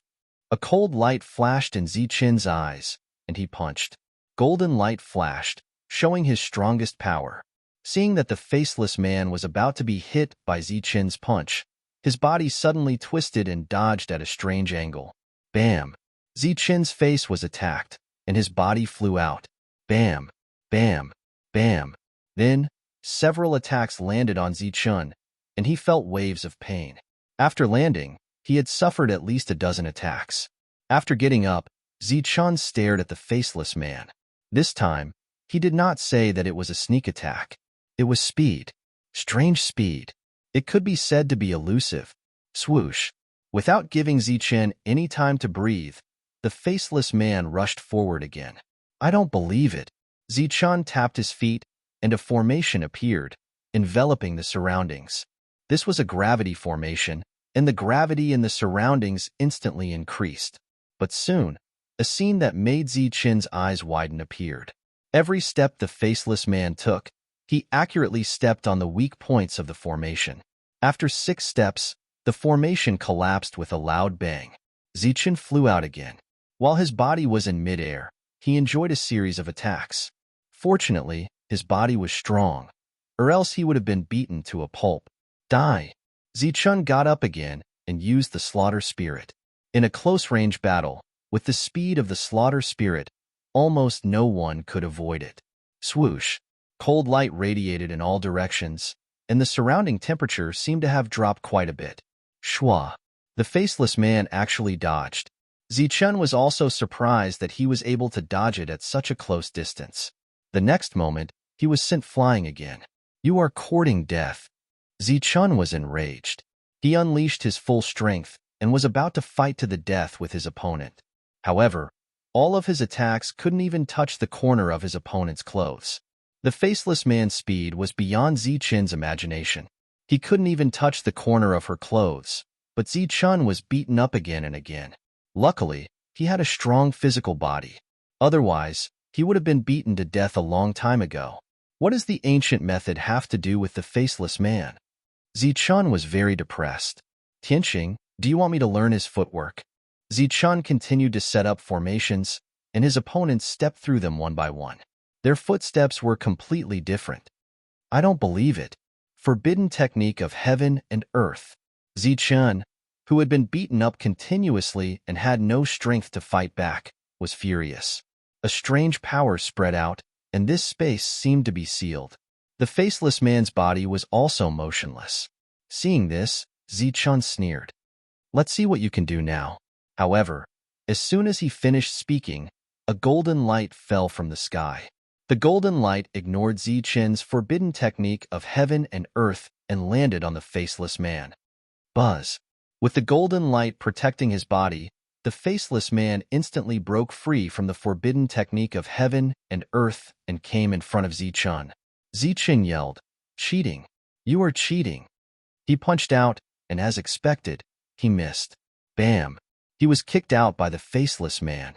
A cold light flashed in Zichen's eyes, and he punched. Golden light flashed, showing his strongest power. Seeing that the faceless man was about to be hit by Zichen's punch, his body suddenly twisted and dodged at a strange angle. Bam! Zichen's face was attacked, and his body flew out. Bam! Bam! Bam! Then, several attacks landed on Zichen, and he felt waves of pain. After landing, he had suffered at least a dozen attacks. After getting up, Zichen stared at the faceless man. This time, he did not say that it was a sneak attack. It was speed. Strange speed. It could be said to be elusive. Swoosh! Without giving Zichen any time to breathe, the faceless man rushed forward again. I don't believe it. Zichen tapped his feet, and a formation appeared, enveloping the surroundings. This was a gravity formation, and the gravity in the surroundings instantly increased. But soon, a scene that made Zichen's eyes widen appeared. Every step the faceless man took, he accurately stepped on the weak points of the formation. After 6 steps, the formation collapsed with a loud bang. Zichen flew out again. While his body was in midair, he enjoyed a series of attacks. Fortunately, his body was strong, or else he would have been beaten to a pulp. Die! Zichen got up again and used the slaughter spirit. In a close-range battle, with the speed of the slaughter spirit, almost no one could avoid it. Swoosh! Cold light radiated in all directions, and the surrounding temperature seemed to have dropped quite a bit. Shwa! The faceless man actually dodged. Zichen was also surprised that he was able to dodge it at such a close distance. The next moment, he was sent flying again. You are courting death. Zichen was enraged. He unleashed his full strength and was about to fight to the death with his opponent. However, all of his attacks couldn't even touch the corner of his opponent's clothes. The faceless man's speed was beyond Zichen's imagination. He couldn't even touch the corner of her clothes, but Zichen was beaten up again and again. Luckily, he had a strong physical body. Otherwise, he would have been beaten to death a long time ago. What does the ancient method have to do with the faceless man? Zichen was very depressed. Tianqing, do you want me to learn his footwork? Zichen continued to set up formations, and his opponents stepped through them one by one. Their footsteps were completely different. I don't believe it. Forbidden technique of heaven and earth. Zichen, who had been beaten up continuously and had no strength to fight back, was furious. A strange power spread out, and this space seemed to be sealed. The faceless man's body was also motionless. Seeing this, Zichun sneered. Let's see what you can do now. However, as soon as he finished speaking, a golden light fell from the sky. The golden light ignored Zichun's forbidden technique of heaven and earth and landed on the faceless man. Buzz. With the golden light protecting his body, the faceless man instantly broke free from the forbidden technique of heaven and earth and came in front of Zichun. Zichun yelled, "Cheating! You are cheating!" He punched out, and as expected, he missed. Bam! He was kicked out by the faceless man.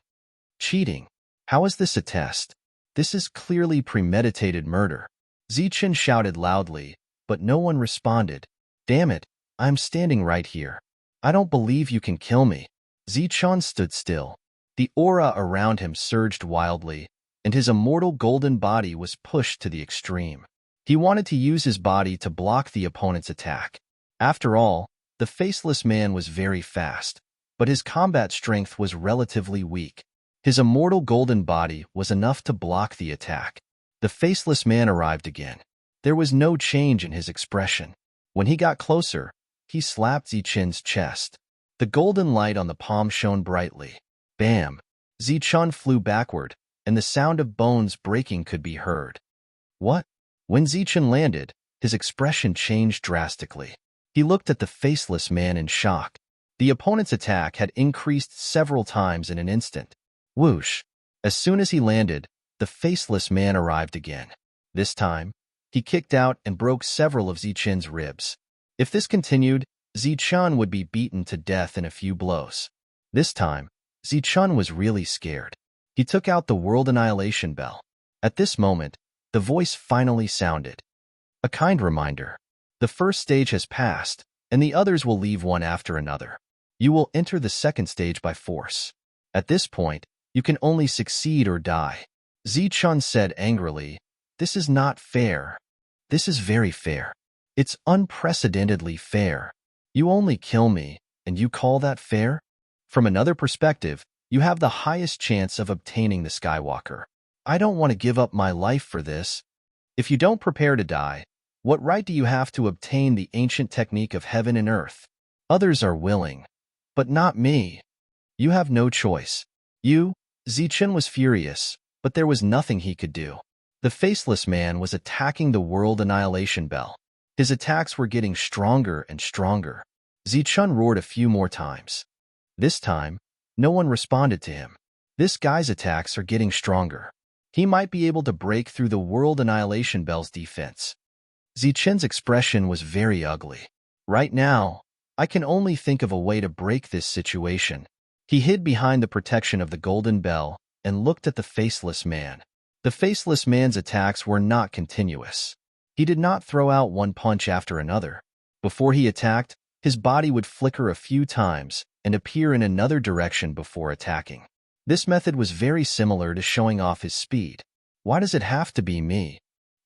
Cheating? How is this a test? This is clearly premeditated murder. Zichun shouted loudly, but no one responded. Damn it, I'm standing right here. I don't believe you can kill me. Zichun stood still. The aura around him surged wildly, and his immortal golden body was pushed to the extreme. He wanted to use his body to block the opponent's attack. After all, the faceless man was very fast, but his combat strength was relatively weak. His immortal golden body was enough to block the attack. The faceless man arrived again. There was no change in his expression. When he got closer, he slapped Zichun's chest. The golden light on the palm shone brightly. Bam! Zichun flew backward, and the sound of bones breaking could be heard. What? When Zichun landed, his expression changed drastically. He looked at the faceless man in shock. The opponent's attack had increased several times in an instant. Whoosh! As soon as he landed, the faceless man arrived again. This time, he kicked out and broke several of Zichun's ribs. If this continued, Zichun would be beaten to death in a few blows. This time, Zichun was really scared. He took out the World Annihilation Bell. At this moment, the voice finally sounded. A kind reminder. The first stage has passed, and the others will leave one after another. You will enter the second stage by force. At this point, you can only succeed or die. Zichun said angrily, "This is not fair. This is very fair. It's unprecedentedly fair. You only kill me, and you call that fair? From another perspective, you have the highest chance of obtaining the Skywalker. I don't want to give up my life for this. If you don't prepare to die, what right do you have to obtain the ancient technique of heaven and earth? Others are willing, but not me. You have no choice." Zichun was furious, but there was nothing he could do. The faceless man was attacking the World Annihilation Bell. His attacks were getting stronger and stronger. Zichun roared a few more times. This time, no one responded to him. This guy's attacks are getting stronger. He might be able to break through the World Annihilation Bell's defense. Zichun's expression was very ugly. Right now, I can only think of a way to break this situation. He hid behind the protection of the Golden Bell and looked at the faceless man. The faceless man's attacks were not continuous. He did not throw out one punch after another. Before he attacked, his body would flicker a few times and appear in another direction before attacking. This method was very similar to showing off his speed. Why does it have to be me?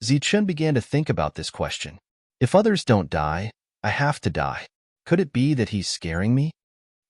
Zichun began to think about this question. If others don't die, I have to die. Could it be that he's scaring me?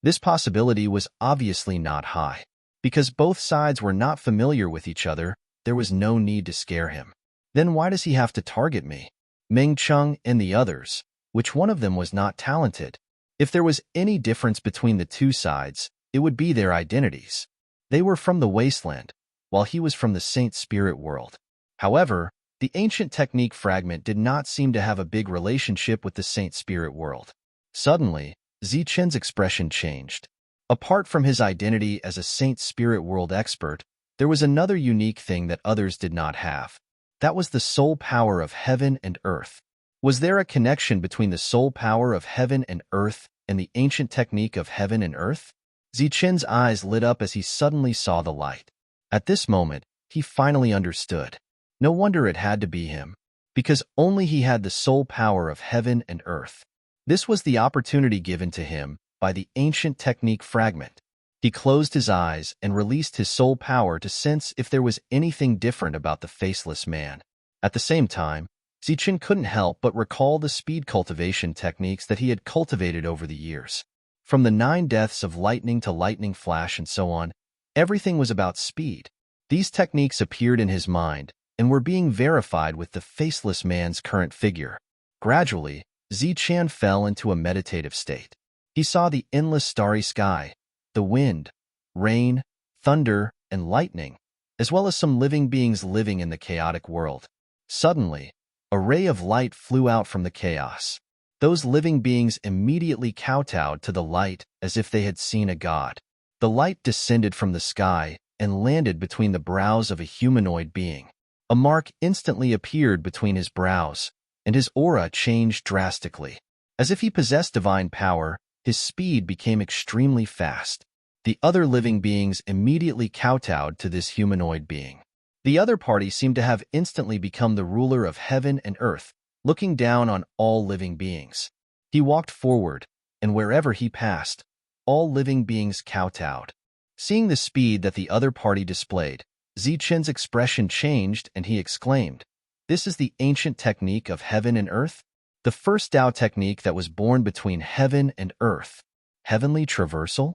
This possibility was obviously not high. Because both sides were not familiar with each other, there was no need to scare him. Then why does he have to target me? Meng Cheng and the others, which one of them was not talented? If there was any difference between the two sides, it would be their identities. They were from the wasteland, while he was from the Saint Spirit world. However, the ancient technique fragment did not seem to have a big relationship with the Saint Spirit world. Suddenly, Zichun's expression changed. Apart from his identity as a Saint Spirit world expert, there was another unique thing that others did not have. That was the soul power of heaven and earth. Was there a connection between the soul power of heaven and earth and the ancient technique of heaven and earth? Zichun's eyes lit up as he suddenly saw the light. At this moment, he finally understood. No wonder it had to be him, because only he had the soul power of heaven and earth. This was the opportunity given to him by the ancient technique fragment. He closed his eyes and released his soul power to sense if there was anything different about the faceless man. At the same time, Zichun couldn't help but recall the speed cultivation techniques that he had cultivated over the years. From the 9 deaths of lightning to lightning flash and so on, everything was about speed. These techniques appeared in his mind and were being verified with the faceless man's current figure. Gradually, Zichan fell into a meditative state. He saw the endless starry sky, the wind, rain, thunder, and lightning, as well as some living beings living in the chaotic world. Suddenly, a ray of light flew out from the chaos. Those living beings immediately kowtowed to the light as if they had seen a god. The light descended from the sky and landed between the brows of a humanoid being. A mark instantly appeared between his brows, and his aura changed drastically. As if he possessed divine power, his speed became extremely fast. The other living beings immediately kowtowed to this humanoid being. The other party seemed to have instantly become the ruler of heaven and earth, looking down on all living beings. He walked forward, and wherever he passed, all living beings kowtowed. Seeing the speed that the other party displayed, Zichan's expression changed and he exclaimed, "This is the ancient technique of heaven and earth? The first Tao technique that was born between heaven and earth. Heavenly traversal?"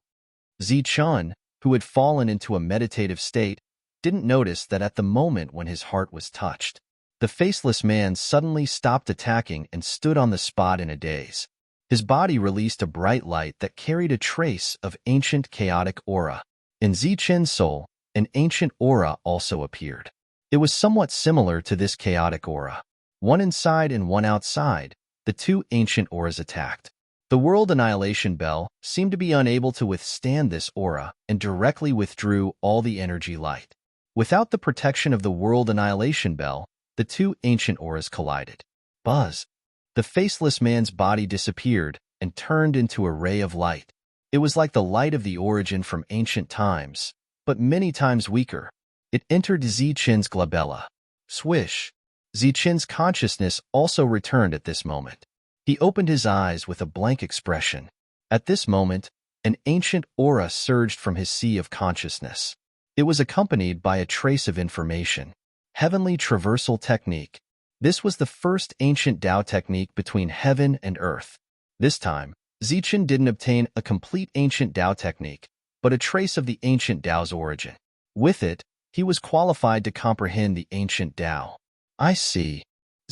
Zichan, who had fallen into a meditative state, didn't notice that at the moment when his heart was touched, the faceless man suddenly stopped attacking and stood on the spot in a daze. His body released a bright light that carried a trace of ancient chaotic aura. In Zichan's soul, an ancient aura also appeared. It was somewhat similar to this chaotic aura. One inside and one outside, the two ancient auras attacked. The World Annihilation Bell seemed to be unable to withstand this aura and directly withdrew all the energy light. Without the protection of the World Annihilation Bell, the two ancient auras collided. Buzz! The faceless man's body disappeared and turned into a ray of light. It was like the light of the origin from ancient times, but many times weaker. It entered Zichan's glabella. Swish! Zichan's consciousness also returned at this moment. He opened his eyes with a blank expression. At this moment, an ancient aura surged from his sea of consciousness. It was accompanied by a trace of information. Heavenly traversal technique. This was the first ancient Tao technique between heaven and earth. This time, Zichan didn't obtain a complete ancient Tao technique, but a trace of the ancient Tao's origin. With it, he was qualified to comprehend the ancient Tao. I see.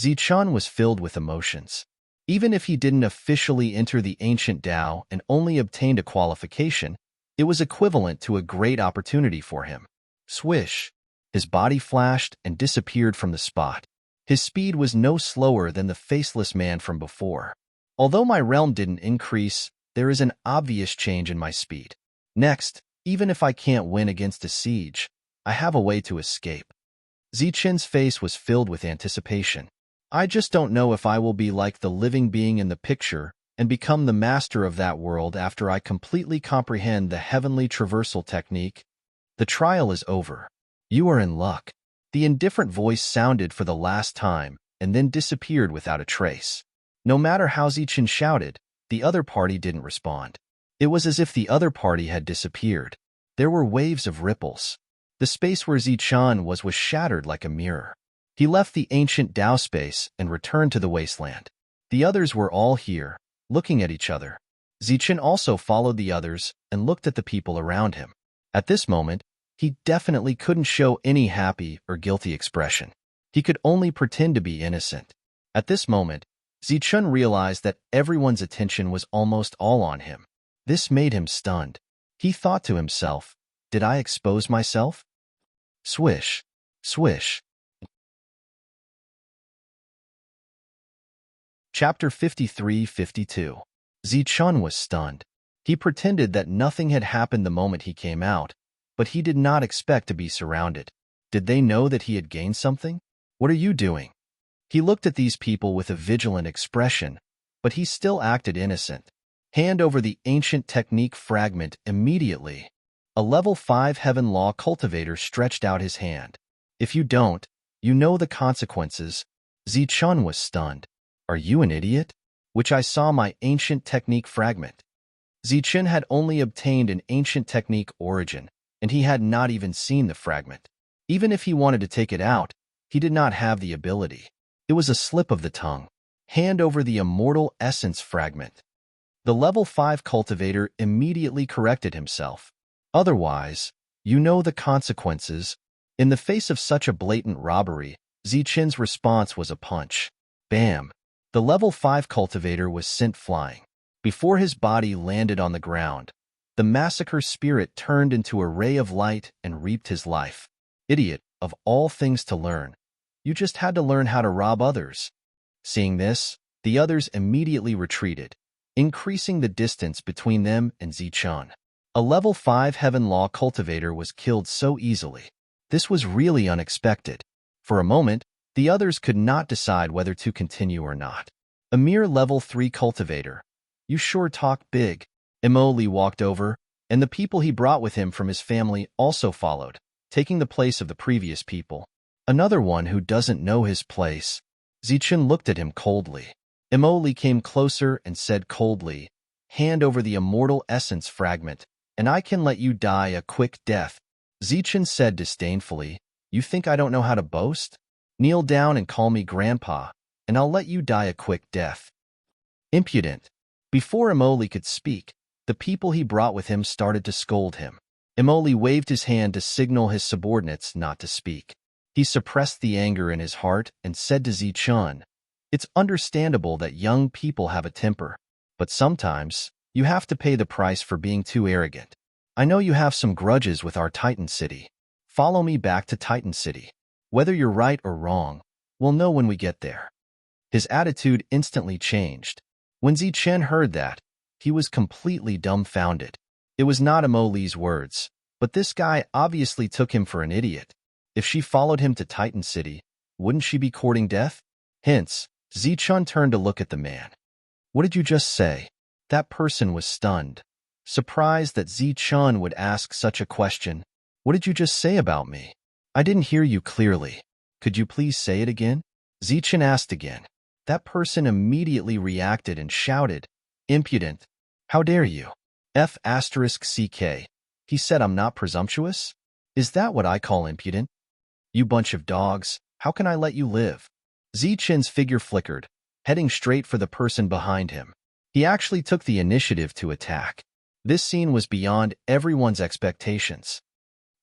Zichan was filled with emotions. Even if he didn't officially enter the ancient Tao and only obtained a qualification, it was equivalent to a great opportunity for him. Swish! His body flashed and disappeared from the spot. His speed was no slower than the faceless man from before. Although my realm didn't increase, there is an obvious change in my speed. Next, even if I can't win against a siege, I have a way to escape. Zichan's face was filled with anticipation. I just don't know if I will be like the living being in the picture and become the master of that world after I completely comprehend the heavenly traversal technique. The trial is over. You are in luck. The indifferent voice sounded for the last time and then disappeared without a trace. No matter how Zichan shouted, the other party didn't respond. It was as if the other party had disappeared. There were waves of ripples. The space where Zichan was shattered like a mirror. He left the ancient Tao space and returned to the wasteland. The others were all here, looking at each other. Zichan also followed the others and looked at the people around him. At this moment, he definitely couldn't show any happy or guilty expression. He could only pretend to be innocent. At this moment, Zichan realized that everyone's attention was almost all on him. This made him stunned. He thought to himself, "Did I expose myself?" Swish! Swish! Chapter 53-52. Zichan was stunned. He pretended that nothing had happened the moment he came out, but he did not expect to be surrounded. Did they know that he had gained something? What are you doing? He looked at these people with a vigilant expression, but he still acted innocent. Hand over the ancient technique fragment immediately. A level 5 heaven law cultivator stretched out his hand. If you don't, you know the consequences. Zichan was stunned. Are you an idiot? Which I saw my ancient technique fragment. Zichan had only obtained an ancient technique origin, and he had not even seen the fragment. Even if he wanted to take it out, he did not have the ability. It was a slip of the tongue. Hand over the immortal essence fragment. The level 5 cultivator immediately corrected himself. Otherwise, you know the consequences. In the face of such a blatant robbery, Zichan's response was a punch. Bam! The level 5 cultivator was sent flying. Before his body landed on the ground, the massacre spirit turned into a ray of light and reaped his life. Idiot, of all things to learn. You just had to learn how to rob others. Seeing this, the others immediately retreated, increasing the distance between them and Zichun. A level 5 Heaven Law cultivator was killed so easily. This was really unexpected. For a moment, the others could not decide whether to continue or not. A mere level 3 cultivator. You sure talk big. Emoli walked over, and the people he brought with him from his family also followed, taking the place of the previous people. Another one who doesn't know his place. Zichun looked at him coldly. Emoli came closer and said coldly, "Hand over the immortal essence fragment, and I can let you die a quick death." Zichun said disdainfully, "You think I don't know how to boast? Kneel down and call me grandpa, and I'll let you die a quick death." Impudent. Before Emoli could speak, the people he brought with him started to scold him. Emoli waved his hand to signal his subordinates not to speak. He suppressed the anger in his heart and said to Zichun, "It's understandable that young people have a temper, but sometimes you have to pay the price for being too arrogant. I know you have some grudges with our Titan City. Follow me back to Titan City. Whether you're right or wrong, we'll know when we get there." His attitude instantly changed. When Zichun heard that, he was completely dumbfounded. It was not Emoli's words, but this guy obviously took him for an idiot. If she followed him to Titan City, wouldn't she be courting death? Hence, Zichun turned to look at the man. "What did you just say?" That person was stunned, surprised that Zichun would ask such a question. "What did you just say about me? I didn't hear you clearly. Could you please say it again?" Zichun asked again. That person immediately reacted and shouted, "Impudent! How dare you? F***CK. He said I'm not presumptuous? Is that what I call impudent? You bunch of dogs, how can I let you live?" Zichun's figure flickered, heading straight for the person behind him. He actually took the initiative to attack. This scene was beyond everyone's expectations.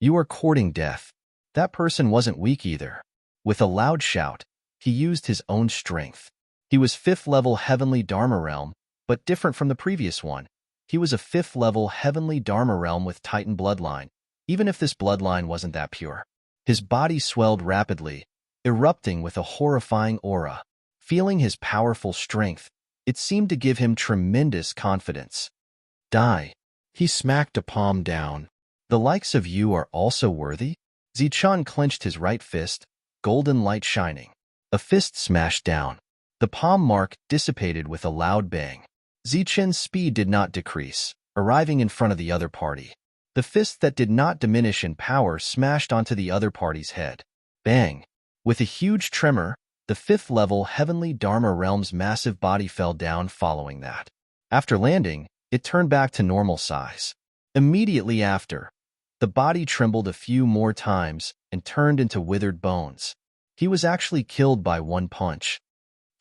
"You are courting death." That person wasn't weak either. With a loud shout, he used his own strength. He was 5th level Heavenly Dharma Realm, but different from the previous one. He was a 5th level Heavenly Dharma Realm with Titan bloodline, even if this bloodline wasn't that pure. His body swelled rapidly, erupting with a horrifying aura. Feeling his powerful strength, it seemed to give him tremendous confidence. "Die." He smacked a palm down. "The likes of you are also worthy?" Zichun clenched his right fist, golden light shining. A fist smashed down. The palm mark dissipated with a loud bang. Zichun's speed did not decrease, arriving in front of the other party. The fist that did not diminish in power smashed onto the other party's head. Bang! With a huge tremor, the 5th level Heavenly Dharma Realm's massive body fell down following that. After landing, it turned back to normal size. Immediately after, the body trembled a few more times and turned into withered bones. He was actually killed by one punch.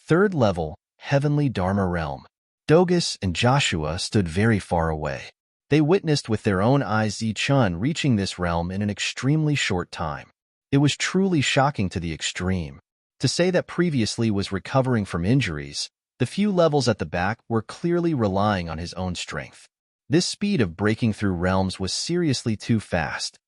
3rd level Heavenly Dharma Realm. Dogus and Joshua stood very far away. They witnessed with their own eyes Zichun reaching this realm in an extremely short time. It was truly shocking to the extreme. To say that previously was recovering from injuries, the few levels at the back were clearly relying on his own strength. This speed of breaking through realms was seriously too fast.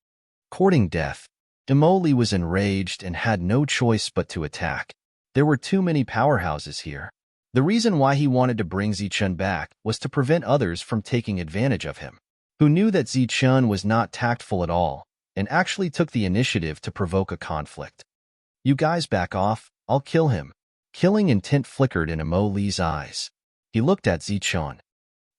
Courting death, Emoli was enraged and had no choice but to attack. There were too many powerhouses here. The reason why he wanted to bring Zichun back was to prevent others from taking advantage of him, who knew that Zichun was not tactful at all and actually took the initiative to provoke a conflict. "You guys back off, I'll kill him." Killing intent flickered in Emoli's eyes. He looked at Zichun.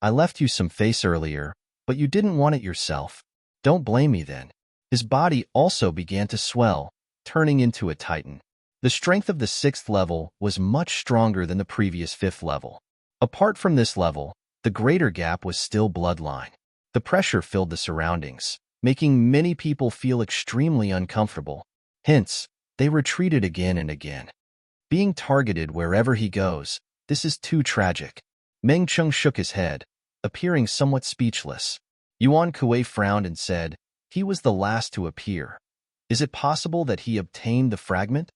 "I left you some face earlier, but you didn't want it yourself. Don't blame me then." His body also began to swell, turning into a titan. The strength of the 6th level was much stronger than the previous 5th level. Apart from this level, the greater gap was still bloodline. The pressure filled the surroundings, making many people feel extremely uncomfortable. Hence, they retreated again and again. Being targeted wherever he goes, this is too tragic. Meng Cheng shook his head, appearing somewhat speechless. Yuan Kuei frowned and said, "He was the last to appear. Is it possible that he obtained the fragment?"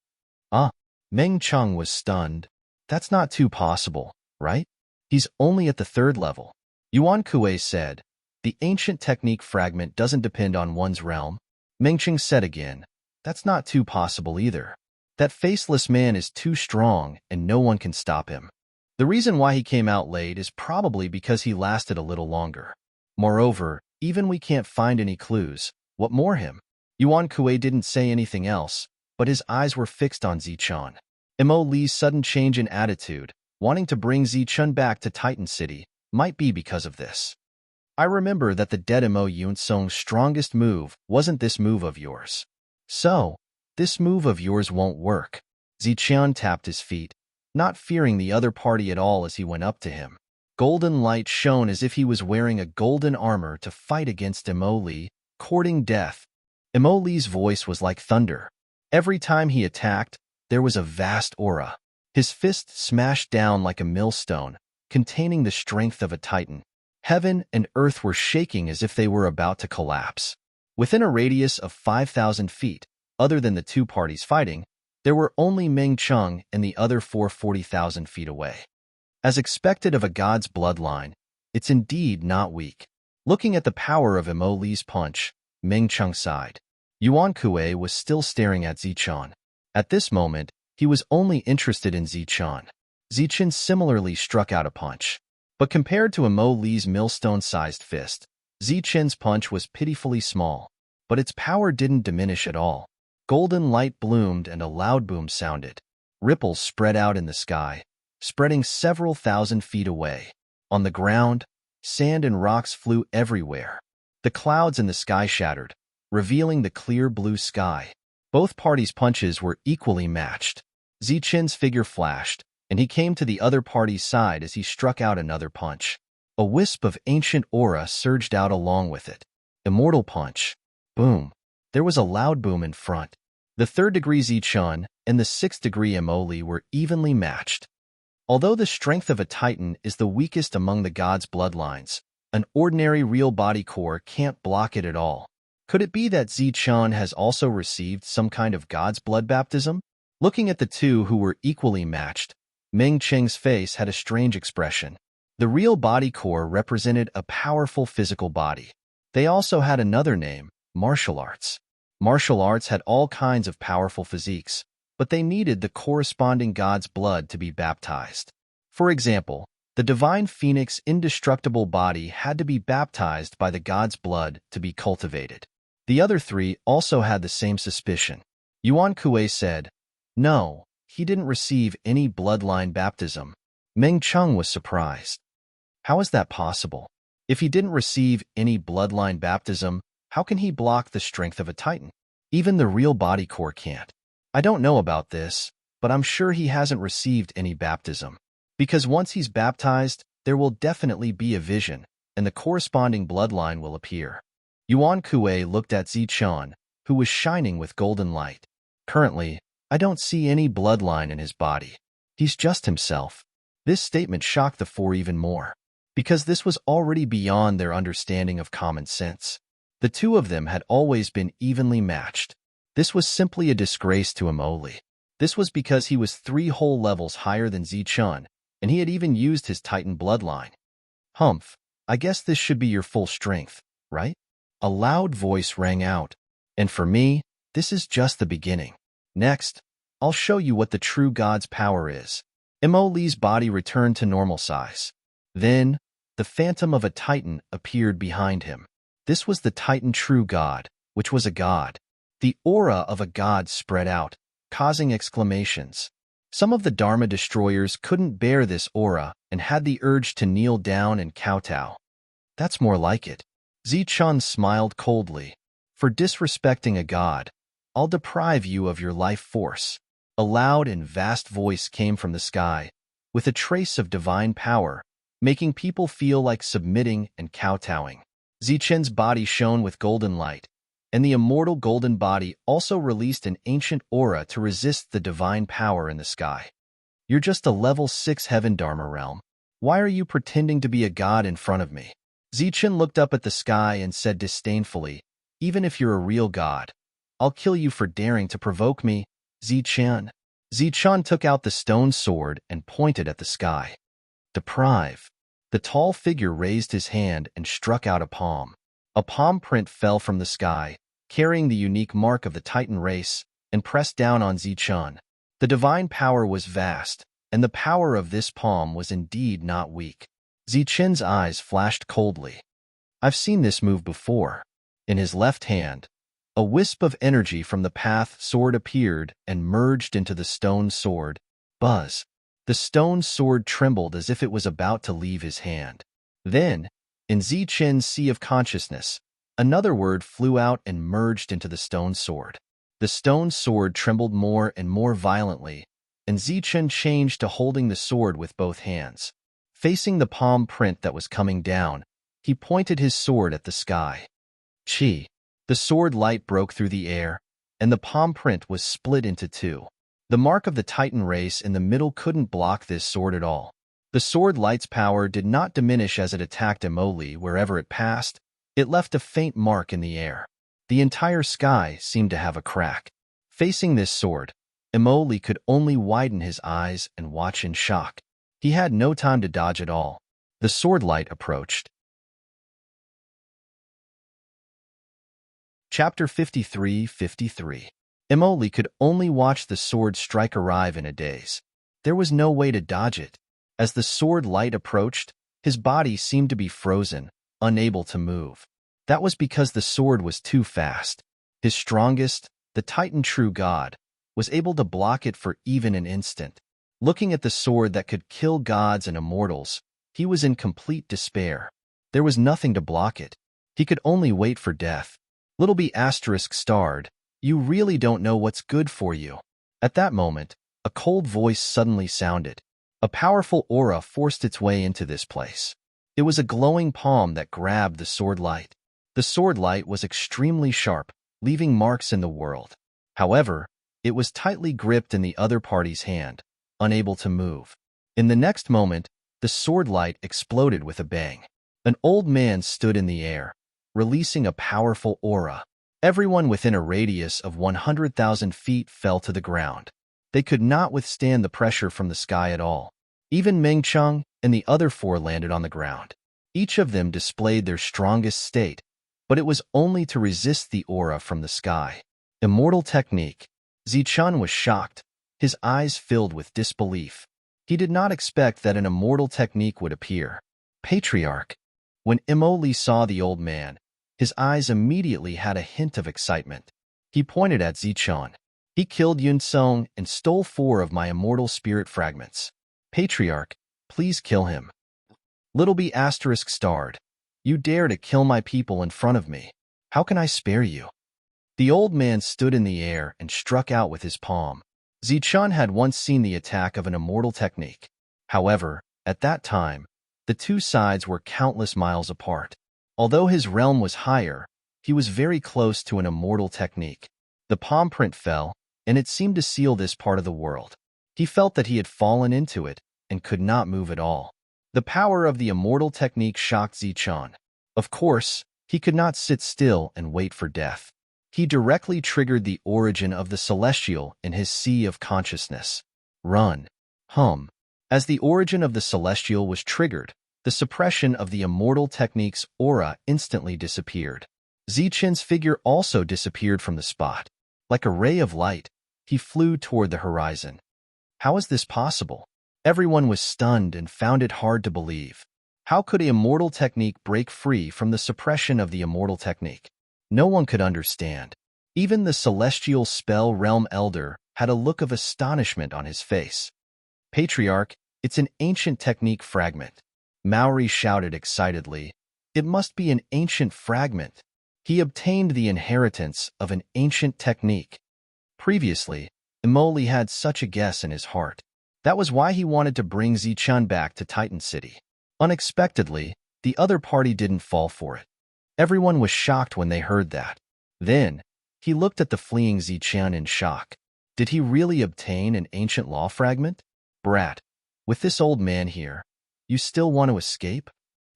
Ah, Meng Cheng was stunned. That's not too possible, right? He's only at the 3rd level. Yuan Kuei said, the ancient technique fragment doesn't depend on one's realm. Mengqing said again, that's not too possible either. That faceless man is too strong and no one can stop him. The reason why he came out late is probably because he lasted a little longer. Moreover, even we can't find any clues. What more him? Yuan Kuei didn't say anything else, but his eyes were fixed on Zichun. Mo Li's sudden change in attitude, wanting to bring Zichun back to Titan City, might be because of this. I remember that the dead Mo Yunsong's strongest move wasn't this move of yours. So, this move of yours won't work. Zichun tapped his feet, not fearing the other party at all as he went up to him. Golden light shone as if he was wearing a golden armor to fight against Mo Li, courting death. Mo Li's voice was like thunder. Every time he attacked, there was a vast aura. His fist smashed down like a millstone, containing the strength of a titan. Heaven and earth were shaking as if they were about to collapse. Within a radius of 5,000 feet, other than the two parties fighting, there were only Meng Cheng and the other 40,000 feet away. As expected of a god's bloodline, it's indeed not weak. Looking at the power of Mo Li's punch, Meng Cheng sighed. Yuan Kuei was still staring at Zichun. At this moment, he was only interested in Zichun. Zichun similarly struck out a punch. But compared to Mo Li's millstone-sized fist, Zichun's punch was pitifully small. But its power didn't diminish at all. Golden light bloomed and a loud boom sounded. Ripples spread out in the sky, spreading several thousand feet away. On the ground, sand and rocks flew everywhere. The clouds in the sky shattered, revealing the clear blue sky. Both parties' punches were equally matched. Zichun's figure flashed, and he came to the other party's side as he struck out another punch. A wisp of ancient aura surged out along with it. Immortal punch. Boom. There was a loud boom in front. The 3rd degree Zichun and the 6th degree Mo Li were evenly matched. Although the strength of a titan is the weakest among the gods' bloodlines, an ordinary real body core can't block it at all. Could it be that Zichun has also received some kind of god's blood baptism? Looking at the two who were equally matched, Meng Cheng's face had a strange expression. The real body core represented a powerful physical body. They also had another name, martial arts. Martial arts had all kinds of powerful physiques, but they needed the corresponding god's blood to be baptized. For example, the divine phoenix's indestructible body had to be baptized by the god's blood to be cultivated. The other three also had the same suspicion. Yuan Kuei said, no, he didn't receive any bloodline baptism. Meng Cheng was surprised. How is that possible? If he didn't receive any bloodline baptism, how can he block the strength of a titan? Even the real body core can't. I don't know about this, but I'm sure he hasn't received any baptism. Because once he's baptized, there will definitely be a vision, and the corresponding bloodline will appear. Yuan Kuei looked at Zichun, who was shining with golden light. Currently, I don't see any bloodline in his body. He's just himself. This statement shocked the four even more, because this was already beyond their understanding of common sense. The two of them had always been evenly matched. This was simply a disgrace to Mo Li. This was because he was 3 whole levels higher than Zichun, and he had even used his Titan bloodline. Humph, I guess this should be your full strength, right? A loud voice rang out, and for me, this is just the beginning. Next, I'll show you what the true god's power is. Mo Li's body returned to normal size. Then, the phantom of a Titan appeared behind him. This was the Titan true god, which was a god. The aura of a god spread out, causing exclamations. Some of the Dharma destroyers couldn't bear this aura and had the urge to kneel down and kowtow. That's more like it. Zichun smiled coldly. For disrespecting a god, I'll deprive you of your life force. A loud and vast voice came from the sky, with a trace of divine power, making people feel like submitting and kowtowing. Zichun's body shone with golden light, and the immortal golden body also released an ancient aura to resist the divine power in the sky. You're just a level 6 heaven Dharma realm. Why are you pretending to be a god in front of me? Zichun looked up at the sky and said disdainfully, even if you're a real god, I'll kill you for daring to provoke me, Zichun. Zichun took out the stone sword and pointed at the sky. Deprive. The tall figure raised his hand and struck out a palm. A palm print fell from the sky, carrying the unique mark of the Titan race, and pressed down on Zichun. The divine power was vast, and the power of this palm was indeed not weak. Zichun's eyes flashed coldly. I've seen this move before. In his left hand, a wisp of energy from the path sword appeared and merged into the stone sword. Buzz. The stone sword trembled as if it was about to leave his hand. Then, in Zichun's sea of consciousness, another word flew out and merged into the stone sword. The stone sword trembled more and more violently, and Zichun changed to holding the sword with both hands. Facing the palm print that was coming down, he pointed his sword at the sky. Chi. The sword light broke through the air, and the palm print was split into two. The mark of the Titan race in the middle couldn't block this sword at all. The sword light's power did not diminish as it attacked Emoli wherever it passed. It left a faint mark in the air. The entire sky seemed to have a crack. Facing this sword, Emoli could only widen his eyes and watch in shock. He had no time to dodge at all. The sword light approached. Chapter 53:53. Emoli could only watch the sword strike arrive in a daze. There was no way to dodge it. As the sword light approached, his body seemed to be frozen, unable to move. That was because the sword was too fast. His strongest, the Titan true god, was able to block it for even an instant. Looking at the sword that could kill gods and immortals, he was in complete despair. There was nothing to block it. He could only wait for death. Little B** starred, "You really don't know what's good for you." At that moment, a cold voice suddenly sounded. A powerful aura forced its way into this place. It was a glowing palm that grabbed the sword light. The sword light was extremely sharp, leaving marks in the world. However, it was tightly gripped in the other party's hand, unable to move. In the next moment, the sword light exploded with a bang. An old man stood in the air, releasing a powerful aura. Everyone within a radius of 100,000 feet fell to the ground. They could not withstand the pressure from the sky at all. Even Meng Cheng and the other four landed on the ground. Each of them displayed their strongest state, but it was only to resist the aura from the sky. Immortal technique. Zichun was shocked, his eyes filled with disbelief. He did not expect that an immortal technique would appear. Patriarch. When Emoli saw the old man, his eyes immediately had a hint of excitement. He pointed at Zichun. He killed Yun Song and stole 4 of my immortal spirit fragments. Patriarch, please kill him. Little B** starred. You dare to kill my people in front of me. How can I spare you? The old man stood in the air and struck out with his palm. Zichun had once seen the attack of an immortal technique. However, at that time, the two sides were countless miles apart. Although his realm was higher, he was very close to an immortal technique. The palm print fell, and it seemed to seal this part of the world. He felt that he had fallen into it and could not move at all. The power of the immortal technique shocked Zichun. Of course, he could not sit still and wait for death. He directly triggered the origin of the celestial in his sea of consciousness. Run. Hum. As the origin of the celestial was triggered, the suppression of the immortal technique's aura instantly disappeared. Zichun's figure also disappeared from the spot. Like a ray of light, he flew toward the horizon. How is this possible? Everyone was stunned and found it hard to believe. How could an immortal technique break free from the suppression of the immortal technique? No one could understand. Even the celestial spell realm elder had a look of astonishment on his face. Patriarch, it's an ancient technique fragment. Maori shouted excitedly. It must be an ancient fragment. He obtained the inheritance of an ancient technique. Previously, Emoli had such a guess in his heart. That was why he wanted to bring Zichun back to Titan City. Unexpectedly, the other party didn't fall for it. Everyone was shocked when they heard that. Then, he looked at the fleeing Zichun in shock. Did he really obtain an ancient law fragment? Brat, with this old man here, you still want to escape?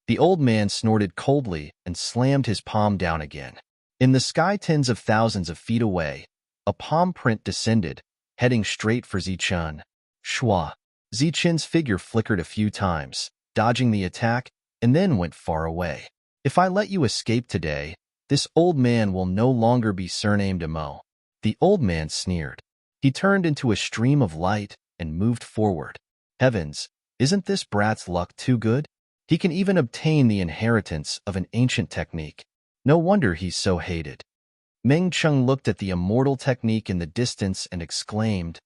The old man snorted coldly and slammed his palm down again. In the sky tens of thousands of feet away, a palm print descended, heading straight for Zichun. Shua. Zichen's figure flickered a few times, dodging the attack, and then went far away. If I let you escape today, this old man will no longer be surnamed Emo. The old man sneered. He turned into a stream of light and moved forward. Heavens, isn't this brat's luck too good? He can even obtain the inheritance of an ancient technique. No wonder he's so hated. Meng Cheng looked at the immortal technique in the distance and exclaimed,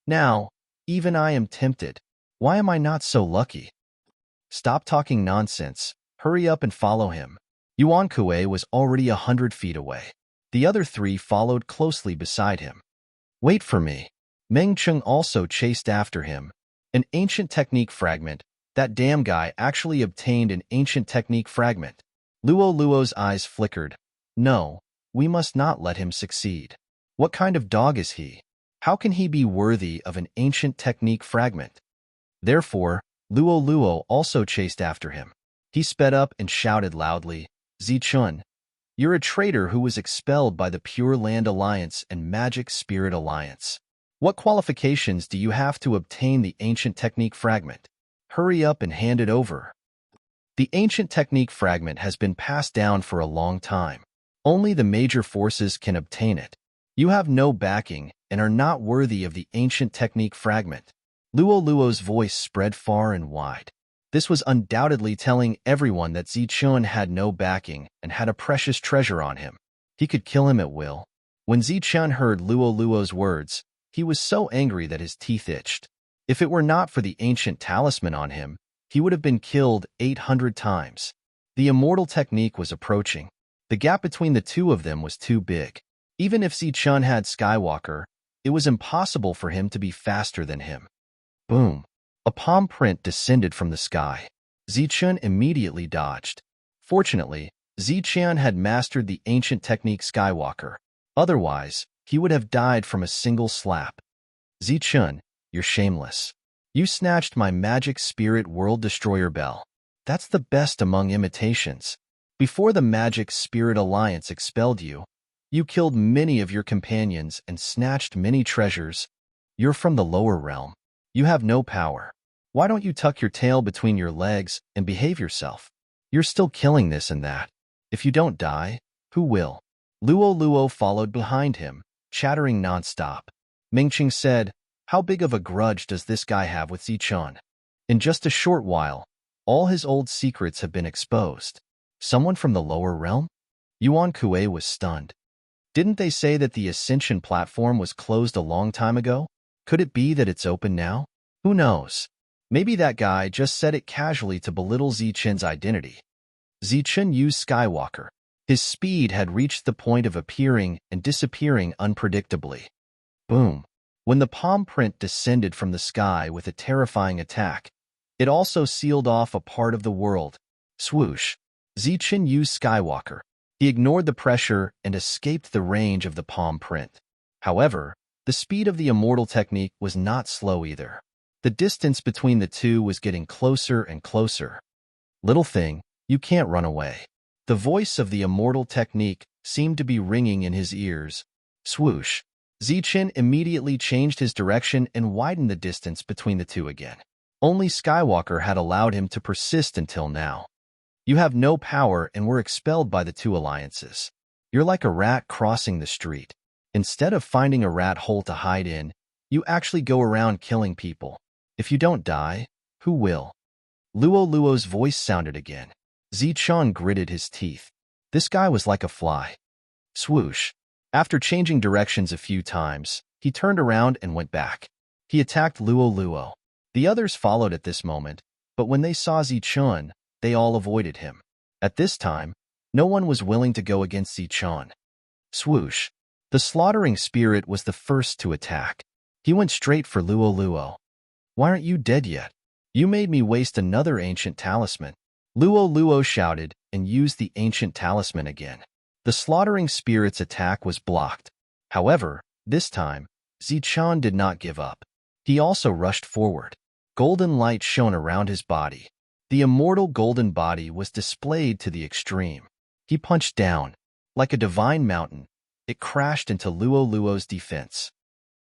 "Now, even I am tempted. Why am I not so lucky?" "Stop talking nonsense. Hurry up and follow him." Yuan Kuei was already 100 feet away. The other three followed closely beside him. "Wait for me." Meng Cheng also chased after him. An ancient technique fragment. That damn guy actually obtained an ancient technique fragment. Luo Luo's eyes flickered. No, we must not let him succeed. What kind of dog is he? How can he be worthy of an ancient technique fragment? Therefore, Luo Luo also chased after him. He sped up and shouted loudly, "Zichun, you're a traitor who was expelled by the Pure Land Alliance and Magic Spirit Alliance. What qualifications do you have to obtain the ancient technique fragment? Hurry up and hand it over." The ancient technique fragment has been passed down for a long time. Only the major forces can obtain it. You have no backing and are not worthy of the ancient technique fragment. Luo Luo's voice spread far and wide. This was undoubtedly telling everyone that Zichun had no backing and had a precious treasure on him. He could kill him at will. When Zichun heard Luo Luo's words, he was so angry that his teeth itched. If it were not for the ancient talisman on him, he would have been killed 800 times. The immortal technique was approaching. The gap between the two of them was too big. Even if Zichun had Skywalker, it was impossible for him to be faster than him. Boom! A palm print descended from the sky. Zichun immediately dodged. Fortunately, Zichun had mastered the ancient technique Skywalker. Otherwise, he would have died from a single slap. "Zichun, you're shameless. You snatched my magic spirit world destroyer bell. That's the best among imitations. Before the Magic Spirit Alliance expelled you, you killed many of your companions and snatched many treasures. You're from the lower realm. You have no power. Why don't you tuck your tail between your legs and behave yourself? You're still killing this and that. If you don't die, who will?" Luo Luo followed behind him, chattering nonstop. Mingqing said, "How big of a grudge does this guy have with Zichun? In just a short while, all his old secrets have been exposed. Someone from the lower realm?" Yuan Kuei was stunned. Didn't they say that the Ascension platform was closed a long time ago? Could it be that it's open now? Who knows? Maybe that guy just said it casually to belittle Zichun's identity. Zichun used Skywalker. His speed had reached the point of appearing and disappearing unpredictably. Boom! When the palm print descended from the sky with a terrifying attack, it also sealed off a part of the world. Swoosh! Zichun used Skywalker. He ignored the pressure and escaped the range of the palm print. However, the speed of the immortal technique was not slow either. The distance between the two was getting closer and closer. "Little thing, you can't run away." The voice of the immortal technique seemed to be ringing in his ears. Swoosh! Zichun immediately changed his direction and widened the distance between the two again. Only Skywalker had allowed him to persist until now. "You have no power and were expelled by the two alliances. You're like a rat crossing the street. Instead of finding a rat hole to hide in, you actually go around killing people. If you don't die, who will?" Luo Luo's voice sounded again. Zichun gritted his teeth. This guy was like a fly. Swoosh! After changing directions a few times, he turned around and went back. He attacked Luo Luo. The others followed at this moment, but when they saw Zichun, they all avoided him. At this time, no one was willing to go against Zichun. Swoosh! The slaughtering spirit was the first to attack. He went straight for Luo Luo. "Why aren't you dead yet? You made me waste another ancient talisman." Luo Luo shouted and used the ancient talisman again. The slaughtering spirit's attack was blocked. However, this time, Zichun did not give up. He also rushed forward. Golden light shone around his body. The immortal golden body was displayed to the extreme. He punched down. Like a divine mountain, it crashed into Luo Luo's defense.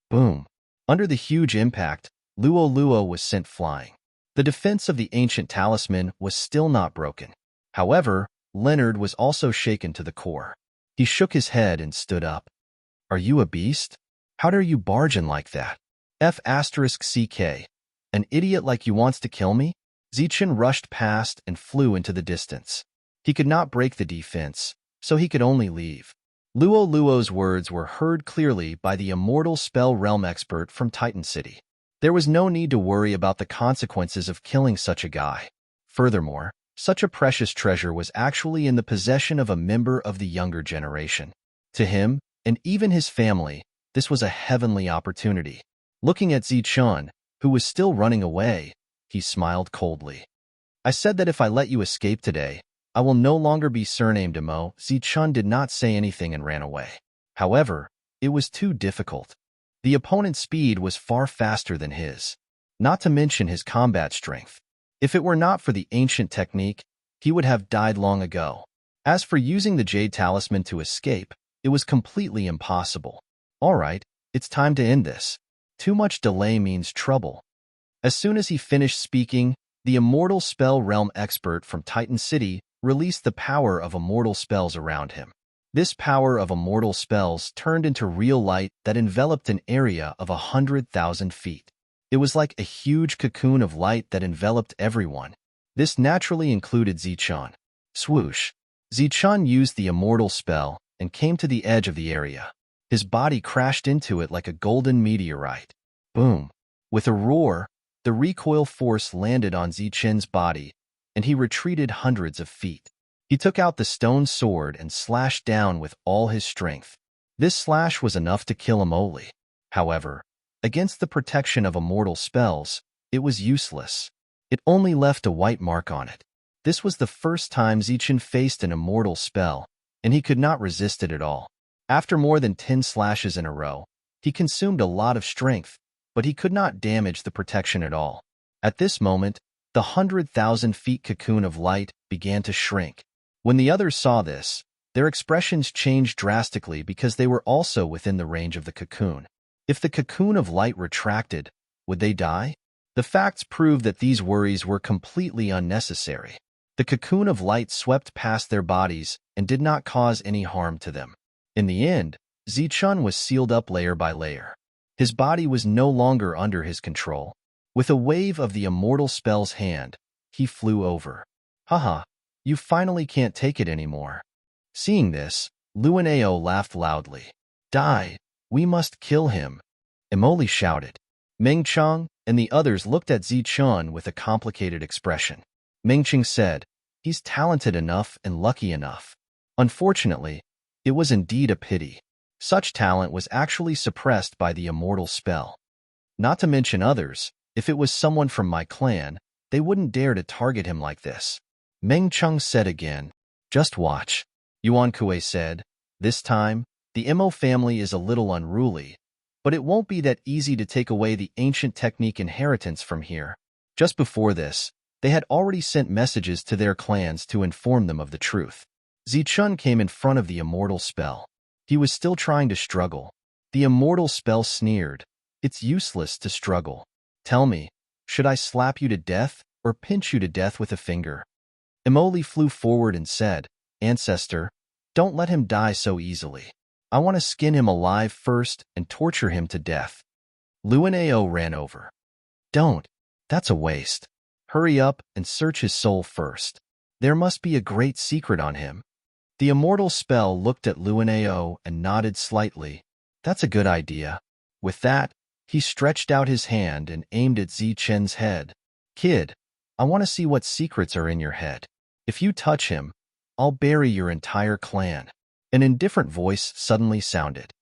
Boom! Under the huge impact, Luo Luo was sent flying. The defense of the ancient talisman was still not broken. However, Leonard was also shaken to the core. He shook his head and stood up. Are you a beast? How dare you barge in like that? F***CK. An idiot like you wants to kill me? Zichen rushed past and flew into the distance. He could not break the defense, so he could only leave. Luo Luo's words were heard clearly by the immortal spell realm expert from Titan City. There was no need to worry about the consequences of killing such a guy. Furthermore, such a precious treasure was actually in the possession of a member of the younger generation. To him, and even his family, this was a heavenly opportunity. Looking at Zichun, who was still running away, he smiled coldly. I said that if I let you escape today, I will no longer be surnamed Emo. Zichun did not say anything and ran away. However, it was too difficult. The opponent's speed was far faster than his, not to mention his combat strength. If it were not for the ancient technique, he would have died long ago. As for using the Jade Talisman to escape, it was completely impossible. Alright, it's time to end this. Too much delay means trouble. As soon as he finished speaking, the immortal spell realm expert from Titan City released the power of immortal spells around him. This power of immortal spells turned into real light that enveloped an area of 100,000 feet. It was like a huge cocoon of light that enveloped everyone. This naturally included Zichun. Swoosh. Zichun used the immortal spell and came to the edge of the area. His body crashed into it like a golden meteorite. Boom. With a roar, the recoil force landed on Zichun's body, and he retreated hundreds of feet. He took out the stone sword and slashed down with all his strength. This slash was enough to kill Emoli. However, against the protection of immortal spells, it was useless. It only left a white mark on it. This was the first time Zichun faced an immortal spell, and he could not resist it at all. After more than 10 slashes in a row, he consumed a lot of strength, but he could not damage the protection at all. At this moment, the 100,000 feet cocoon of light began to shrink. When the others saw this, their expressions changed drastically because they were also within the range of the cocoon. If the cocoon of light retracted, would they die? The facts proved that these worries were completely unnecessary. The cocoon of light swept past their bodies and did not cause any harm to them. In the end, Zichun was sealed up layer by layer. His body was no longer under his control. With a wave of the immortal spell's hand, he flew over. Haha, you finally can't take it anymore. Seeing this, Luaneo laughed loudly. Die, we must kill him. Emoli shouted. Mengcheng and the others looked at Zichun with a complicated expression. Mengcheng said, he's talented enough and lucky enough. Unfortunately, it was indeed a pity. Such talent was actually suppressed by the immortal spell. Not to mention others, if it was someone from my clan, they wouldn't dare to target him like this. Meng Cheng said again, just watch. Yuan Kue said, this time, the Emo family is a little unruly, but it won't be that easy to take away the ancient technique inheritance from here. Just before this, they had already sent messages to their clans to inform them of the truth. Zichun came in front of the immortal spell. He was still trying to struggle. The immortal spell sneered. It's useless to struggle. Tell me, should I slap you to death or pinch you to death with a finger? Emoli flew forward and said, Ancestor, don't let him die so easily. I want to skin him alive first and torture him to death. Luaneo ran over. Don't. That's a waste. Hurry up and search his soul first. There must be a great secret on him. The immortal spell looked at Luaneo and nodded slightly. That's a good idea. With that, he stretched out his hand and aimed at Zichen's head. Kid, I want to see what secrets are in your head. If you touch him, I'll bury your entire clan. An indifferent voice suddenly sounded.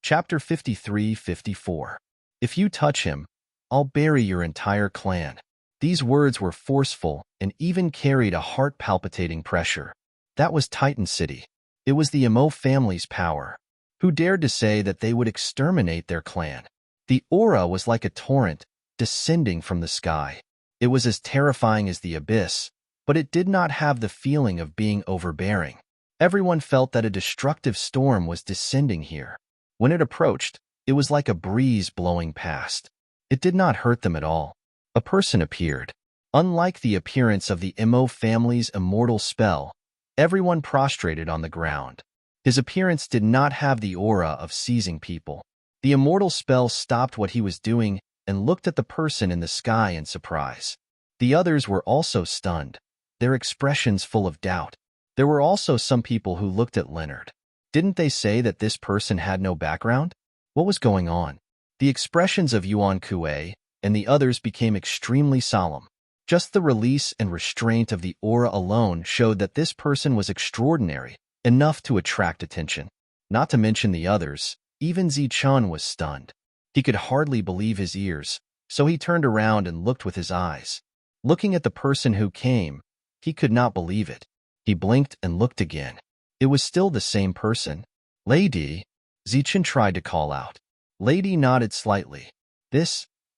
Chapter 53-54. If you touch him, I'll bury your entire clan. These words were forceful and even carried a heart-palpitating pressure. That was Titan City. It was the Emo family's power. Who dared to say that they would exterminate their clan? The aura was like a torrent, descending from the sky. It was as terrifying as the abyss, but it did not have the feeling of being overbearing. Everyone felt that a destructive storm was descending here. When it approached, it was like a breeze blowing past. It did not hurt them at all. A person appeared. Unlike the appearance of the Emo family's immortal spell, everyone prostrated on the ground. His appearance did not have the aura of seizing people. The immortal spell stopped what he was doing and looked at the person in the sky in surprise. The others were also stunned, their expressions full of doubt. There were also some people who looked at Leonard. Didn't they say that this person had no background? What was going on? The expressions of Yuan Kuei and the others became extremely solemn. Just the release and restraint of the aura alone showed that this person was extraordinary, enough to attract attention. Not to mention the others, even Zichun was stunned. He could hardly believe his ears, so he turned around and looked with his eyes. Looking at the person who came, he could not believe it. He blinked and looked again. It was still the same person. Lady, Zichun tried to call out. Lady nodded slightly.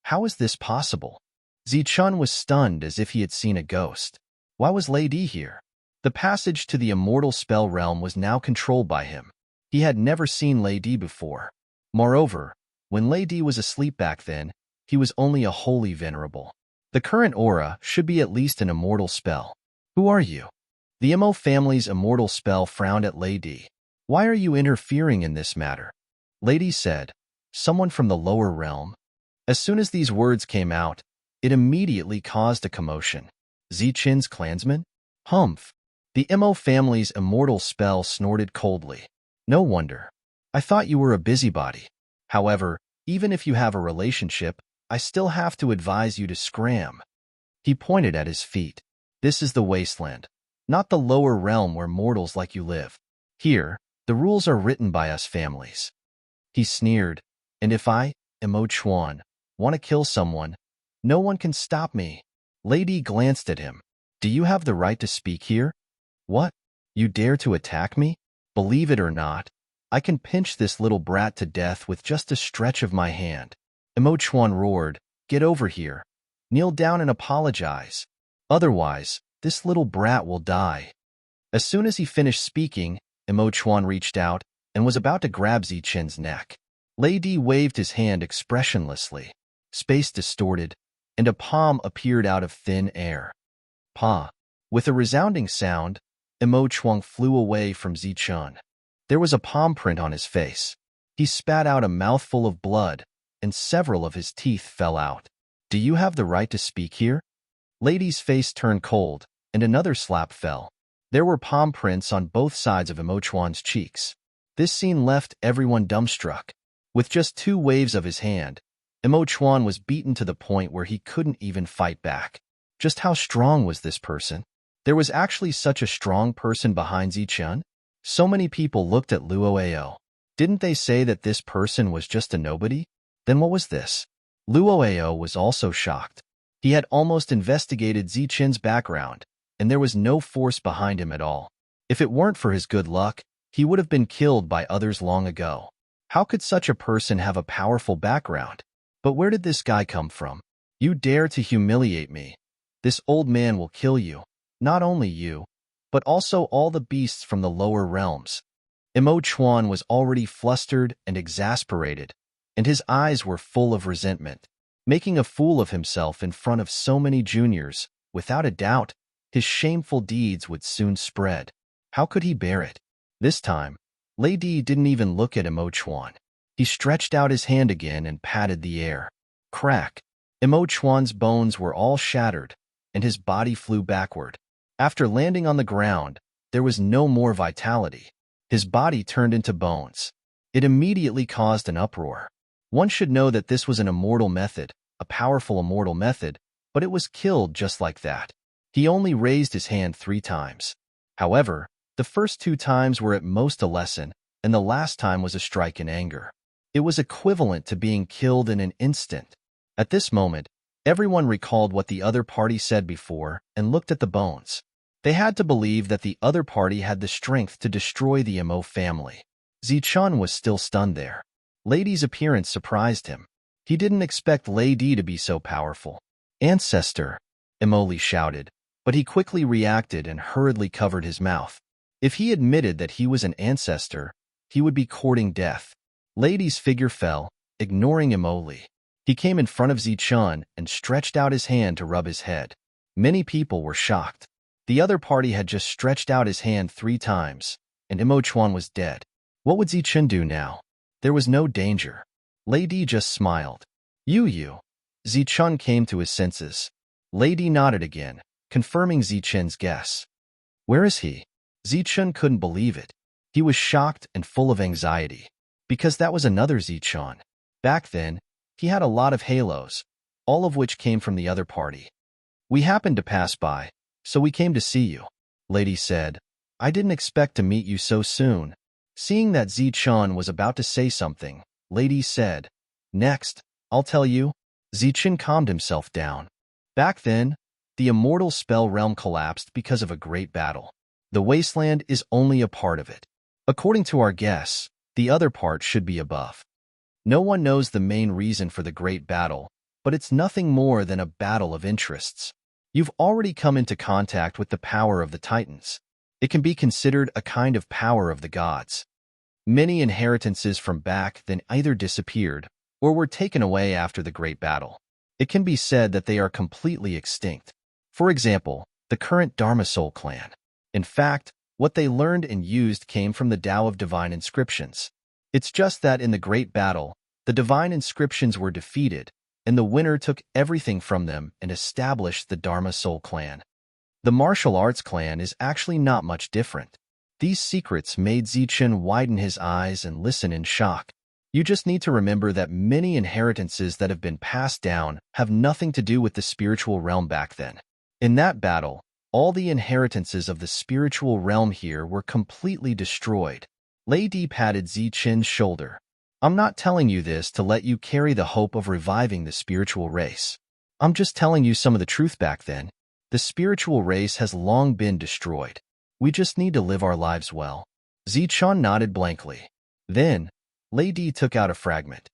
How is this possible? Zichun was stunned as if he had seen a ghost. Why was Lady here? The passage to the immortal spell realm was now controlled by him. He had never seen Lady before. Moreover, when Lady was asleep back then, he was only a holy venerable. The current aura should be at least an immortal spell. Who are you? The Emo family's immortal spell frowned at Lady. Why are you interfering in this matter? Lady said, someone from the lower realm. As soon as these words came out, it immediately caused a commotion. Zichun's clansmen? Humph. The Emo family's immortal spell snorted coldly. No wonder. I thought you were a busybody. However, even if you have a relationship, I still have to advise you to scram. He pointed at his feet. This is the wasteland, not the lower realm where mortals like you live. Here, the rules are written by us families. He sneered, and if I, Emo Chuan, want to kill someone, no one can stop me. Lady glanced at him. Do you have the right to speak here? What? You dare to attack me? Believe it or not, I can pinch this little brat to death with just a stretch of my hand. Emo Chuan roared, get over here. Kneel down and apologize. Otherwise, this little brat will die. As soon as he finished speaking, Emo Chuan reached out and was about to grab Zichun's neck. Lady waved his hand expressionlessly. Space distorted, and a palm appeared out of thin air. Pa. With a resounding sound, Emo Chuan flew away from Zichun. There was a palm print on his face. He spat out a mouthful of blood, and several of his teeth fell out. Do you have the right to speak here? Lady's face turned cold, and another slap fell. There were palm prints on both sides of Emo Chuan's cheeks. This scene left everyone dumbstruck. With just 2 waves of his hand, Emo Chuan was beaten to the point where he couldn't even fight back. Just how strong was this person? There was actually such a strong person behind Zichun? So many people looked at Luoao. Didn't they say that this person was just a nobody? Then what was this? Luoao was also shocked. He had almost investigated Zichun's background, and there was no force behind him at all. If it weren't for his good luck, he would have been killed by others long ago. How could such a person have a powerful background? But where did this guy come from? You dare to humiliate me. This old man will kill you. Not only you, but also all the beasts from the lower realms. Emo Chuan was already flustered and exasperated, and his eyes were full of resentment. Making a fool of himself in front of so many juniors, without a doubt, his shameful deeds would soon spread. How could he bear it? This time, Lady didn't even look at Emo Chuan. He stretched out his hand again and patted the air. Crack! Emo Chuan's bones were all shattered, and his body flew backward. After landing on the ground, there was no more vitality. His body turned into bones. It immediately caused an uproar. One should know that this was an immortal method, a powerful immortal method, but it was killed just like that. He only raised his hand 3 times. However, the first 2 times were at most a lesson, and the last time was a strike in anger. It was equivalent to being killed in an instant. At this moment, everyone recalled what the other party said before and looked at the bones. They had to believe that the other party had the strength to destroy the Emo family. Zichun was still stunned there. Lady's appearance surprised him. He didn't expect Lady to be so powerful. Ancestor, Emoli shouted, but he quickly reacted and hurriedly covered his mouth. If he admitted that he was an ancestor, he would be courting death. Lady's figure fell, ignoring him wholly. He came in front of Zichun and stretched out his hand to rub his head. Many people were shocked. The other party had just stretched out his hand 3 times, and Imochuan was dead. What would Zichun do now? There was no danger. Lady just smiled. You. Zichun came to his senses. Lady nodded again, confirming Zichun's guess. Where is he? Zichun couldn't believe it. He was shocked and full of anxiety, because that was another Zichun. Back then, he had a lot of halos, all of which came from the other party. We happened to pass by, so we came to see you, Lady said. I didn't expect to meet you so soon. Seeing that Zichun was about to say something, Lady said, Next, I'll tell you. Zichun calmed himself down. Back then, the immortal spell realm collapsed because of a great battle. The wasteland is only a part of it. According to our guess, the other part should be above. No one knows the main reason for the great battle, but it's nothing more than a battle of interests. You've already come into contact with the power of the Titans. It can be considered a kind of power of the gods. Many inheritances from back then either disappeared or were taken away after the great battle. It can be said that they are completely extinct. For example, the current Dharma Soul clan. In fact, what they learned and used came from the Tao of divine inscriptions. It's just that in the great battle, the divine inscriptions were defeated, and the winner took everything from them and established the Dharma Soul clan. The martial arts clan is actually not much different. These secrets made Zichun widen his eyes and listen in shock. You just need to remember that many inheritances that have been passed down have nothing to do with the spiritual realm back then. In that battle, all the inheritances of the spiritual realm here were completely destroyed. Lady patted Zichun's shoulder. I'm not telling you this to let you carry the hope of reviving the spiritual race. I'm just telling you some of the truth back then. The spiritual race has long been destroyed. We just need to live our lives well. Zichun nodded blankly. Then, Lady took out a fragment.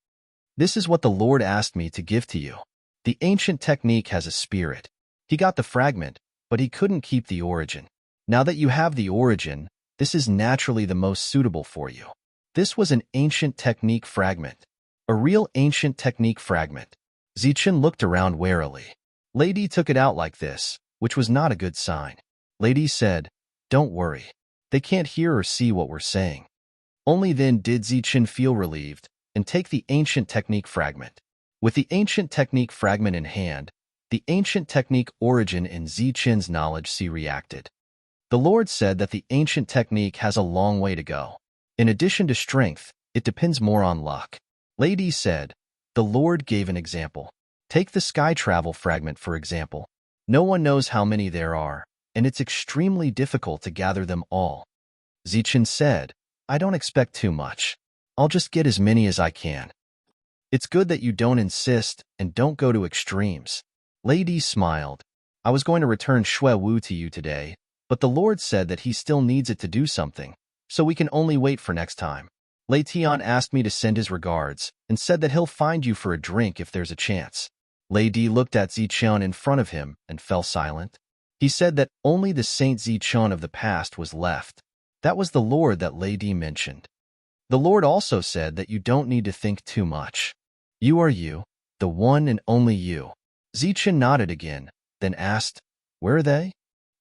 This is what the Lord asked me to give to you. The ancient technique has a spirit. He got the fragment, but he couldn't keep the origin. Now that you have the origin, this is naturally the most suitable for you. This was an ancient technique fragment. A real ancient technique fragment. Zichun looked around warily. Lady took it out like this, which was not a good sign. Lady said, Don't worry. They can't hear or see what we're saying. Only then did Zichun feel relieved and take the ancient technique fragment. With the ancient technique fragment in hand, the ancient technique origin in Zichun's knowledge reacted. The Lord said that the ancient technique has a long way to go. In addition to strength, it depends more on luck. Lady said, the Lord gave an example. Take the sky travel fragment for example. No one knows how many there are, and it's extremely difficult to gather them all. Zichun said, I don't expect too much. I'll just get as many as I can. It's good that you don't insist and don't go to extremes. Lady smiled. I was going to return Shui Wu to you today, but the Lord said that he still needs it to do something, so we can only wait for next time. Lei Tian asked me to send his regards and said that he'll find you for a drink if there's a chance. Lei Di looked at Zichun in front of him and fell silent. He said that only the Saint Zichun of the past was left. That was the Lord that Lei Di mentioned. The Lord also said that you don't need to think too much. You are you, the one and only you. Zichun nodded again, then asked, Where are they?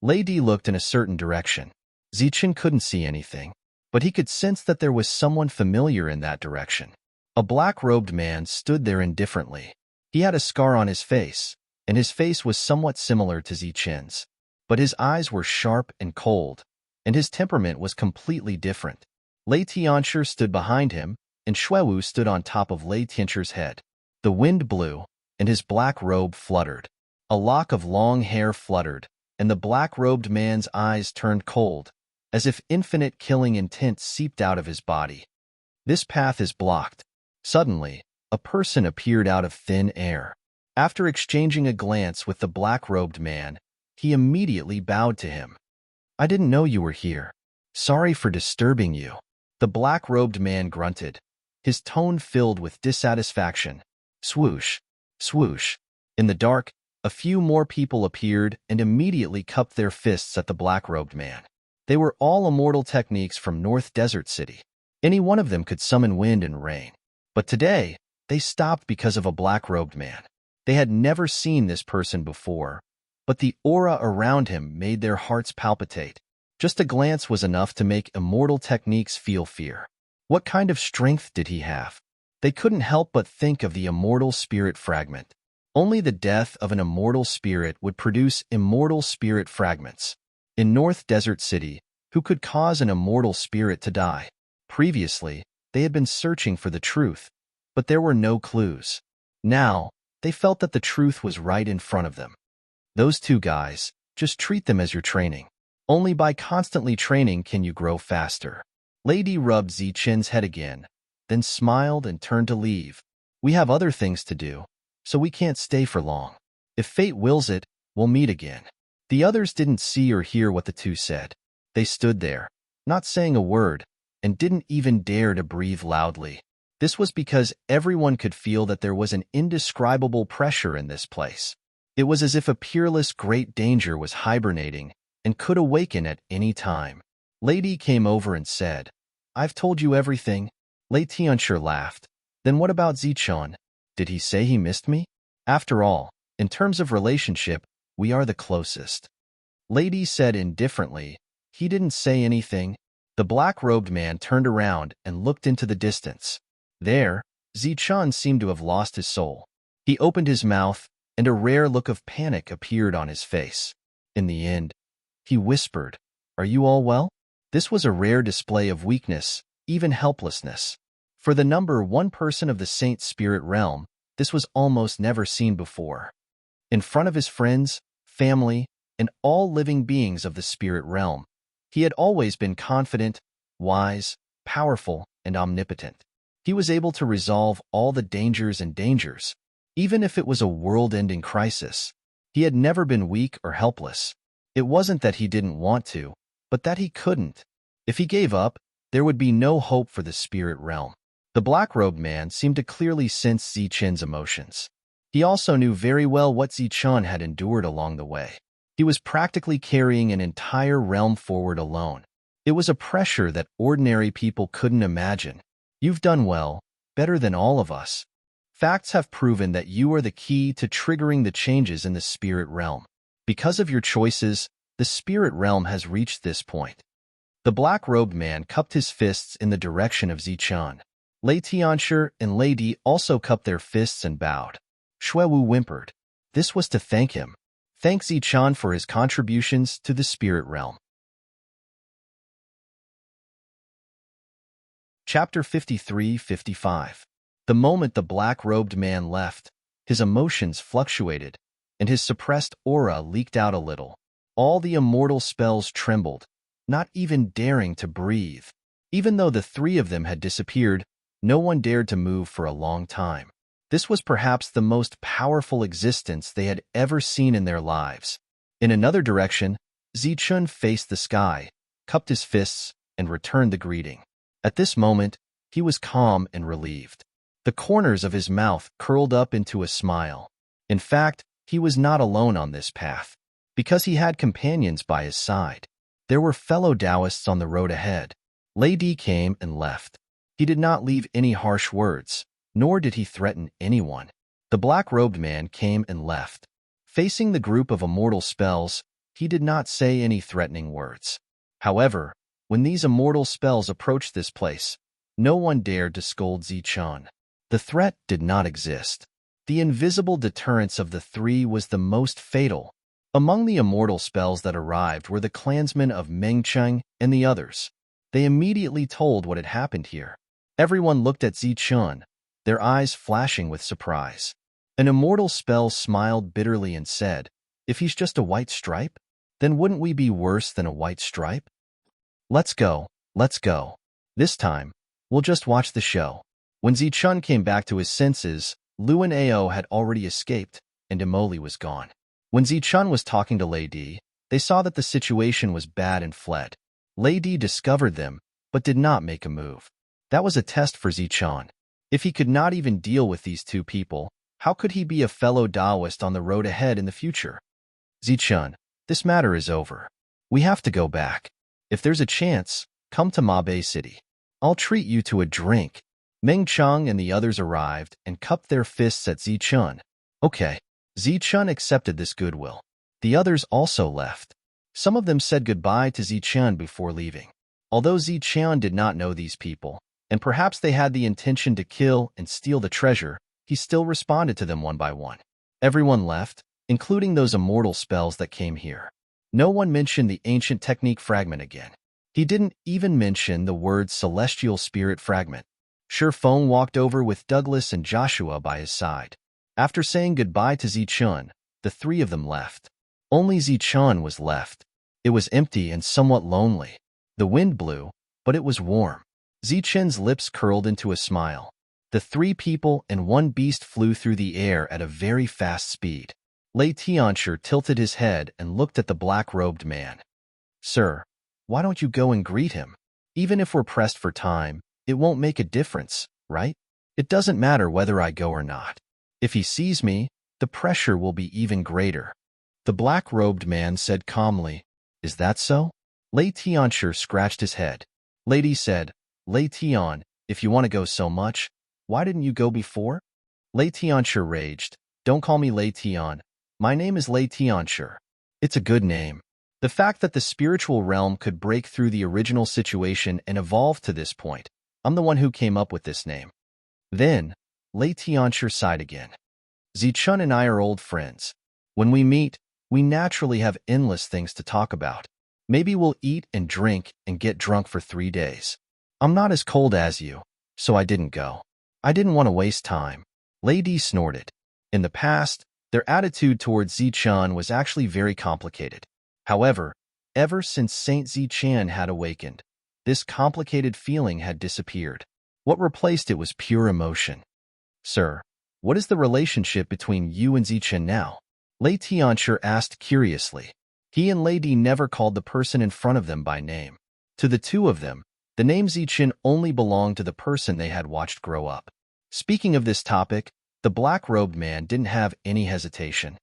Lei Di looked in a certain direction. Zichun couldn't see anything, but he could sense that there was someone familiar in that direction. A black-robed man stood there indifferently. He had a scar on his face, and his face was somewhat similar to Zichun's, but his eyes were sharp and cold, and his temperament was completely different. Lei Tianshi stood behind him, and Shui Wu stood on top of Lei Tianchi's head. The wind blew, and his black robe fluttered. A lock of long hair fluttered, and the black-robed man's eyes turned cold, as if infinite killing intent seeped out of his body. This path is blocked. Suddenly, a person appeared out of thin air. After exchanging a glance with the black-robed man, he immediately bowed to him. I didn't know you were here. Sorry for disturbing you. The black-robed man grunted, his tone filled with dissatisfaction. Swoosh, swoosh. In the dark, a few more people appeared and immediately cupped their fists at the black-robed man. They were all immortal techniques from North Desert City. Any one of them could summon wind and rain. But today, they stopped because of a black-robed man. They had never seen this person before, but the aura around him made their hearts palpitate. Just a glance was enough to make immortal techniques feel fear. What kind of strength did he have? They couldn't help but think of the immortal spirit fragment. Only the death of an immortal spirit would produce immortal spirit fragments. In North Desert City, who could cause an immortal spirit to die? Previously, they had been searching for the truth, but there were no clues. Now, they felt that the truth was right in front of them. Those two guys, just treat them as your training. Only by constantly training can you grow faster. Lady rubbed Zichen's head again, then smiled and turned to leave. We have other things to do, so we can't stay for long. If fate wills it, we'll meet again. The others didn't see or hear what the two said. They stood there, not saying a word, and didn't even dare to breathe loudly. This was because everyone could feel that there was an indescribable pressure in this place. It was as if a peerless great danger was hibernating and could awaken at any time. Lady came over and said, "I've told you everything." Lei Tianxia laughed. Then what about Zichun? Did he say he missed me? After all, in terms of relationship, we are the closest. Lady said indifferently, "He didn't say anything." The black-robed man turned around and looked into the distance. There, Zichun seemed to have lost his soul. He opened his mouth, and a rare look of panic appeared on his face. In the end, he whispered, "Are you all well?" This was a rare display of weakness, even helplessness. For the number one person of the Saint Spirit realm, this was almost never seen before. In front of his friends, family, and all living beings of the spirit realm, he had always been confident, wise, powerful, and omnipotent. He was able to resolve all the dangers and dangers, even if it was a world-ending crisis. He had never been weak or helpless. It wasn't that he didn't want to, but that he couldn't. If he gave up, there would be no hope for the spirit realm. The black-robed man seemed to clearly sense Zichen's emotions. He also knew very well what Zichen had endured along the way. He was practically carrying an entire realm forward alone. It was a pressure that ordinary people couldn't imagine. You've done well, better than all of us. Facts have proven that you are the key to triggering the changes in the spirit realm. Because of your choices, the spirit realm has reached this point. The black-robed man cupped his fists in the direction of Zichen. Lei Tianxia and Lady also cupped their fists and bowed. Xuewu whimpered. This was to thank him. Thank Zichen for his contributions to the spirit realm. Chapter 53-55. The moment the black-robed man left, his emotions fluctuated, and his suppressed aura leaked out a little. All the immortal spells trembled, not even daring to breathe. Even though the three of them had disappeared, no one dared to move for a long time. This was perhaps the most powerful existence they had ever seen in their lives. In another direction, Zichun faced the sky, cupped his fists, and returned the greeting. At this moment, he was calm and relieved. The corners of his mouth curled up into a smile. In fact, he was not alone on this path, because he had companions by his side. There were fellow Taoists on the road ahead. Lady came and left. He did not leave any harsh words, nor did he threaten anyone. The black-robed man came and left. Facing the group of immortal spells, he did not say any threatening words. However, when these immortal spells approached this place, no one dared to scold Zichen. The threat did not exist. The invisible deterrence of the three was the most fatal. Among the immortal spells that arrived were the clansmen of Mengcheng and the others. They immediately told what had happened here. Everyone looked at Zichen, their eyes flashing with surprise. An immortal spell smiled bitterly and said, "If he's just a white stripe, then wouldn't we be worse than a white stripe? Let's go, let's go. This time, we'll just watch the show." When Zichen came back to his senses, Luan Ao had already escaped, and Emoli was gone. When Zichen was talking to Lady, they saw that the situation was bad and fled. Lady discovered them, but did not make a move. That was a test for Zichen. If he could not even deal with these two people, how could he be a fellow Taoist on the road ahead in the future? Zichen, this matter is over. We have to go back. If there's a chance, come to Mabe City. I'll treat you to a drink. Meng Cheng and the others arrived and cupped their fists at Zichun. Okay. Zichun accepted this goodwill. The others also left. Some of them said goodbye to Zichun before leaving. Although Zichun did not know these people, and perhaps they had the intention to kill and steal the treasure, he still responded to them one by one. Everyone left, including those immortal spells that came here. No one mentioned the ancient technique fragment again. He didn't even mention the word celestial spirit fragment. Shifeng walked over with Douglas and Joshua by his side. After saying goodbye to Zichun, the three of them left. Only Zichun was left. It was empty and somewhat lonely. The wind blew, but it was warm. Zichun's lips curled into a smile. The three people and one beast flew through the air at a very fast speed. Lei Tianchi tilted his head and looked at the black-robed man. Sir, why don't you go and greet him? Even if we're pressed for time, it won't make a difference, right? It doesn't matter whether I go or not. If he sees me, the pressure will be even greater. The black-robed man said calmly, Is that so? Lei Tianchi scratched his head. Lady said, Lei Tian, if you want to go so much, why didn't you go before? Lei Tianchi raged, Don't call me Lei Tian. My name is Lei Tianchi. It's a good name. The fact that the spiritual realm could break through the original situation and evolve to this point, I'm the one who came up with this name. Then, Lei Tianchi sighed again. Zichun and I are old friends. When we meet, we naturally have endless things to talk about. Maybe we'll eat and drink and get drunk for 3 days. I'm not as cold as you, so I didn't go. I didn't want to waste time. Lady snorted. In the past, their attitude towards Zichun was actually very complicated. However, ever since Saint Zichun had awakened, this complicated feeling had disappeared. What replaced it was pure emotion. Sir, what is the relationship between you and Zichun now? Lei Tianchi asked curiously. He and Lady never called the person in front of them by name. To the two of them, the name Zichun only belonged to the person they had watched grow up. Speaking of this topic, the black-robed man didn't have any hesitation.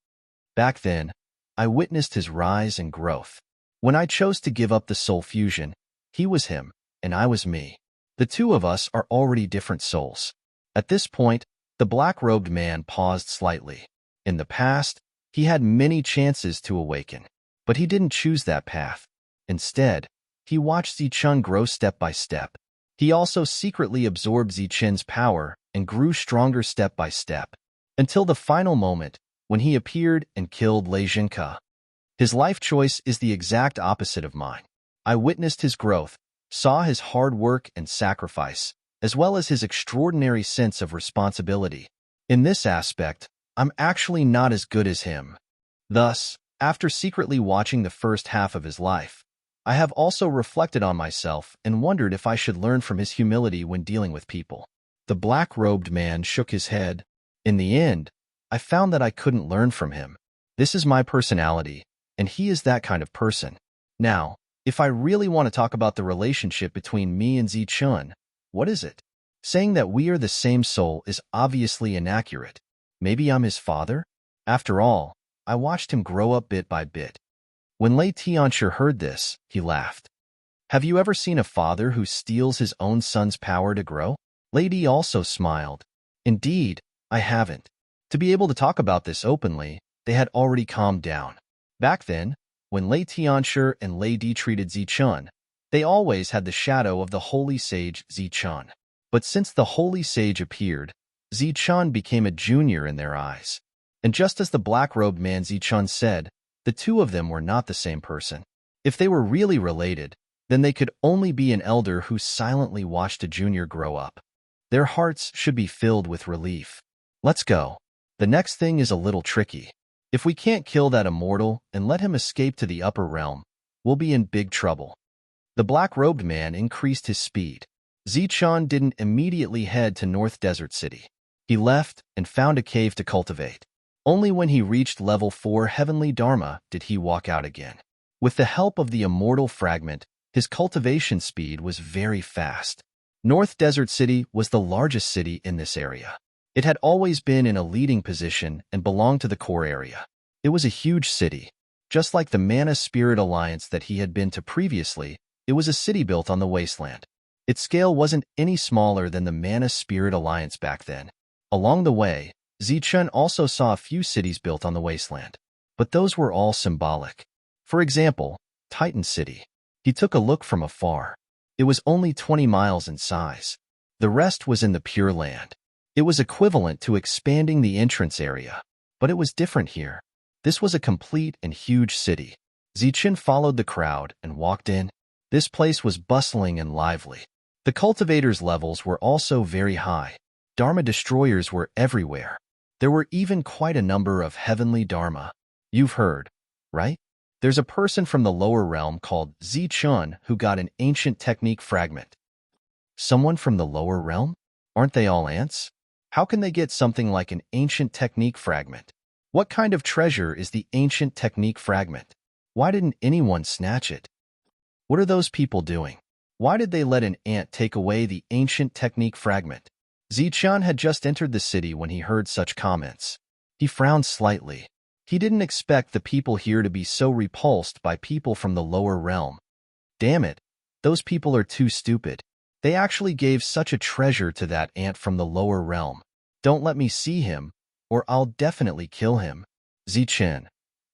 Back then, I witnessed his rise and growth. When I chose to give up the soul fusion, he was him, and I was me. The two of us are already different souls. At this point, the black-robed man paused slightly. In the past, he had many chances to awaken, but he didn't choose that path. Instead, he watched Zichun grow step by step. He also secretly absorbed Zichun's power and grew stronger step by step, until the final moment when he appeared and killed Lei Jinke. His life choice is the exact opposite of mine. I witnessed his growth, saw his hard work and sacrifice, as well as his extraordinary sense of responsibility. In this aspect, I'm actually not as good as him. Thus, after secretly watching the first half of his life, I have also reflected on myself and wondered if I should learn from his humility when dealing with people. The black-robed man shook his head. In the end, I found that I couldn't learn from him. This is my personality, and he is that kind of person. Now, if I really want to talk about the relationship between me and Zichun, what is it? Saying that we are the same soul is obviously inaccurate. Maybe I'm his father? After all, I watched him grow up bit by bit. When Lei Tianchi heard this, he laughed. Have you ever seen a father who steals his own son's power to grow? Lady also smiled. Indeed, I haven't. To be able to talk about this openly, they had already calmed down. Back then, when Lei Tianchi and Lady treated Zichun, they always had the shadow of the holy sage Zichun. But since the holy sage appeared, Zichun became a junior in their eyes. And just as the black-robed man Zichun said, the two of them were not the same person. If they were really related, then they could only be an elder who silently watched a junior grow up. Their hearts should be filled with relief. Let's go. The next thing is a little tricky. If we can't kill that immortal and let him escape to the upper realm, we'll be in big trouble. The black-robed man increased his speed. Zichun didn't immediately head to North Desert City. He left and found a cave to cultivate. Only when he reached level 4 Heavenly Dharma did he walk out again. With the help of the immortal fragment, his cultivation speed was very fast. North Desert City was the largest city in this area. It had always been in a leading position and belonged to the core area. It was a huge city. Just like the Mana Spirit Alliance that he had been to previously, It was a city built on the wasteland. Its scale wasn't any smaller than the Mana Spirit Alliance back then. Along the way, Zichun also saw a few cities built on the wasteland, but those were all symbolic. For example, Titan City. He took a look from afar. It was only 20 miles in size. The rest was in the Pure Land. It was equivalent to expanding the entrance area, but it was different here. This was a complete and huge city. Zichun followed the crowd and walked in. This place was bustling and lively. The cultivators' levels were also very high. Dharma destroyers were everywhere. There were even quite a number of heavenly Dharma. You've heard, right? There's a person from the lower realm called Zichun who got an ancient technique fragment. Someone from the lower realm? Aren't they all ants? How can they get something like an ancient technique fragment? What kind of treasure is the ancient technique fragment? Why didn't anyone snatch it? What are those people doing? Why did they let an ant take away the ancient technique fragment? Zichun had just entered the city when he heard such comments. He frowned slightly. He didn't expect the people here to be so repulsed by people from the lower realm. Damn it, those people are too stupid. They actually gave such a treasure to that ant from the lower realm. Don't let me see him, or I'll definitely kill him. Zichun,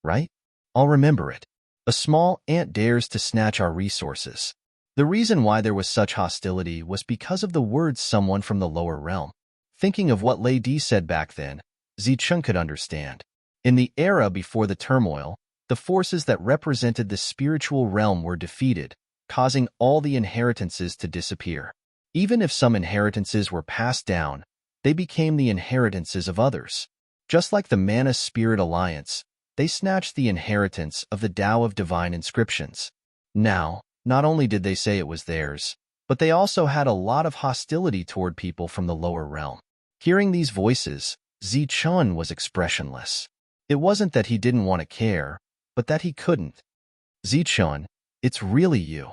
right? I'll remember it. A small ant dares to snatch our resources. The reason why there was such hostility was because of the words someone from the lower realm. Thinking of what Lady said back then, Zichun could understand. In the era before the turmoil, the forces that represented the spiritual realm were defeated, causing all the inheritances to disappear. Even if some inheritances were passed down, they became the inheritances of others. Just like the Mana Spirit Alliance, they snatched the inheritance of the Tao of Divine Inscriptions. Now, not only did they say it was theirs, but they also had a lot of hostility toward people from the lower realm. Hearing these voices, Zichun was expressionless. It wasn't that he didn't want to care, but that he couldn't. Zichun, it's really you.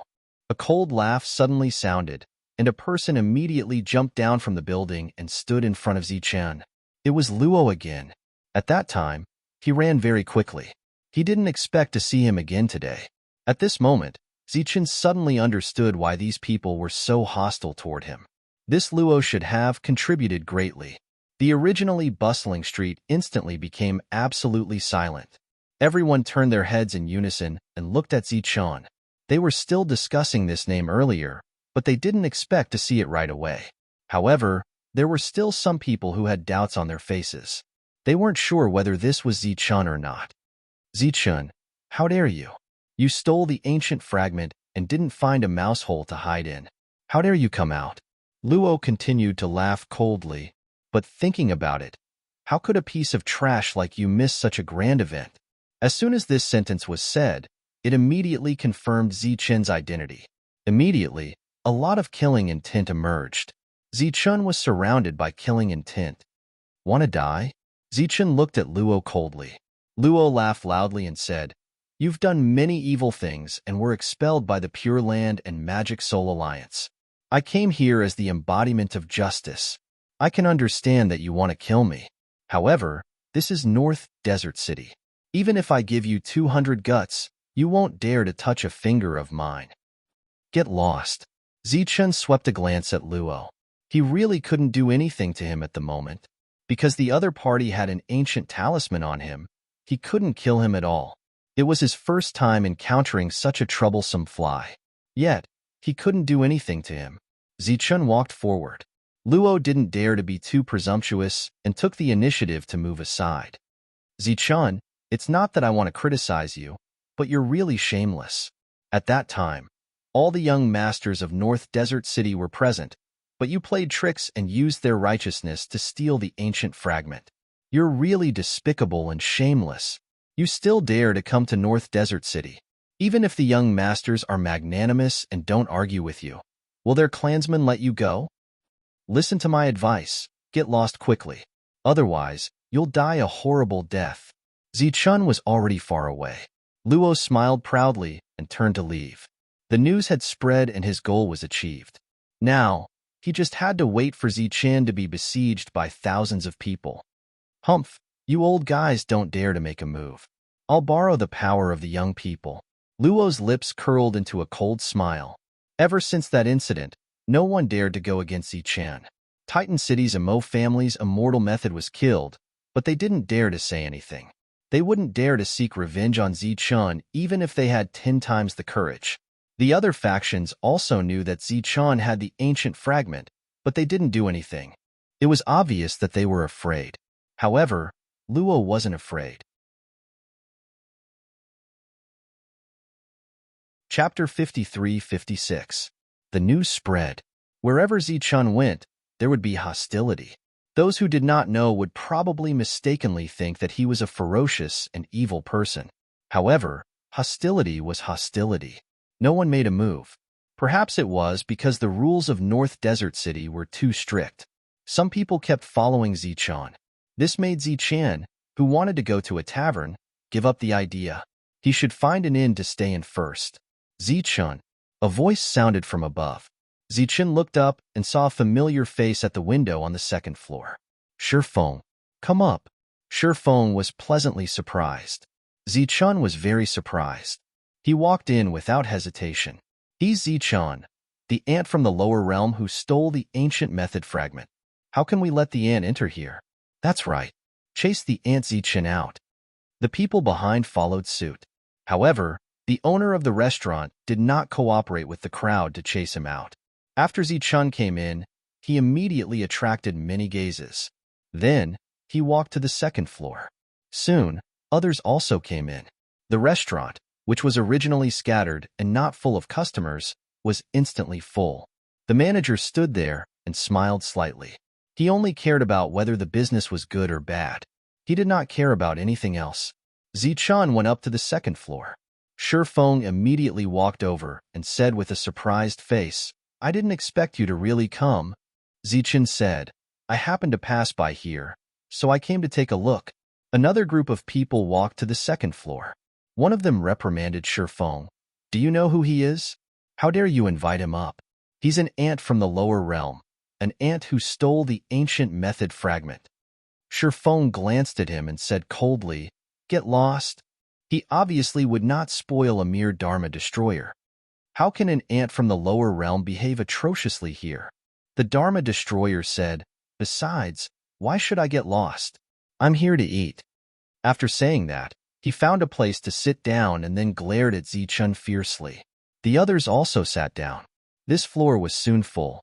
A cold laugh suddenly sounded, and a person immediately jumped down from the building and stood in front of Zichun. It was Luo again. At that time, he ran very quickly. He didn't expect to see him again today. At this moment, Zichun suddenly understood why these people were so hostile toward him. This Luo should have contributed greatly. The originally bustling street instantly became absolutely silent. Everyone turned their heads in unison and looked at Zichun. They were still discussing this name earlier, but they didn't expect to see it right away. However, there were still some people who had doubts on their faces. They weren't sure whether this was Zichun or not. Zichun, how dare you? You stole the ancient fragment and didn't find a mouse hole to hide in. How dare you come out? Luo continued to laugh coldly, but thinking about it, how could a piece of trash like you miss such a grand event? As soon as this sentence was said, it immediately confirmed Zichun's identity. Immediately, a lot of killing intent emerged. Zichun was surrounded by killing intent. Want to die? Zichun looked at Luo coldly. Luo laughed loudly and said, You've done many evil things and were expelled by the Pure Land and Magic Soul Alliance. I came here as the embodiment of justice. I can understand that you want to kill me. However, this is North Desert City. Even if I give you 200 guts, you won't dare to touch a finger of mine. Get lost. Zichun swept a glance at Luo. He really couldn't do anything to him at the moment. Because the other party had an ancient talisman on him, he couldn't kill him at all. It was his first time encountering such a troublesome fly. Yet, he couldn't do anything to him. Zichun walked forward. Luo didn't dare to be too presumptuous and took the initiative to move aside. Zichun, it's not that I want to criticize you, but you're really shameless. At that time, all the young masters of North Desert City were present, but you played tricks and used their righteousness to steal the ancient fragment. You're really despicable and shameless. You still dare to come to North Desert City. Even if the young masters are magnanimous and don't argue with you, will their clansmen let you go? Listen to my advice. Get lost quickly. Otherwise, you'll die a horrible death. Zichun was already far away. Luo smiled proudly and turned to leave. The news had spread and his goal was achieved. Now, he just had to wait for Zichun to be besieged by thousands of people. Humph, you old guys don't dare to make a move. I'll borrow the power of the young people. Luo's lips curled into a cold smile. Ever since that incident, no one dared to go against Zichen. Titan City's Emo family's immortal method was killed, but they didn't dare to say anything. They wouldn't dare to seek revenge on Zichen even if they had 10 times the courage. The other factions also knew that Zichen had the ancient fragment, but they didn't do anything. It was obvious that they were afraid. However, Luo wasn't afraid. Chapter 53-56. The news spread. Wherever Zichen went, there would be hostility. Those who did not know would probably mistakenly think that he was a ferocious and evil person. However, hostility was hostility. No one made a move. Perhaps it was because the rules of North Desert City were too strict. Some people kept following Zichen. This made Zichen, who wanted to go to a tavern, give up the idea. He should find an inn to stay in first. Zichen. A voice sounded from above. Zichen looked up and saw a familiar face at the window on the second floor. Shifeng, come up. Shifeng was pleasantly surprised. Zichen was very surprised. He walked in without hesitation. He's Zichen, the ant from the lower realm who stole the ancient method fragment. How can we let the ant enter here? That's right. Chase the ant Zichen out. The people behind followed suit. However, the owner of the restaurant did not cooperate with the crowd to chase him out. After Zichen came in, he immediately attracted many gazes. Then, he walked to the second floor. Soon, others also came in. The restaurant, which was originally scattered and not full of customers, was instantly full. The manager stood there and smiled slightly. He only cared about whether the business was good or bad. He did not care about anything else. Zichen went up to the second floor. Shifeng immediately walked over and said with a surprised face, I didn't expect you to really come. Zichen said, I happened to pass by here, so I came to take a look. Another group of people walked to the second floor. One of them reprimanded Shifeng. Do you know who he is? How dare you invite him up? He's an ant from the lower realm, an ant who stole the ancient method fragment. Shifeng glanced at him and said coldly, Get lost. He obviously would not spoil a mere Dharma destroyer. How can an ant from the lower realm behave atrociously here? The Dharma destroyer said, Besides, why should I get lost? I'm here to eat. After saying that, he found a place to sit down and then glared at Zichen fiercely. The others also sat down. This floor was soon full.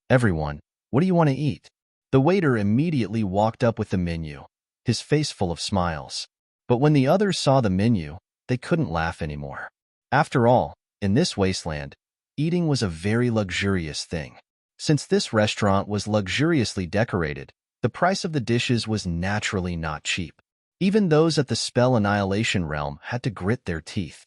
Everyone, what do you want to eat? The waiter immediately walked up with the menu, his face full of smiles. But when the others saw the menu, they couldn't laugh anymore. After all, in this wasteland, eating was a very luxurious thing. Since this restaurant was luxuriously decorated, the price of the dishes was naturally not cheap. Even those at the spell annihilation realm had to grit their teeth.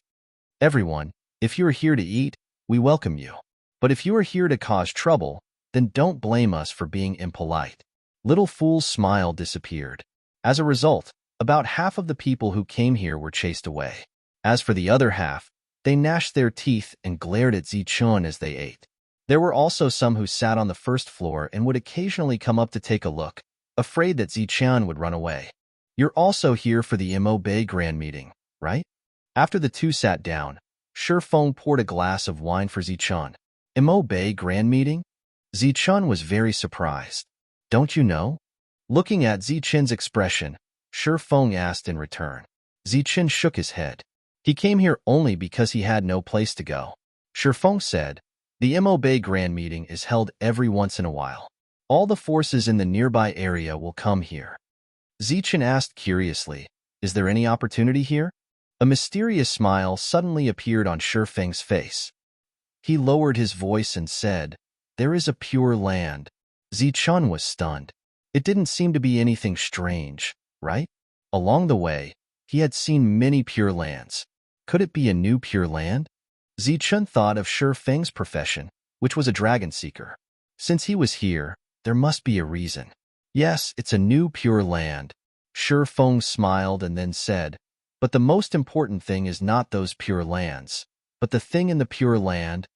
Everyone, if you're here to eat, we welcome you. But if you are here to cause trouble, then don't blame us for being impolite. Little Fool's smile disappeared. As a result, about half of the people who came here were chased away. As for the other half, they gnashed their teeth and glared at Zichen as they ate. There were also some who sat on the first floor and would occasionally come up to take a look, afraid that Zichen would run away. You're also here for the Imo Bay Grand Meeting, right? After the two sat down, Shifeng poured a glass of wine for Zichen. Imo Bay Grand Meeting? Zichen was very surprised. Don't you know? Looking at Zichen's expression, Shifeng asked in return. Zichen shook his head. He came here only because he had no place to go. Shifeng said, The Imo Bay Grand Meeting is held every once in a while. All the forces in the nearby area will come here. Zichen asked curiously, Is there any opportunity here? A mysterious smile suddenly appeared on Shifeng's face. He lowered his voice and said, There is a pure land. Zichen was stunned. It didn't seem to be anything strange, right? Along the way, he had seen many pure lands. Could it be a new pure land? Zichen thought of Shifeng's profession, which was a dragon seeker. Since he was here, there must be a reason. Yes, it's a new pure land. Shifeng smiled and then said, But the most important thing is not those pure lands, but the thing in the pure land.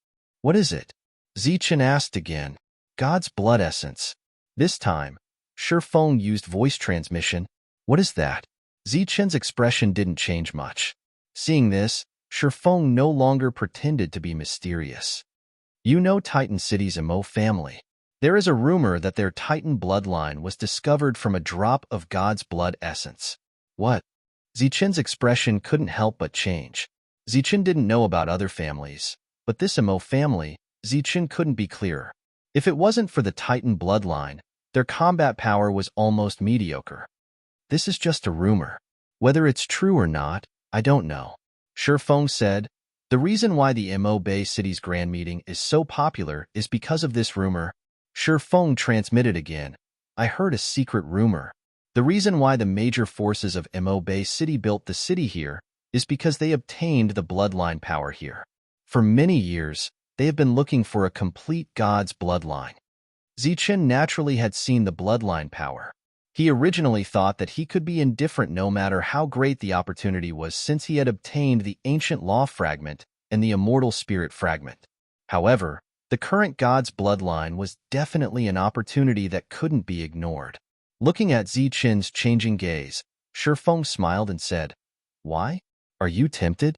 What is it? Zichen asked again. God's blood essence. This time, Shifeng used voice transmission. What is that? Zichen's expression didn't change much. Seeing this, Shifeng no longer pretended to be mysterious. You know Titan City's Emo family. There is a rumor that their Titan bloodline was discovered from a drop of God's blood essence. What? Zichen's expression couldn't help but change. Zichen didn't know about other families, but this Emo family, Zichen couldn't be clearer. If it wasn't for the Titan bloodline, their combat power was almost mediocre. This is just a rumor. Whether it's true or not, I don't know. Shifeng said, the reason why the Mo Bay City's Grand Meeting is so popular is because of this rumor. Shifeng transmitted again. I heard a secret rumor. The reason why the major forces of Mo Bay City built the city here is because they obtained the bloodline power here. For many years, they have been looking for a complete God's bloodline. Zichen naturally had seen the bloodline power. He originally thought that he could be indifferent no matter how great the opportunity was since he had obtained the ancient law fragment and the immortal spirit fragment. However, the current God's bloodline was definitely an opportunity that couldn't be ignored. Looking at Zichen's changing gaze, Shifeng smiled and said, Why? Are you tempted?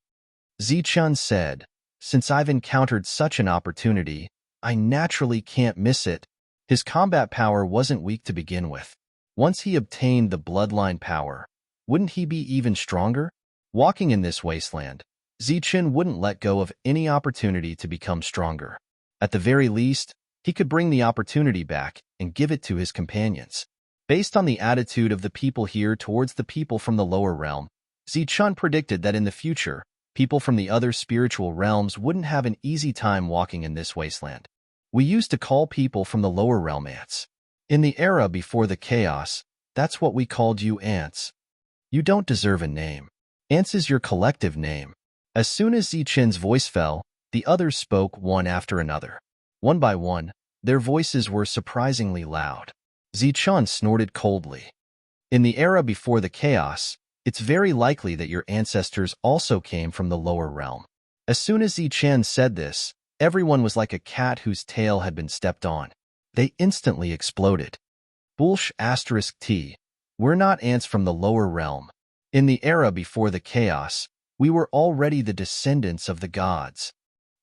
Zichen said, Since I've encountered such an opportunity, I naturally can't miss it. His combat power wasn't weak to begin with. Once he obtained the bloodline power, wouldn't he be even stronger? Walking in this wasteland, Zichen wouldn't let go of any opportunity to become stronger. At the very least, he could bring the opportunity back and give it to his companions. Based on the attitude of the people here towards the people from the lower realm, Zichen predicted that in the future, people from the other spiritual realms wouldn't have an easy time walking in this wasteland. We used to call people from the lower realm ants. In the era before the chaos, that's what we called you ants. You don't deserve a name. Ants is your collective name. As soon as Zichen's voice fell, the others spoke one after another. One by one, their voices were surprisingly loud. Zichen snorted coldly. In the era before the chaos, it's very likely that your ancestors also came from the lower realm. As soon as Zichen said this, everyone was like a cat whose tail had been stepped on. They instantly exploded. T. We're not ants from the lower realm. In the era before the chaos, we were already the descendants of the gods.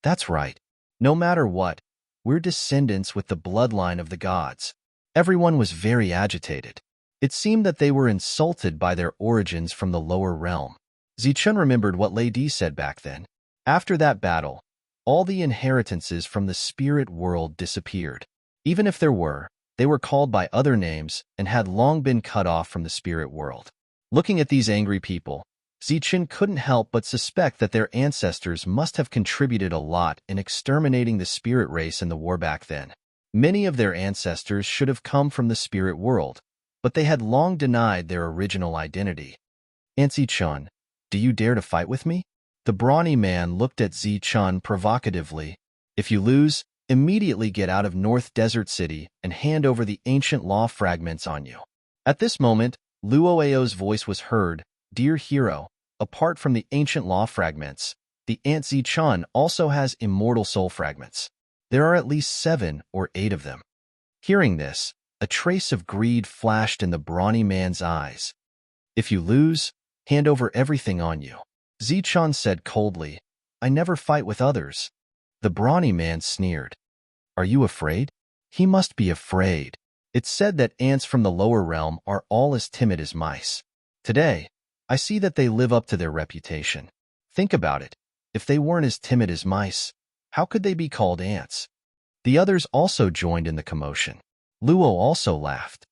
That's right. No matter what, we're descendants with the bloodline of the gods. Everyone was very agitated. It seemed that they were insulted by their origins from the lower realm. Zichen remembered what Lady said back then. After that battle, all the inheritances from the spirit world disappeared. Even if there were, they were called by other names and had long been cut off from the spirit world. Looking at these angry people, Zichen couldn't help but suspect that their ancestors must have contributed a lot in exterminating the spirit race in the war back then. Many of their ancestors should have come from the spirit world, but they had long denied their original identity. Aunt Zichen, do you dare to fight with me? The brawny man looked at Zichen provocatively. If you lose, immediately get out of North Desert City and hand over the ancient law fragments on you. At this moment, Luoao's voice was heard. Dear hero, apart from the ancient law fragments, the Aunt Zichen also has immortal soul fragments. There are at least 7 or 8 of them. Hearing this, a trace of greed flashed in the brawny man's eyes. If you lose, hand over everything on you. Zichen said coldly, I never fight with others. The brawny man sneered. Are you afraid? He must be afraid. It's said that ants from the lower realm are all as timid as mice. Today, I see that they live up to their reputation. Think about it. If they weren't as timid as mice, how could they be called ants? The others also joined in the commotion. Luo also laughed.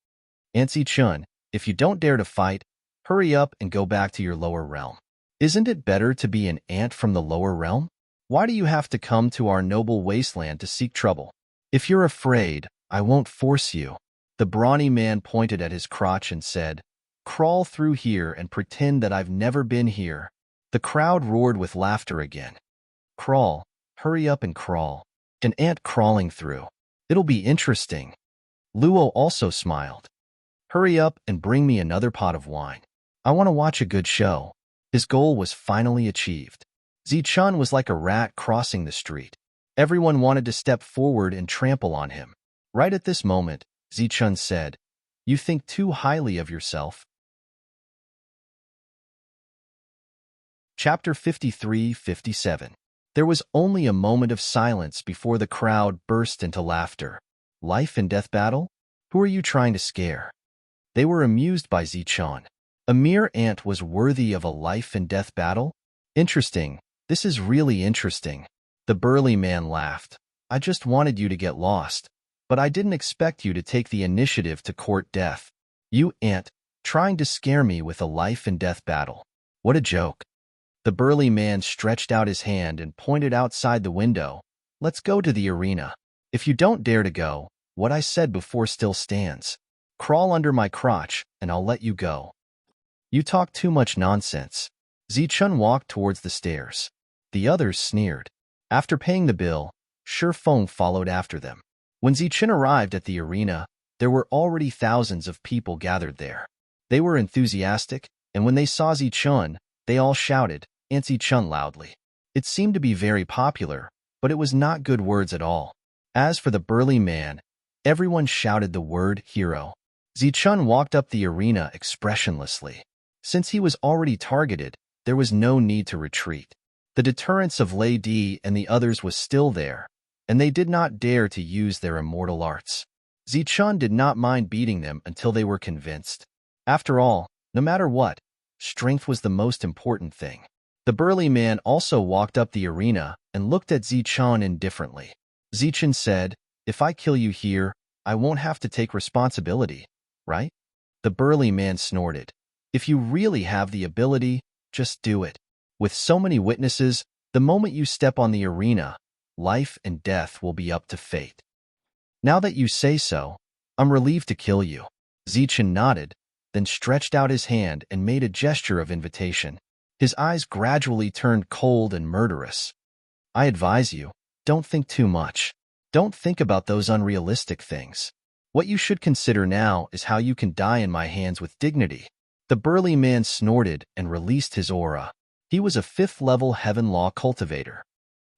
Aunt Zichen, if you don't dare to fight, hurry up and go back to your lower realm. Isn't it better to be an ant from the lower realm? Why do you have to come to our noble wasteland to seek trouble? If you're afraid, I won't force you. The brawny man pointed at his crotch and said, Crawl through here and pretend that I've never been here. The crowd roared with laughter again. Crawl, hurry up and crawl. An ant crawling through. It'll be interesting. Luo also smiled. Hurry up and bring me another pot of wine. I want to watch a good show. His goal was finally achieved. Zichen was like a rat crossing the street. Everyone wanted to step forward and trample on him. Right at this moment, Zichen said, You think too highly of yourself. Chapter 53-57. There was only a moment of silence before the crowd burst into laughter. Life and death battle? Who are you trying to scare? They were amused by Zichun. A mere ant was worthy of a life and death battle? Interesting. This is really interesting. The burly man laughed. I just wanted you to get lost, but I didn't expect you to take the initiative to court death. You ant, trying to scare me with a life and death battle. What a joke. The burly man stretched out his hand and pointed outside the window. Let's go to the arena. If you don't dare to go, what I said before still stands. Crawl under my crotch, and I'll let you go. You talk too much nonsense. Zichun walked towards the stairs. The others sneered. After paying the bill, Shifeng followed after them. When Zichun arrived at the arena, there were already thousands of people gathered there. They were enthusiastic, and when they saw Zichun, they all shouted, "Aunt Zichun," loudly. It seemed to be very popular, but it was not good words at all. As for the burly man, everyone shouted the word hero. Zichun walked up the arena expressionlessly. Since he was already targeted, there was no need to retreat. The deterrence of Lady and the others was still there, and they did not dare to use their immortal arts. Zichun did not mind beating them until they were convinced. After all, no matter what, strength was the most important thing. The burly man also walked up the arena and looked at Zichun indifferently. Zichun said, "If I kill you here, I won't have to take responsibility, right?" The burly man snorted. "If you really have the ability, just do it. With so many witnesses, the moment you step on the arena, life and death will be up to fate. Now that you say so, I'm relieved to kill you." Zichun nodded, then stretched out his hand and made a gesture of invitation. His eyes gradually turned cold and murderous. "I advise you, don't think too much. Don't think about those unrealistic things. What you should consider now is how you can die in my hands with dignity." The burly man snorted and released his aura. He was a 5th-level Heaven Law cultivator.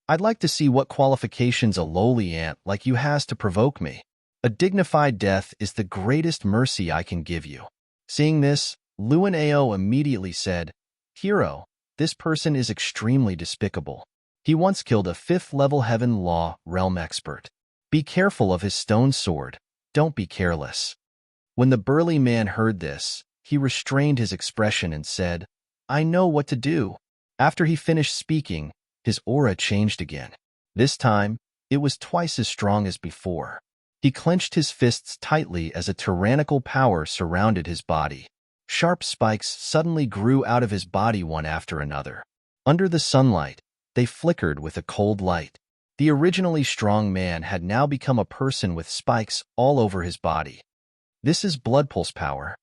"I'd like to see what qualifications a lowly ant like you has to provoke me. A dignified death is the greatest mercy I can give you." Seeing this, Luan Ao immediately said, "Hero, this person is extremely despicable. He once killed a 5th-level Heaven Law realm expert. Be careful of his stone sword. Don't be careless." When the burly man heard this, he restrained his expression and said, "I know what to do." After he finished speaking, his aura changed again. This time, it was twice as strong as before. He clenched his fists tightly as a tyrannical power surrounded his body. Sharp spikes suddenly grew out of his body one after another. Under the sunlight, they flickered with a cold light. The originally strong man had now become a person with spikes all over his body. "This is blood pulse power.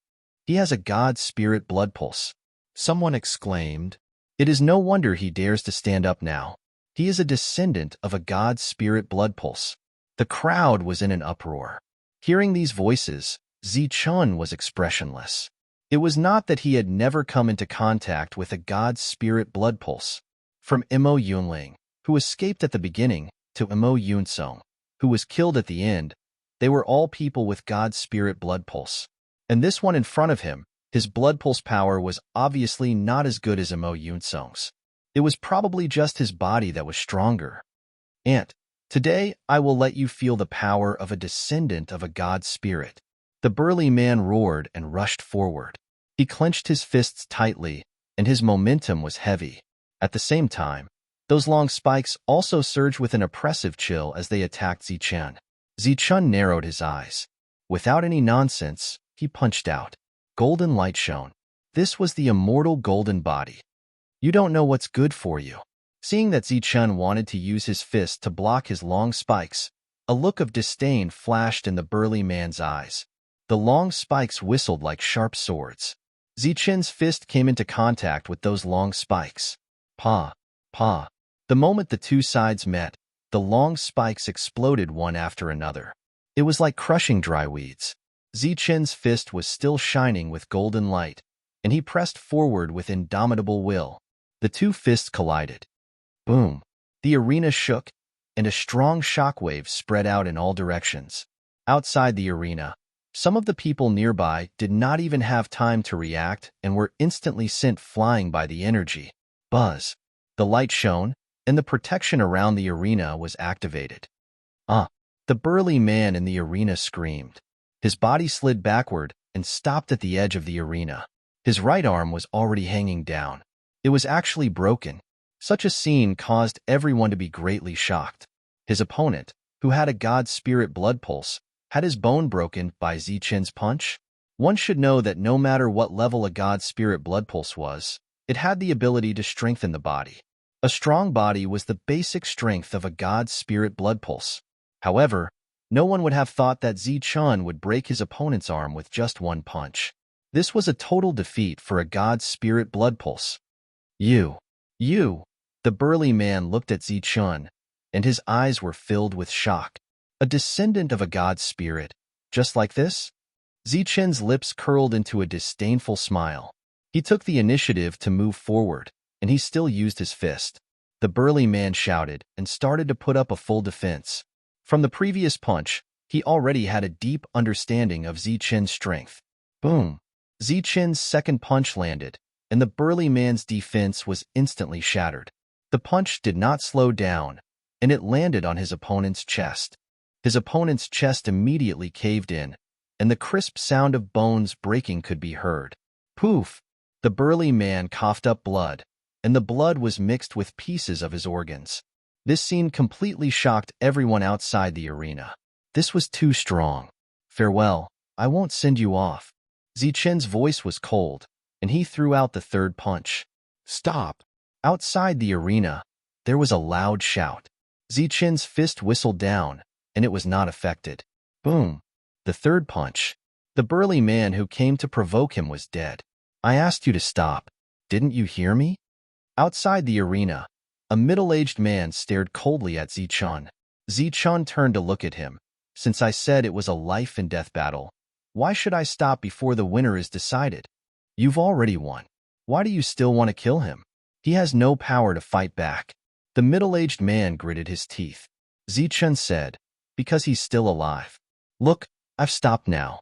He has a god spirit blood pulse," someone exclaimed. "It is no wonder he dares to stand up now. He is a descendant of a god spirit blood pulse." The crowd was in an uproar. Hearing these voices, Zichun was expressionless. It was not that he had never come into contact with a god spirit blood pulse. From Mo Yunling, who escaped at the beginning, to Mo Yunsong, who was killed at the end, they were all people with god spirit blood pulse. And this one in front of him, his blood pulse power was obviously not as good as Mo Yunsong's. It was probably just his body that was stronger. "Ant, today I will let you feel the power of a descendant of a god spirit." The burly man roared and rushed forward. He clenched his fists tightly, and his momentum was heavy. At the same time, those long spikes also surged with an oppressive chill as they attacked Zichun. Zichun narrowed his eyes. Without any nonsense, he punched out. Golden light shone. This was the immortal golden body. "You don't know what's good for you." Seeing that Zichun wanted to use his fist to block his long spikes, a look of disdain flashed in the burly man's eyes. The long spikes whistled like sharp swords. Zichun's fist came into contact with those long spikes. Pa, pa. The moment the two sides met, the long spikes exploded one after another. It was like crushing dry weeds. Zichun's fist was still shining with golden light, and he pressed forward with indomitable will. The two fists collided. Boom! The arena shook, and a strong shockwave spread out in all directions. Outside the arena, some of the people nearby did not even have time to react and were instantly sent flying by the energy. Buzz. The light shone, and the protection around the arena was activated. Ah! The burly man in the arena screamed. His body slid backward and stopped at the edge of the arena. His right arm was already hanging down. It was actually broken. Such a scene caused everyone to be greatly shocked. His opponent, who had a god spirit blood pulse, had his bone broken by Zichen's punch. One should know that no matter what level a god spirit blood pulse was, it had the ability to strengthen the body. A strong body was the basic strength of a god spirit blood pulse. However, no one would have thought that Zichen would break his opponent's arm with just one punch. This was a total defeat for a god spirit blood pulse. You. The burly man looked at Zichen, and his eyes were filled with shock. A descendant of a god spirit, just like this? Zichen's lips curled into a disdainful smile. He took the initiative to move forward, and he still used his fist. The burly man shouted and started to put up a full defense. From the previous punch, he already had a deep understanding of Zichen's strength. Boom! Zichen's second punch landed, and the burly man's defense was instantly shattered. The punch did not slow down, and it landed on his opponent's chest. His opponent's chest immediately caved in, and the crisp sound of bones breaking could be heard. Poof! The burly man coughed up blood, and the blood was mixed with pieces of his organs. This scene completely shocked everyone outside the arena. This was too strong. Farewell, I won't send you off. Zichen's voice was cold, and he threw out the third punch. Stop! Outside the arena, there was a loud shout. Zichen's fist whistled down, and it was not affected. Boom! The third punch. The burly man who came to provoke him was dead. I asked you to stop. Didn't you hear me? Outside the arena, a middle-aged man stared coldly at Zichen. Zichen turned to look at him. Since I said it was a life-and-death battle, why should I stop before the winner is decided? You've already won. Why do you still want to kill him? He has no power to fight back. The middle-aged man gritted his teeth. Zichen said, because he's still alive. Look, I've stopped now.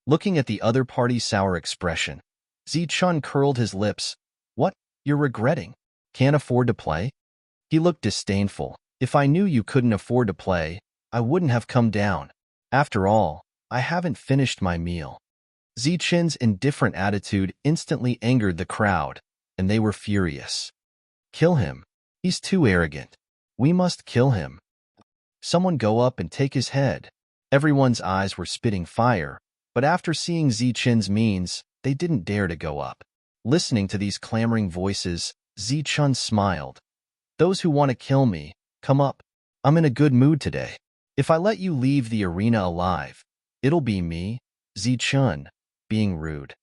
Looking at the other party's sour expression, Zichen curled his lips. What? You're regretting? Can't afford to play? He looked disdainful. If I knew you couldn't afford to play, I wouldn't have come down. After all, I haven't finished my meal. Zichen's indifferent attitude instantly angered the crowd, and they were furious. Kill him. He's too arrogant. We must kill him. Someone go up and take his head. Everyone's eyes were spitting fire, but after seeing Zichen's means, they didn't dare to go up. Listening to these clamoring voices, Zichen smiled. Those who want to kill me, come up. I'm in a good mood today. If I let you leave the arena alive, it'll be me, Zichen, being rude.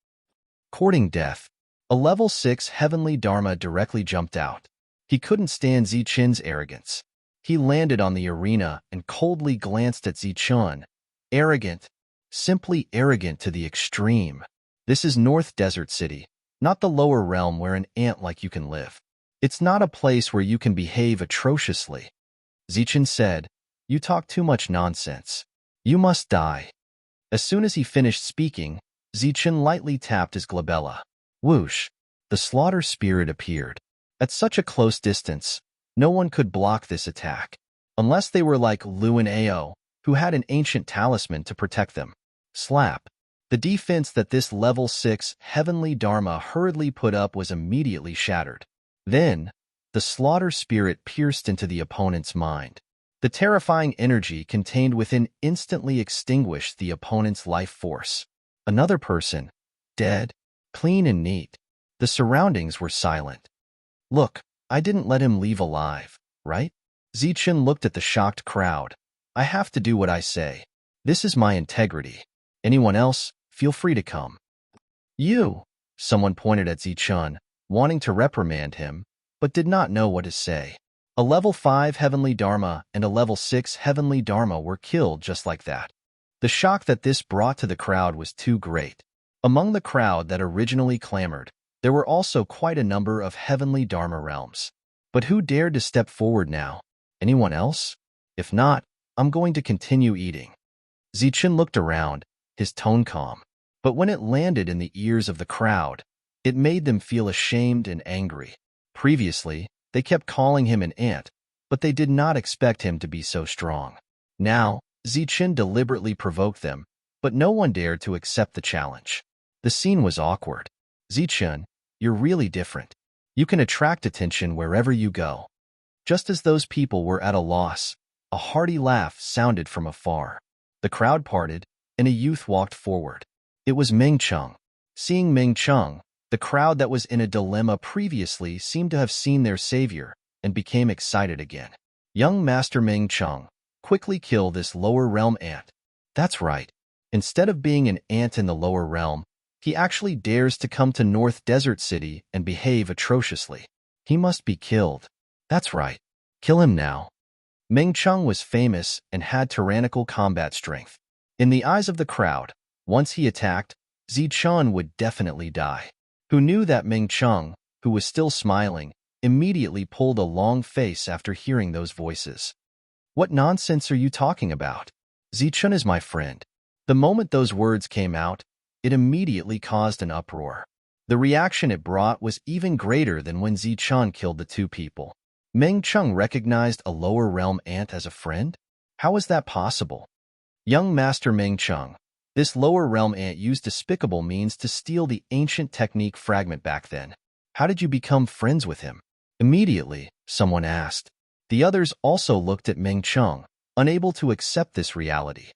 Courting death. A level 6 heavenly Dharma directly jumped out. He couldn't stand Zichen's arrogance. He landed on the arena and coldly glanced at Zichen. Arrogant. Simply arrogant to the extreme. This is North Desert City, not the lower realm where an ant like you can live. It's not a place where you can behave atrociously. Zichen said, You talk too much nonsense. You must die. As soon as he finished speaking, Zichen lightly tapped his glabella. Whoosh! The slaughter spirit appeared. At such a close distance, no one could block this attack, unless they were like Lu and Ao, who had an ancient talisman to protect them. Slap! The defense that this level 6 heavenly Dharma hurriedly put up was immediately shattered. Then, the slaughter spirit pierced into the opponent's mind. The terrifying energy contained within instantly extinguished the opponent's life force. Another person, dead, clean and neat. The surroundings were silent. Look, I didn't let him leave alive, right? Zichen looked at the shocked crowd. I have to do what I say. This is my integrity. Anyone else, feel free to come. You! Someone pointed at Zichen, wanting to reprimand him, but did not know what to say. A level 5 heavenly Dharma and a level 6 heavenly Dharma were killed just like that. The shock that this brought to the crowd was too great. Among the crowd that originally clamored, there were also quite a number of heavenly Dharma realms. But who dared to step forward now? Anyone else? If not, I'm going to continue eating. Zichen looked around, his tone calm. But when it landed in the ears of the crowd, it made them feel ashamed and angry. Previously, they kept calling him an ant, but they did not expect him to be so strong. Now, Zichen deliberately provoked them, but no one dared to accept the challenge. The scene was awkward. Zichen, you're really different. You can attract attention wherever you go. Just as those people were at a loss, a hearty laugh sounded from afar. The crowd parted, and a youth walked forward. It was Ming Cheng. Seeing Ming Cheng, the crowd that was in a dilemma previously seemed to have seen their savior and became excited again. Young Master Ming Cheng, quickly kill this lower realm ant. That's right. Instead of being an ant in the lower realm, he actually dares to come to North Desert City and behave atrociously. He must be killed. That's right. Kill him now. Ming Cheng was famous and had tyrannical combat strength. In the eyes of the crowd, once he attacked, Zichen would definitely die. Who knew that Ming Cheng, who was still smiling, immediately pulled a long face after hearing those voices. What nonsense are you talking about? Zichen is my friend. The moment those words came out, it immediately caused an uproar. The reaction it brought was even greater than when Zichen killed the two people. Ming Cheng recognized a lower realm ant as a friend? How is that possible? Young Master Ming Cheng, this lower realm ant used despicable means to steal the ancient technique fragment back then. How did you become friends with him? Immediately, someone asked. The others also looked at Ming Cheng, unable to accept this reality.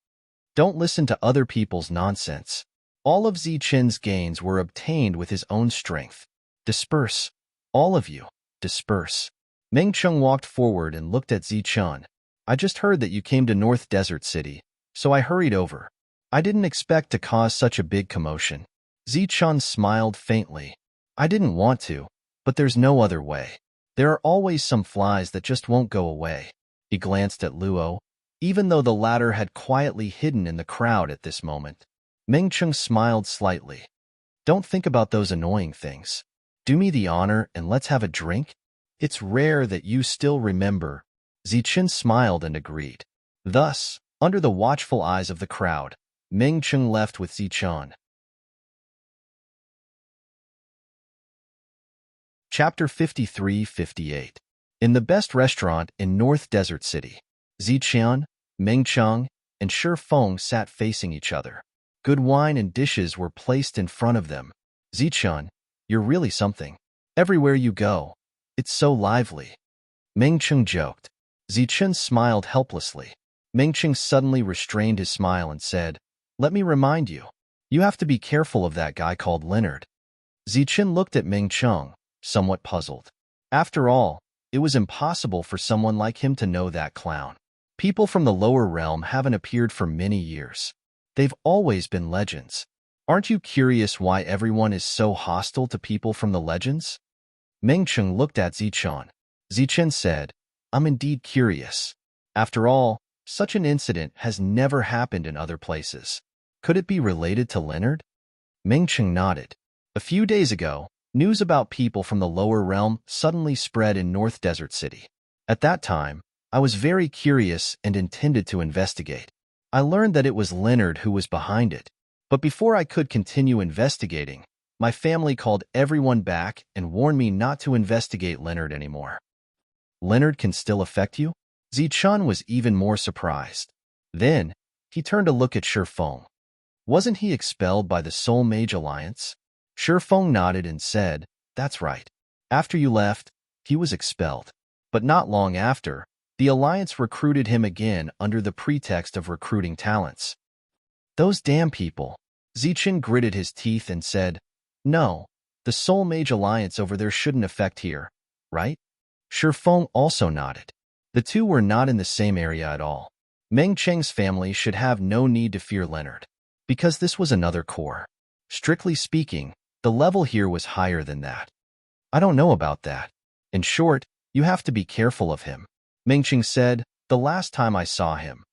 Don't listen to other people's nonsense. All of Zichen's gains were obtained with his own strength. Disperse. All of you, disperse. Ming Cheng walked forward and looked at Zichen. I just heard that you came to North Desert City, so I hurried over. I didn't expect to cause such a big commotion. Zichen smiled faintly. I didn't want to, but there's no other way. There are always some flies that just won't go away. He glanced at Luo, even though the latter had quietly hidden in the crowd at this moment. Ming Cheng smiled slightly. Don't think about those annoying things. Do me the honor and let's have a drink. It's rare that you still remember. Zichen smiled and agreed. Thus, under the watchful eyes of the crowd, Ming Cheng left with Zichen. Chapter 53-58. In the best restaurant in North Desert City, Zichen, Ming Cheng, and Shi Feng sat facing each other. Good wine and dishes were placed in front of them. Zichen, you're really something. Everywhere you go, it's so lively. Ming Cheng joked. Zichen smiled helplessly. Ming Cheng suddenly restrained his smile and said, Let me remind you, you have to be careful of that guy called Leonard. Zichen looked at Ming Cheng, somewhat puzzled. After all, it was impossible for someone like him to know that clown. People from the lower realm haven't appeared for many years. They've always been legends. Aren't you curious why everyone is so hostile to people from the legends? Ming Cheng looked at Zichen. Zichen said, I'm indeed curious. After all, such an incident has never happened in other places. Could it be related to Leonard? Ming Cheng nodded. A few days ago, news about people from the lower realm suddenly spread in North Desert City. At that time, I was very curious and intended to investigate. I learned that it was Leonard who was behind it. But before I could continue investigating, my family called everyone back and warned me not to investigate Leonard anymore. Leonard can still affect you? Zichen was even more surprised. Then, he turned to look at Shi Feng. Wasn't he expelled by the Soul Mage Alliance? Shi Feng nodded and said, That's right. After you left, he was expelled. But not long after, the Alliance recruited him again under the pretext of recruiting talents. Those damn people. Zichen gritted his teeth and said, No, the Soul Mage Alliance over there shouldn't affect here, right? Shi Feng also nodded. The two were not in the same area at all. Meng Cheng's family should have no need to fear Leonard, because this was another core. Strictly speaking, the level here was higher than that. I don't know about that. In short, you have to be careful of him. Meng Cheng said, The last time I saw him,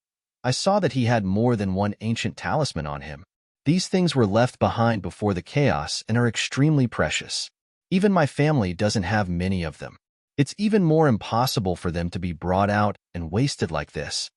I saw that he had more than one ancient talisman on him. These things were left behind before the chaos and are extremely precious. Even my family doesn't have many of them. It's even more impossible for them to be brought out and wasted like this.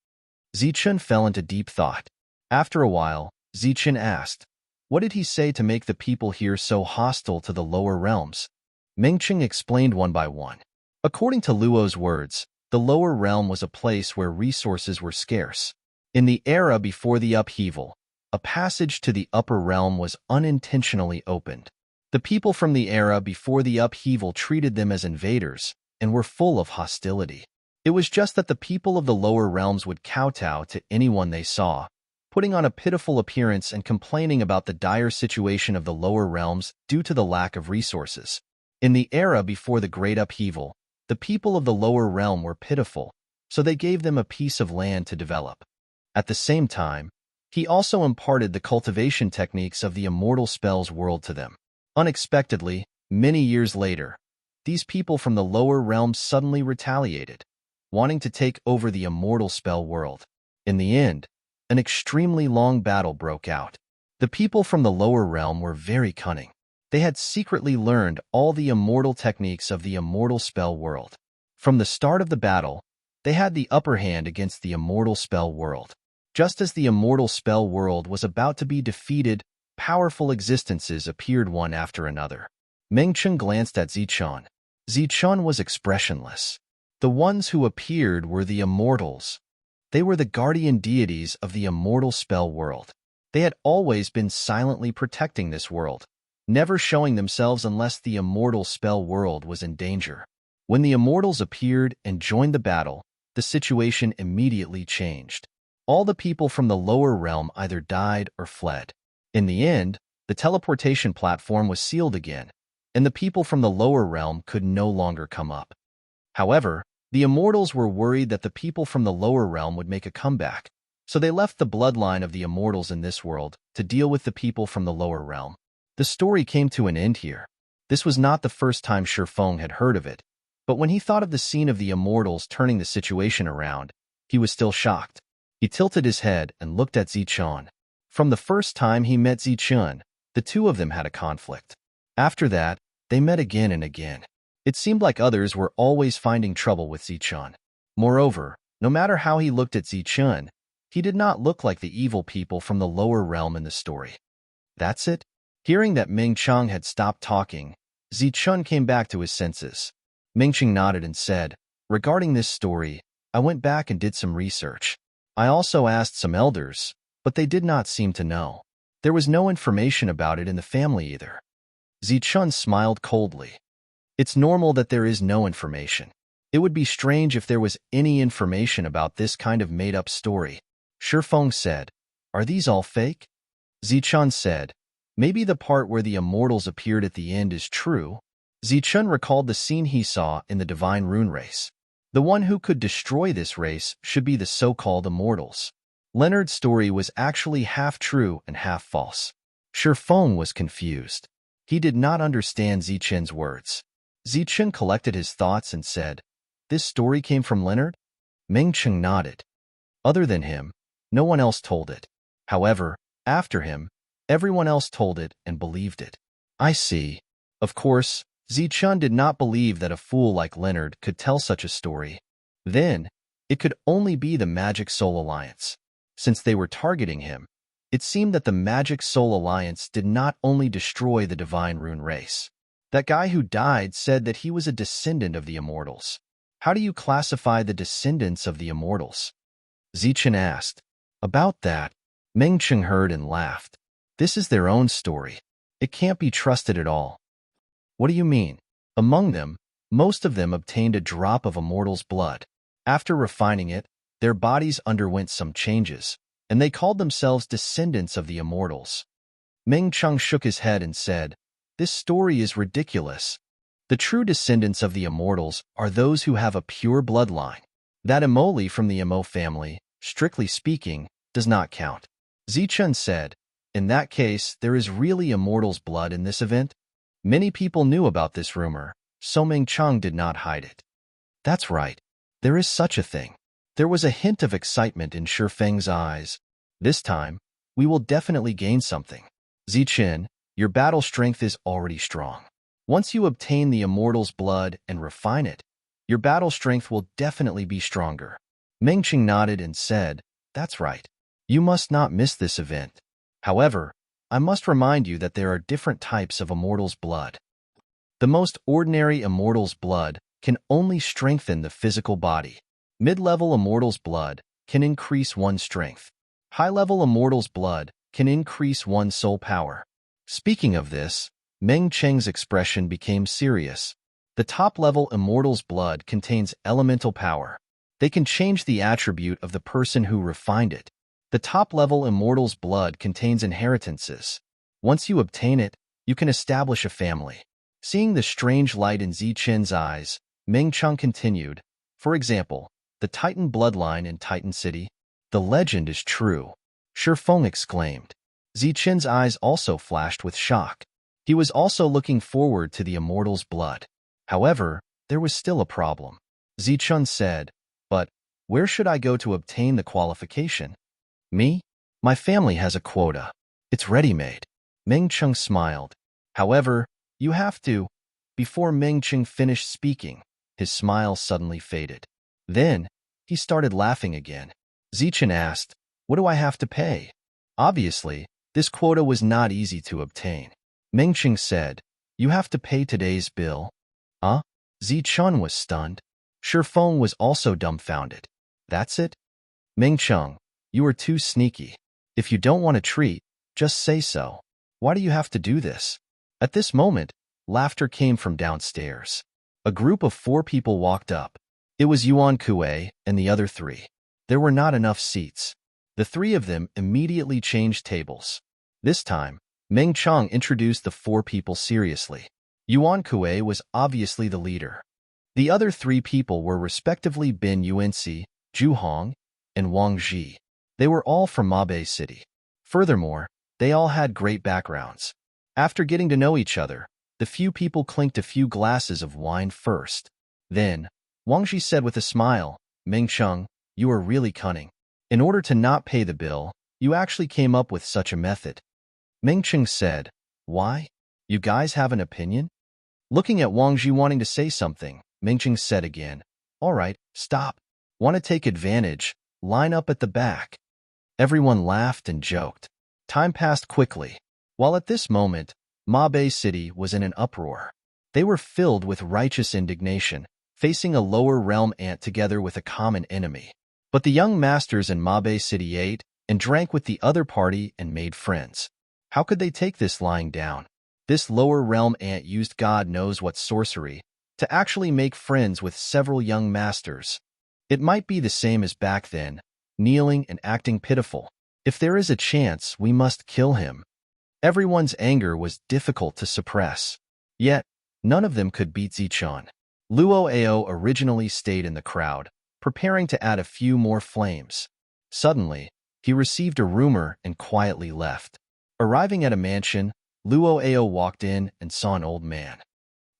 Zichen fell into deep thought. After a while, Zichen asked, What did he say to make the people here so hostile to the lower realms? Mengqing explained one by one. According to Luo's words, the lower realm was a place where resources were scarce. In the era before the upheaval, a passage to the upper realm was unintentionally opened. The people from the era before the upheaval treated them as invaders and were full of hostility. It was just that the people of the lower realms would kowtow to anyone they saw, putting on a pitiful appearance and complaining about the dire situation of the lower realms due to the lack of resources. In the era before the great upheaval, the people of the lower realm were pitiful, so they gave them a piece of land to develop. At the same time, he also imparted the cultivation techniques of the immortal spells world to them. Unexpectedly, many years later, these people from the lower realms suddenly retaliated, wanting to take over the immortal spell world. In the end, an extremely long battle broke out. The people from the lower realm were very cunning. They had secretly learned all the immortal techniques of the immortal spell world. From the start of the battle, they had the upper hand against the immortal spell world. Just as the immortal spell world was about to be defeated, powerful existences appeared one after another. Mengqing glanced at Zichun. Zichun was expressionless. The ones who appeared were the immortals. They were the guardian deities of the immortal spell world. They had always been silently protecting this world, never showing themselves unless the immortal spell world was in danger. When the immortals appeared and joined the battle, the situation immediately changed. All the people from the lower realm either died or fled. In the end, the teleportation platform was sealed again, and the people from the lower realm could no longer come up. However, the immortals were worried that the people from the lower realm would make a comeback, so they left the bloodline of the immortals in this world to deal with the people from the lower realm. The story came to an end here. This was not the first time Shifeng had heard of it, but when he thought of the scene of the immortals turning the situation around, he was still shocked. He tilted his head and looked at Zichun. From the first time he met Zichun, the two of them had a conflict. After that, they met again and again. It seemed like others were always finding trouble with Zichun. Moreover, no matter how he looked at Zichun, he did not look like the evil people from the lower realm in the story. That's it? Hearing that Mengqing had stopped talking, Zichun came back to his senses. Mengqing nodded and said, "Regarding this story, I went back and did some research. I also asked some elders, but they did not seem to know. There was no information about it in the family either." Zichun smiled coldly. It's normal that there is no information. It would be strange if there was any information about this kind of made-up story. Shifeng said, "Are these all fake?" Zichun said, "Maybe the part where the immortals appeared at the end is true." Zichun recalled the scene he saw in the divine rune race. The one who could destroy this race should be the so-called immortals. Leonard's story was actually half true and half false. Shifeng was confused. He did not understand Zichun's words. Zichun collected his thoughts and said, "This story came from Leonard?" Mengqing nodded. Other than him, no one else told it. However, after him, everyone else told it and believed it. I see. Of course, Zichun did not believe that a fool like Leonard could tell such a story. Then, it could only be the Magic Soul Alliance. Since they were targeting him, it seemed that the Magic Soul Alliance did not only destroy the divine rune race. That guy who died said that he was a descendant of the immortals. How do you classify the descendants of the immortals? Zichun asked. About that, Mengqing heard and laughed. This is their own story. It can't be trusted at all. What do you mean? Among them, most of them obtained a drop of immortal's blood. After refining it, their bodies underwent some changes, and they called themselves descendants of the immortals. Mengqing shook his head and said, "This story is ridiculous. The true descendants of the immortals are those who have a pure bloodline. That Imoli from the Imo family, strictly speaking, does not count." Zichun said, "In that case, there is really immortal's blood in this event?" Many people knew about this rumor, so Mengqing did not hide it. That's right. There is such a thing. There was a hint of excitement in Shifeng's eyes. This time, we will definitely gain something. Zichun, your battle strength is already strong. Once you obtain the immortal's blood and refine it, your battle strength will definitely be stronger. Mengqing nodded and said, "That's right. You must not miss this event. However, I must remind you that there are different types of immortal's blood. The most ordinary immortal's blood can only strengthen the physical body. Mid-level immortal's blood can increase one's strength. High-level immortal's blood can increase one's soul power. Speaking of this, Meng Cheng's expression became serious. The top-level immortal's blood contains elemental power. They can change the attribute of the person who refined it. The top-level immortal's blood contains inheritances. Once you obtain it, you can establish a family. Seeing the strange light in Zichen's eyes, Meng Cheng continued, "For example, the Titan bloodline in Titan City. The legend is true," Shifeng exclaimed. Zichen's eyes also flashed with shock. He was also looking forward to the immortal's blood. However, there was still a problem. Zichen said, "But where should I go to obtain the qualification?" "Me? My family has a quota. It's ready-made." Meng Cheng smiled. "However, you have to." Before Meng Cheng finished speaking, his smile suddenly faded. Then, he started laughing again. Zichen asked, "What do I have to pay?" Obviously, this quota was not easy to obtain. Meng Cheng said, "You have to pay today's bill." Huh? Zichen was stunned. Shifeng was also dumbfounded. "That's it?" "Meng Cheng, you are too sneaky. If you don't want a treat, just say so. Why do you have to do this?" At this moment, laughter came from downstairs. A group of 4 people walked up. It was Yuan Kuei and the other 3. There were not enough seats. The 3 of them immediately changed tables. This time, Meng Cheng introduced the 4 people seriously. Yuan Kuei was obviously the leader. The other 3 people were respectively Bin Yuanxi, Zhu Hong, and Wang Ji. They were all from Mabe City. Furthermore, they all had great backgrounds. After getting to know each other, the few people clinked a few glasses of wine first. Then, Wang Ji said with a smile, "Meng Cheng, you are really cunning. In order to not pay the bill, you actually came up with such a method." Meng Cheng said, "Why? You guys have an opinion?" Looking at Wang Ji wanting to say something, Meng Cheng said again, "All right, stop. Want to take advantage? Line up at the back." Everyone laughed and joked. Time passed quickly. While at this moment, Mabe City was in an uproar. They were filled with righteous indignation, facing a lower realm ant together with a common enemy. But the young masters in Mabe City ate and drank with the other party and made friends. How could they take this lying down? This lower realm ant used God knows what sorcery to actually make friends with several young masters. It might be the same as back then, kneeling and acting pitiful. If there is a chance, we must kill him. Everyone's anger was difficult to suppress. Yet, none of them could beat Zichen. Luo Ao originally stayed in the crowd, preparing to add a few more flames. Suddenly, he received a rumor and quietly left. Arriving at a mansion, Luo Ao walked in and saw an old man.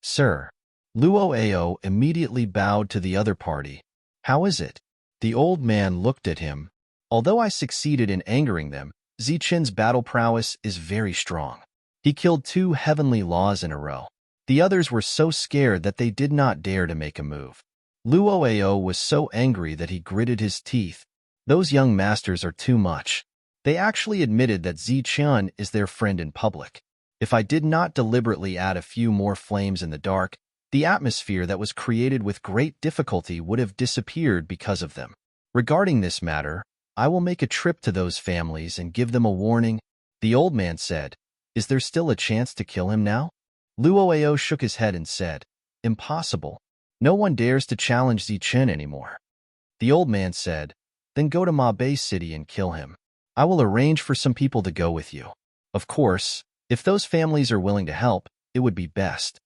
"Sir." Luo Ao immediately bowed to the other party. "How is it?" The old man looked at him. "Although I succeeded in angering them, Zichen's battle prowess is very strong. He killed 2 heavenly laws in a row. The others were so scared that they did not dare to make a move." Luo Ao was so angry that he gritted his teeth. Those young masters are too much. They actually admitted that Zichen is their friend in public. If I did not deliberately add a few more flames in the dark, the atmosphere that was created with great difficulty would have disappeared because of them. Regarding this matter, I will make a trip to those families and give them a warning." The old man said, "Is there still a chance to kill him now?" Luo Ao shook his head and said, "Impossible. No one dares to challenge Zichen anymore." The old man said, "Then go to Mabe City and kill him. I will arrange for some people to go with you. Of course, if those families are willing to help, it would be best."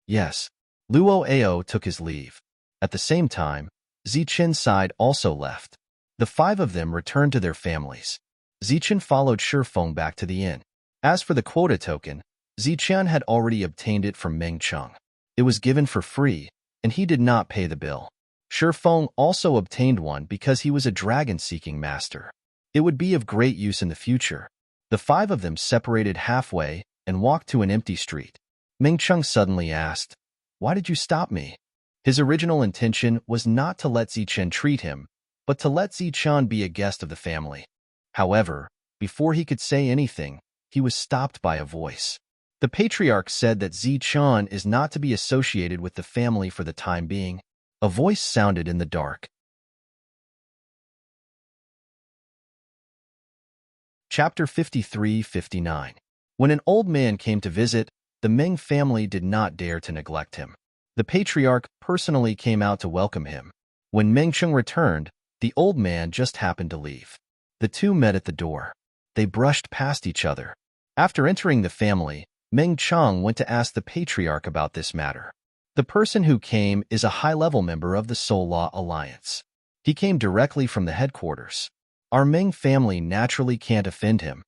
"Yes." Luo Ao took his leave. At the same time, Zichen's side also left. The 5 of them returned to their families. Zichen followed Shifeng back to the inn. As for the quota token, Zichen had already obtained it from Meng Cheng. It was given for free, and he did not pay the bill. Shifeng also obtained one because he was a dragon-seeking master. It would be of great use in the future. The 5 of them separated halfway and walked to an empty street. Meng Cheng suddenly asked, "Why did you stop me?" His original intention was not to let Zichen treat him, but to let Zichen be a guest of the family. However, before he could say anything, he was stopped by a voice. The patriarch said that Zichun is not to be associated with the family for the time being. A voice sounded in the dark. Chapter 53-59. When an old man came to visit, the Ming family did not dare to neglect him. The patriarch personally came out to welcome him. When Meng Cheng returned, the old man just happened to leave. The two met at the door. They brushed past each other. After entering the family, Meng Cheng went to ask the patriarch about this matter. The person who came is a high-level member of the Soul Law Alliance. He came directly from the headquarters. Our Ming family naturally can't offend him.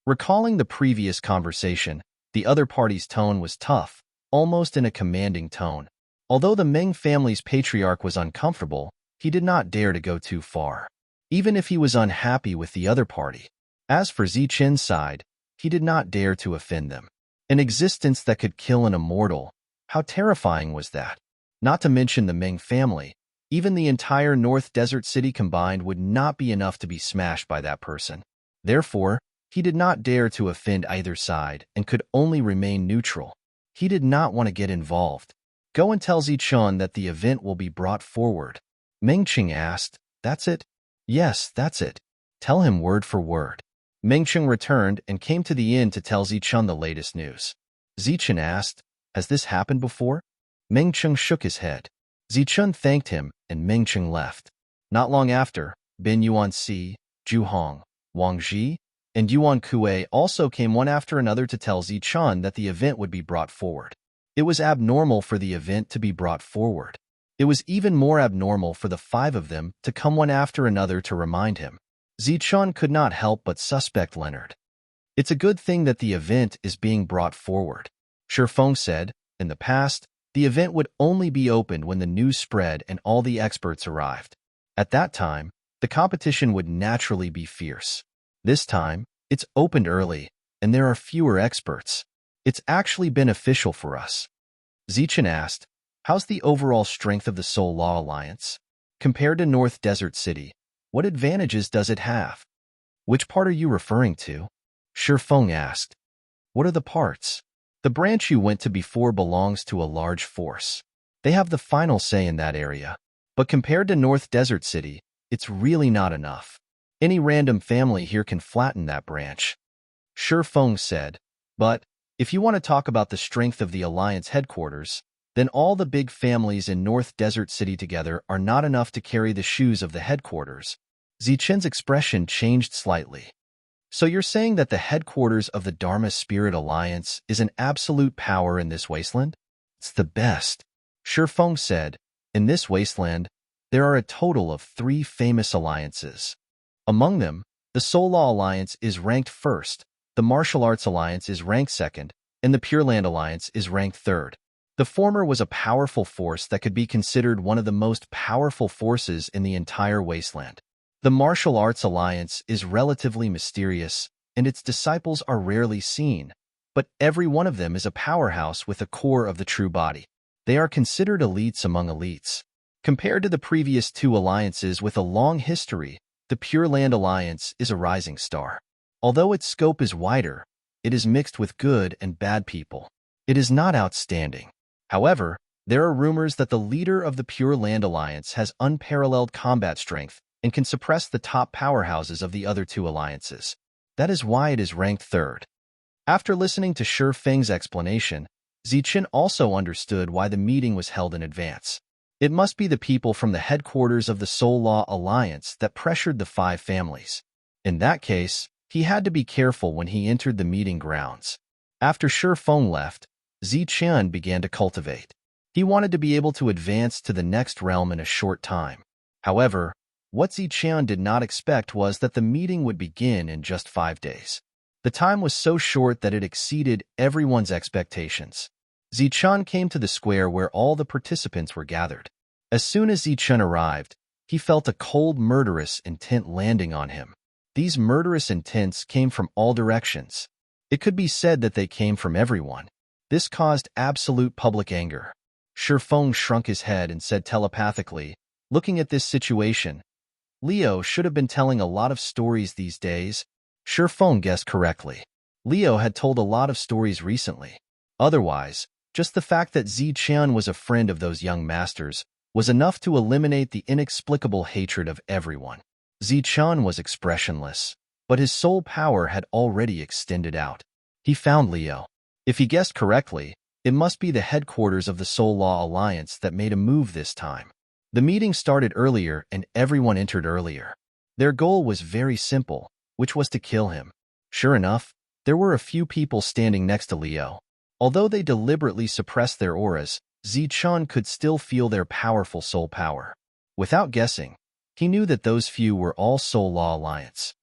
Recalling the previous conversation, the other party's tone was tough, almost in a commanding tone. Although the Ming family's patriarch was uncomfortable, he did not dare to go too far, even if he was unhappy with the other party. As for Zichen's side, he did not dare to offend them. An existence that could kill an immortal, how terrifying was that? Not to mention the Ming family, even the entire North Desert City combined would not be enough to be smashed by that person. Therefore, he did not dare to offend either side and could only remain neutral. He did not want to get involved. Go and tell Zichun that the event will be brought forward. Meng Cheng asked, "That's it?" "Yes, that's it. Tell him word for word." Meng Cheng returned and came to the inn to tell Zichun the latest news. Zichun asked, "Has this happened before?" Meng Cheng shook his head. Zichun thanked him and Meng Cheng left. Not long after, Bin Yuanxi, Zhu Hong, Wang Ji, and Yuan Kue also came one after another to tell Zichun that the event would be brought forward. It was abnormal for the event to be brought forward. It was even more abnormal for the five of them to come one after another to remind him. Zichun could not help but suspect Leonard. "It's a good thing that the event is being brought forward," Shifeng said. In the past, the event would only be opened when the news spread and all the experts arrived. At that time, the competition would naturally be fierce. This time, it's opened early, and there are fewer experts. It's actually beneficial for us. Zichun asked, "How's the overall strength of the Soul Law Alliance? Compared to North Desert City, what advantages does it have?" "Which part are you referring to?" Shifeng asked. "What are the parts?" "The branch you went to before belongs to a large force. They have the final say in that area. But compared to North Desert City, it's really not enough. Any random family here can flatten that branch." Shifeng said, "But if you want to talk about the strength of the Alliance headquarters, then all the big families in North Desert City together are not enough to carry the shoes of the headquarters." Zichen's expression changed slightly. "So you're saying that the headquarters of the Dharma Spirit Alliance is an absolute power in this wasteland?" "It's the best," Shifeng said. "In this wasteland, there are a total of 3 famous alliances. Among them, the Soul Law Alliance is ranked first, the Martial Arts Alliance is ranked second, and the Pure Land Alliance is ranked third. The former was a powerful force that could be considered one of the most powerful forces in the entire wasteland. The Martial Arts Alliance is relatively mysterious, and its disciples are rarely seen, but every one of them is a powerhouse with a core of the true body. They are considered elites among elites. Compared to the previous 2 alliances with a long history, the Pure Land Alliance is a rising star. Although its scope is wider, it is mixed with good and bad people. It is not outstanding. However, there are rumors that the leader of the Pure Land Alliance has unparalleled combat strength and can suppress the top powerhouses of the other 2 alliances. That is why it is ranked third." After listening to Shifeng's explanation, Zichun also understood why the meeting was held in advance. It must be the people from the headquarters of the Soul Law Alliance that pressured the 5 families. In that case, he had to be careful when he entered the meeting grounds. After Shifeng left, Zichun began to cultivate. He wanted to be able to advance to the next realm in a short time. However, what Zichun did not expect was that the meeting would begin in just 5 days. The time was so short that it exceeded everyone's expectations. Zichun came to the square where all the participants were gathered. As soon as Zichun arrived, he felt a cold, murderous intent landing on him. These murderous intents came from all directions. It could be said that they came from everyone. This caused absolute public anger. Shifeng shrunk his head and said telepathically, "Looking at this situation, Leo should have been telling a lot of stories these days." Shifeng guessed correctly. Liu had told a lot of stories recently. Otherwise, just the fact that Zichun was a friend of those young masters was enough to eliminate the inexplicable hatred of everyone. Zichun was expressionless, but his soul power had already extended out. He found Liu. If he guessed correctly, it must be the headquarters of the Soul Law Alliance that made a move this time. The meeting started earlier and everyone entered earlier. Their goal was very simple, which was to kill him. Sure enough, there were a few people standing next to Liu. Although they deliberately suppressed their auras, Zichun could still feel their powerful soul power. Without guessing, he knew that those few were all Soul Law Alliance.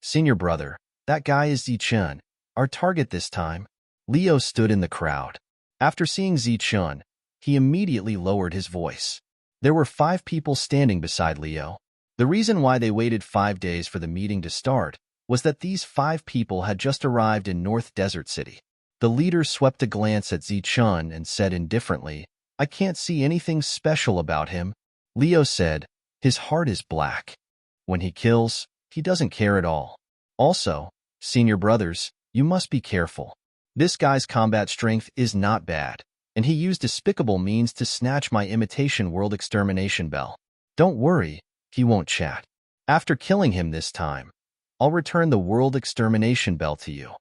Senior brother, that guy is Zichun, our target this time. Liu stood in the crowd. After seeing Zichun, he immediately lowered his voice. There were 5 people standing beside Liu. The reason why they waited 5 days for the meeting to start was that these 5 people had just arrived in North Desert City. The leader swept a glance at Zichun and said indifferently, "I can't see anything special about him." Liu said, "His heart is black. When he kills, he doesn't care at all. Also, senior brothers, you must be careful. This guy's combat strength is not bad, and he used despicable means to snatch my imitation world extermination bell. Don't worry, he won't chat. After killing him this time, I'll return the world extermination bell to you.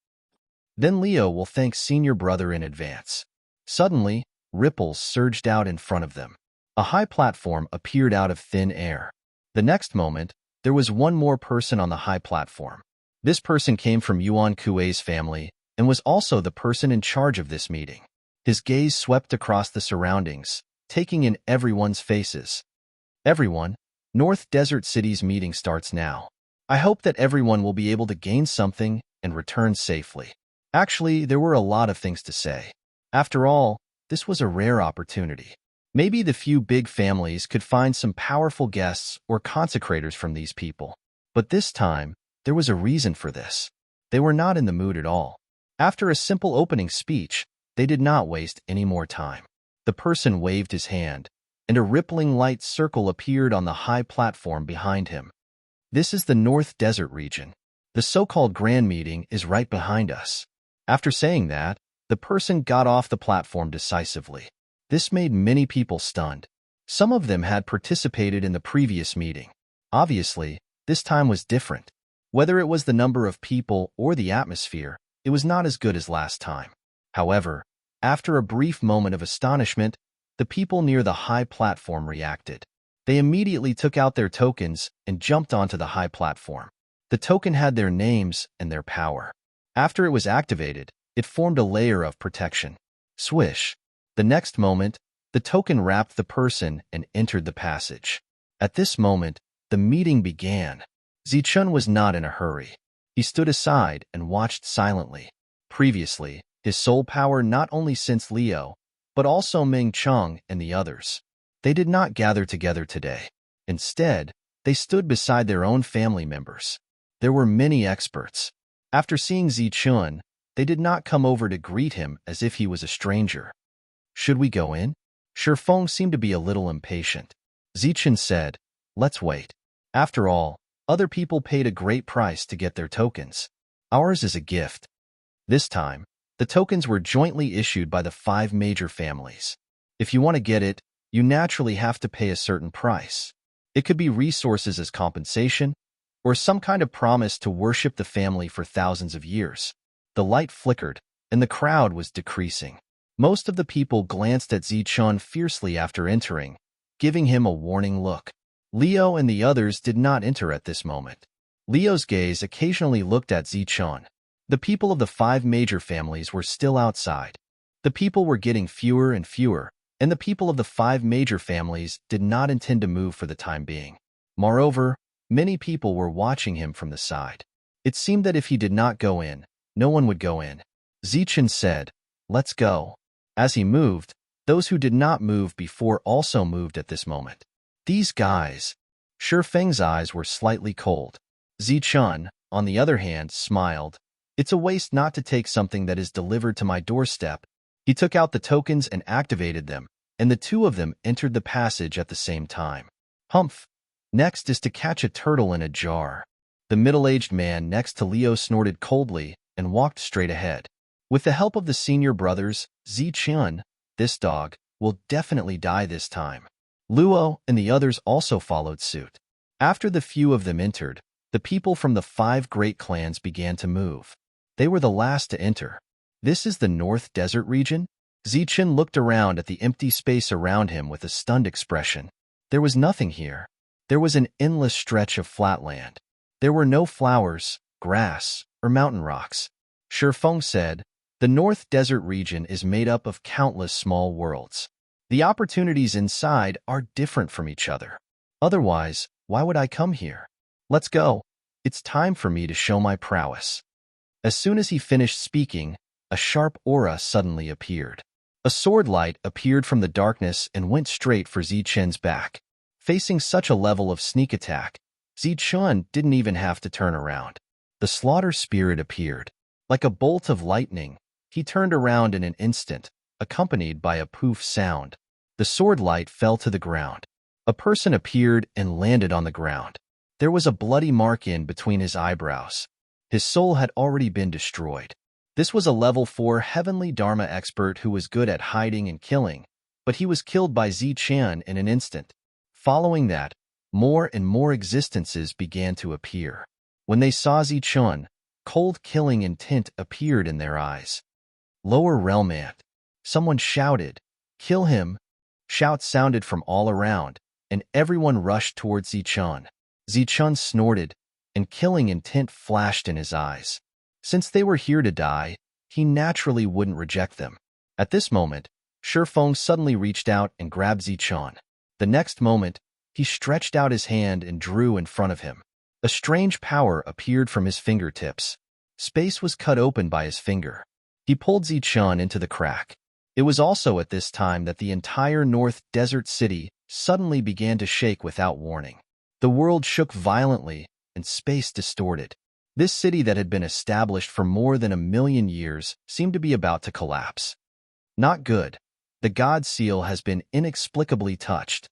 Then Liu will thank senior brother in advance." Suddenly, ripples surged out in front of them. A high platform appeared out of thin air. The next moment, there was one more person on the high platform. This person came from Yuan Kuei's family and was also the person in charge of this meeting. His gaze swept across the surroundings, taking in everyone's faces. "Everyone, North Desert City's meeting starts now. I hope that everyone will be able to gain something and return safely." Actually, there were a lot of things to say. After all, this was a rare opportunity. Maybe the few big families could find some powerful guests or consecrators from these people. But this time, there was a reason for this. They were not in the mood at all. After a simple opening speech, they did not waste any more time. The person waved his hand, and a rippling light circle appeared on the high platform behind him. "This is the North Desert region. The so-called grand meeting is right behind us." After saying that, the person got off the platform decisively. This made many people stunned. Some of them had participated in the previous meeting. Obviously, this time was different. Whether it was the number of people or the atmosphere, it was not as good as last time. However, after a brief moment of astonishment, the people near the high platform reacted. They immediately took out their tokens and jumped onto the high platform. The token had their names and their power. After it was activated, it formed a layer of protection. Swish. The next moment, the token wrapped the person and entered the passage. At this moment, the meeting began. Zichun was not in a hurry. He stood aside and watched silently. Previously, his soul power not only sensed Liu, but also Ming Cheng and the others. They did not gather together today. Instead, they stood beside their own family members. There were many experts. After seeing Zichun, they did not come over to greet him as if he was a stranger. "Should we go in?" Shifeng seemed to be a little impatient. Zichun said, "Let's wait. After all, other people paid a great price to get their tokens. Ours is a gift." This time, the tokens were jointly issued by the 5 major families. If you want to get it, you naturally have to pay a certain price. It could be resources as compensation, or some kind of promise to worship the family for thousands of years. The light flickered, and the crowd was decreasing. Most of the people glanced at Zichun fiercely after entering, giving him a warning look. Liu and the others did not enter at this moment. Liu's gaze occasionally looked at Zichun. The people of the 5 major families were still outside. The people were getting fewer and fewer, and the people of the 5 major families did not intend to move for the time being. Moreover, many people were watching him from the side. It seemed that if he did not go in, no one would go in. Zichun said, "Let's go." As he moved, those who did not move before also moved at this moment. These guys. Shifeng's eyes were slightly cold. Zichun, on the other hand, smiled. "It's a waste not to take something that is delivered to my doorstep." He took out the tokens and activated them, and the 2 of them entered the passage at the same time. Humph. Next is to catch a turtle in a jar. The middle-aged man next to Liu snorted coldly and walked straight ahead. With the help of the senior brothers, Zichun, this dog will definitely die this time. Luo and the others also followed suit. After the few of them entered, the people from the 5 great clans began to move. They were the last to enter. This is the North Desert region? Zichun looked around at the empty space around him with a stunned expression. There was nothing here. There was an endless stretch of flat land. There were no flowers, grass, or mountain rocks. Shifeng said, the North Desert region is made up of countless small worlds. The opportunities inside are different from each other. Otherwise, why would I come here? Let's go. It's time for me to show my prowess. As soon as he finished speaking, a sharp aura suddenly appeared. A sword light appeared from the darkness and went straight for Zichun's back. Facing such a level of sneak attack, Zichun didn't even have to turn around. The slaughter spirit appeared. Like a bolt of lightning, he turned around in an instant, accompanied by a poof sound. The sword light fell to the ground. A person appeared and landed on the ground. There was a bloody mark in between his eyebrows. His soul had already been destroyed. This was a level 4 heavenly Dharma expert who was good at hiding and killing, but he was killed by Zichun in an instant. Following that, more and more existences began to appear. When they saw Zichun, cold killing intent appeared in their eyes. Lower realm ant. Someone shouted, "Kill him!" Shouts sounded from all around, and everyone rushed towards Zichun. Zichun snorted, and killing intent flashed in his eyes. Since they were here to die, he naturally wouldn't reject them. At this moment, Shifeng suddenly reached out and grabbed Zichun. The next moment, he stretched out his hand and drew in front of him. A strange power appeared from his fingertips. Space was cut open by his finger. He pulled Zichun into the crack. It was also at this time that the entire North Desert city suddenly began to shake without warning. The world shook violently, and space distorted. This city that had been established for more than 1,000,000 years seemed to be about to collapse. Not good. The God Seal has been inexplicably touched.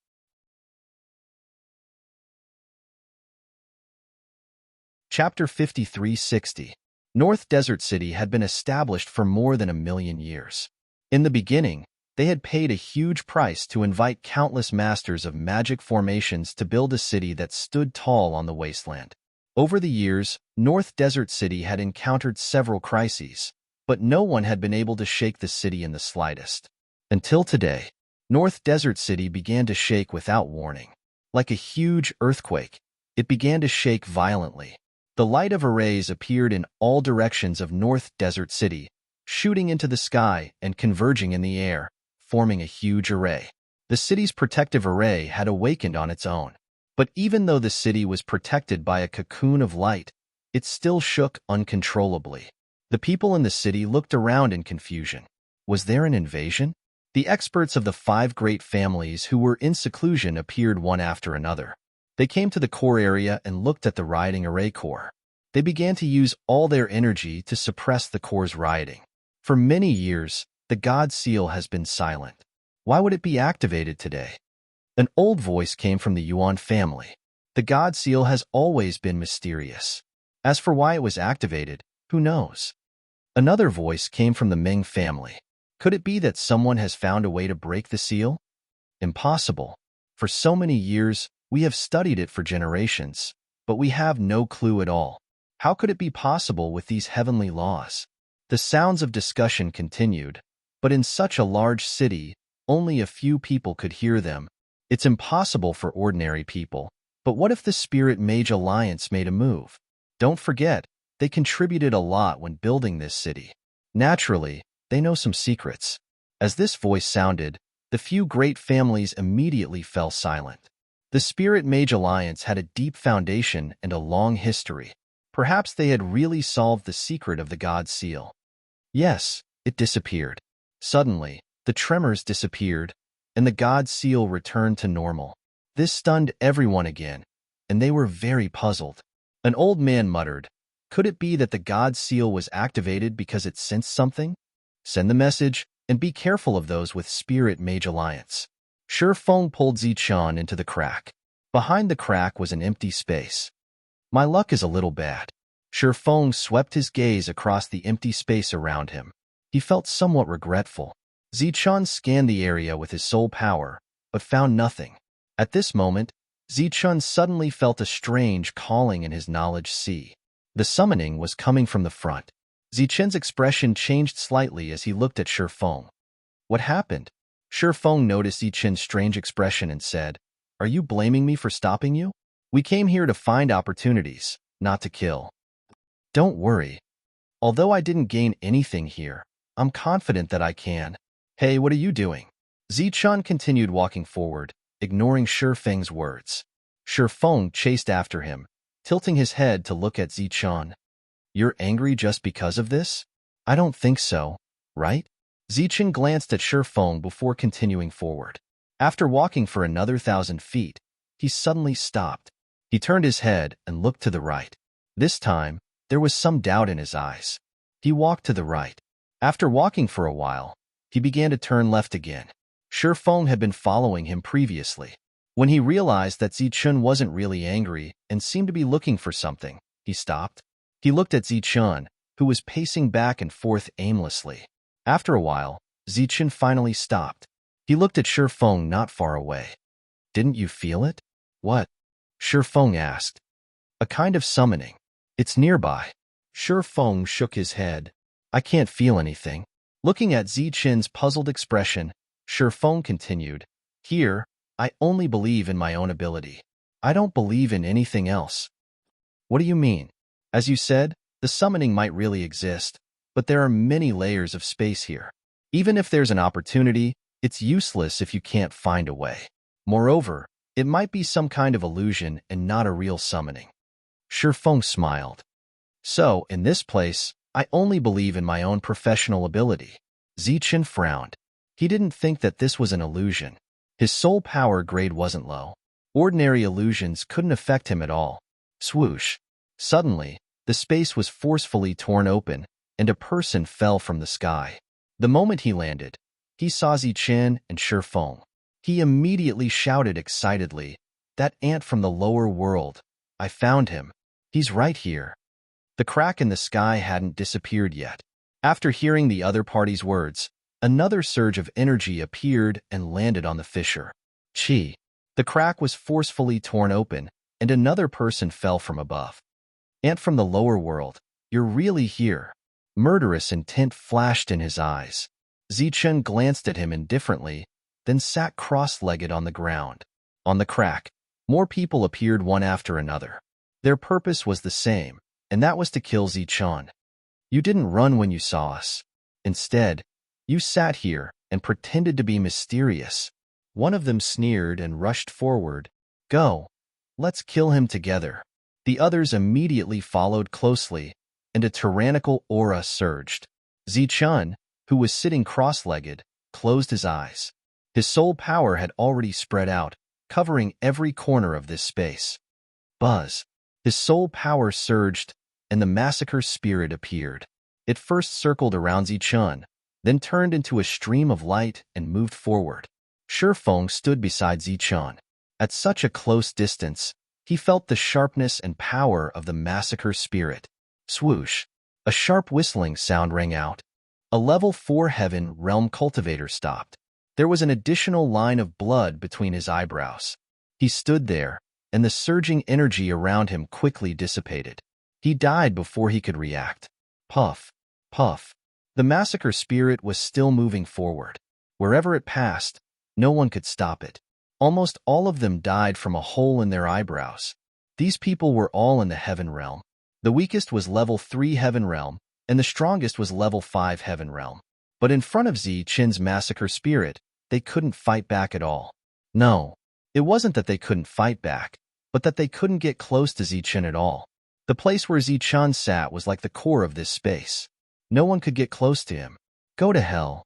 Chapter 5360. North Desert City had been established for more than 1,000,000 years. In the beginning, they had paid a huge price to invite countless masters of magic formations to build a city that stood tall on the wasteland. Over the years, North Desert City had encountered several crises, but no one had been able to shake the city in the slightest. Until today, North Desert City began to shake without warning. Like a huge earthquake, it began to shake violently. The light of arrays appeared in all directions of North Desert City, shooting into the sky and converging in the air, forming a huge array. The city's protective array had awakened on its own. But even though the city was protected by a cocoon of light, it still shook uncontrollably. The people in the city looked around in confusion. Was there an invasion? The experts of the 5 great families who were in seclusion appeared one after another. They came to the core area and looked at the rioting array core. They began to use all their energy to suppress the core's rioting. For many years, the God Seal has been silent. Why would it be activated today? An old voice came from the Yuan family. The God Seal has always been mysterious. As for why it was activated, who knows? Another voice came from the Ming family. Could it be that someone has found a way to break the seal? Impossible. For so many years, we have studied it for generations, but we have no clue at all. How could it be possible with these heavenly laws? The sounds of discussion continued, but in such a large city, only a few people could hear them. It's impossible for ordinary people, but what if the Spirit Mage Alliance made a move? Don't forget, they contributed a lot when building this city. Naturally, they know some secrets. As this voice sounded, the few great families immediately fell silent. The Spirit Mage Alliance had a deep foundation and a long history. Perhaps they had really solved the secret of the God Seal. Yes, it disappeared. Suddenly, the tremors disappeared, and the God Seal returned to normal. This stunned everyone again, and they were very puzzled. An old man muttered, "Could it be that the God Seal was activated because it sensed something? Send the message, and be careful of those with Spirit Mage Alliance." Shifeng pulled Zichun into the crack. Behind the crack was an empty space. "My luck is a little bad." Feng swept his gaze across the empty space around him. He felt somewhat regretful. Zichun scanned the area with his soul power, but found nothing. At this moment, Zichun suddenly felt a strange calling in his knowledge sea. The summoning was coming from the front. Zichun's expression changed slightly as he looked at Feng. What happened? Feng noticed Zichun's strange expression and said, "Are you blaming me for stopping you? We came here to find opportunities, not to kill." "Don't worry. Although I didn't gain anything here, I'm confident that I can." "Hey, what are you doing?" Zichun continued walking forward, ignoring Feng's words. Feng chased after him, tilting his head to look at Zichun. "You're angry just because of this? I don't think so, right?" Zichun glanced at Feng before continuing forward. After walking for another 1,000 feet, he suddenly stopped. He turned his head and looked to the right. This time, there was some doubt in his eyes. He walked to the right. After walking for a while, he began to turn left again. Feng had been following him previously. When he realized that Zichun wasn't really angry and seemed to be looking for something, he stopped. He looked at Zichun, who was pacing back and forth aimlessly. After a while, Zichun finally stopped. He looked at Feng not far away. "Didn't you feel it?" "What?" Feng asked. "A kind of summoning. It's nearby." Feng shook his head. "I can't feel anything." Looking at Zichun's puzzled expression, Feng continued, "Here, I only believe in my own ability. I don't believe in anything else." "What do you mean?" "As you said, the summoning might really exist, but there are many layers of space here. Even if there's an opportunity, it's useless if you can't find a way. Moreover, it might be some kind of illusion and not a real summoning." Feng smiled. "So, in this place, I only believe in my own professional ability." Zichun frowned. He didn't think that this was an illusion. His soul power grade wasn't low. Ordinary illusions couldn't affect him at all. Swoosh. Suddenly, the space was forcefully torn open, and a person fell from the sky. The moment he landed, he saw Zichun and Feng. He immediately shouted excitedly, "That ant from the lower world. I found him. He's right here." The crack in the sky hadn't disappeared yet. After hearing the other party's words, another surge of energy appeared and landed on the fissure. Chi. The crack was forcefully torn open, and another person fell from above. "Ant from the lower world, you're really here." Murderous intent flashed in his eyes. Zichun glanced at him indifferently, then sat cross-legged on the ground. On the crack, more people appeared one after another. Their purpose was the same, and that was to kill Zichun. "You didn't run when you saw us. Instead, you sat here and pretended to be mysterious." One of them sneered and rushed forward. "Go. Let's kill him together." The others immediately followed closely, and a tyrannical aura surged. Zichun, who was sitting cross-legged, closed his eyes. His soul power had already spread out, covering every corner of this space. Buzz. His soul power surged, and the massacre spirit appeared. It first circled around Zichun, then turned into a stream of light and moved forward. Feng stood beside Zichun. At such a close distance, he felt the sharpness and power of the massacre spirit. Swoosh. A sharp whistling sound rang out. A level 4 heaven realm cultivator stopped. There was an additional line of blood between his eyebrows. He stood there, and the surging energy around him quickly dissipated. He died before he could react. Puff. Puff. The massacre spirit was still moving forward. Wherever it passed, no one could stop it. Almost all of them died from a hole in their eyebrows. These people were all in the heaven realm. The weakest was level 3 heaven realm, and the strongest was level 5 heaven realm. But in front of Zichun's massacre spirit, they couldn't fight back at all. No, it wasn't that they couldn't fight back, but that they couldn't get close to Zichun at all. The place where Zichun sat was like the core of this space. No one could get close to him. Go to hell.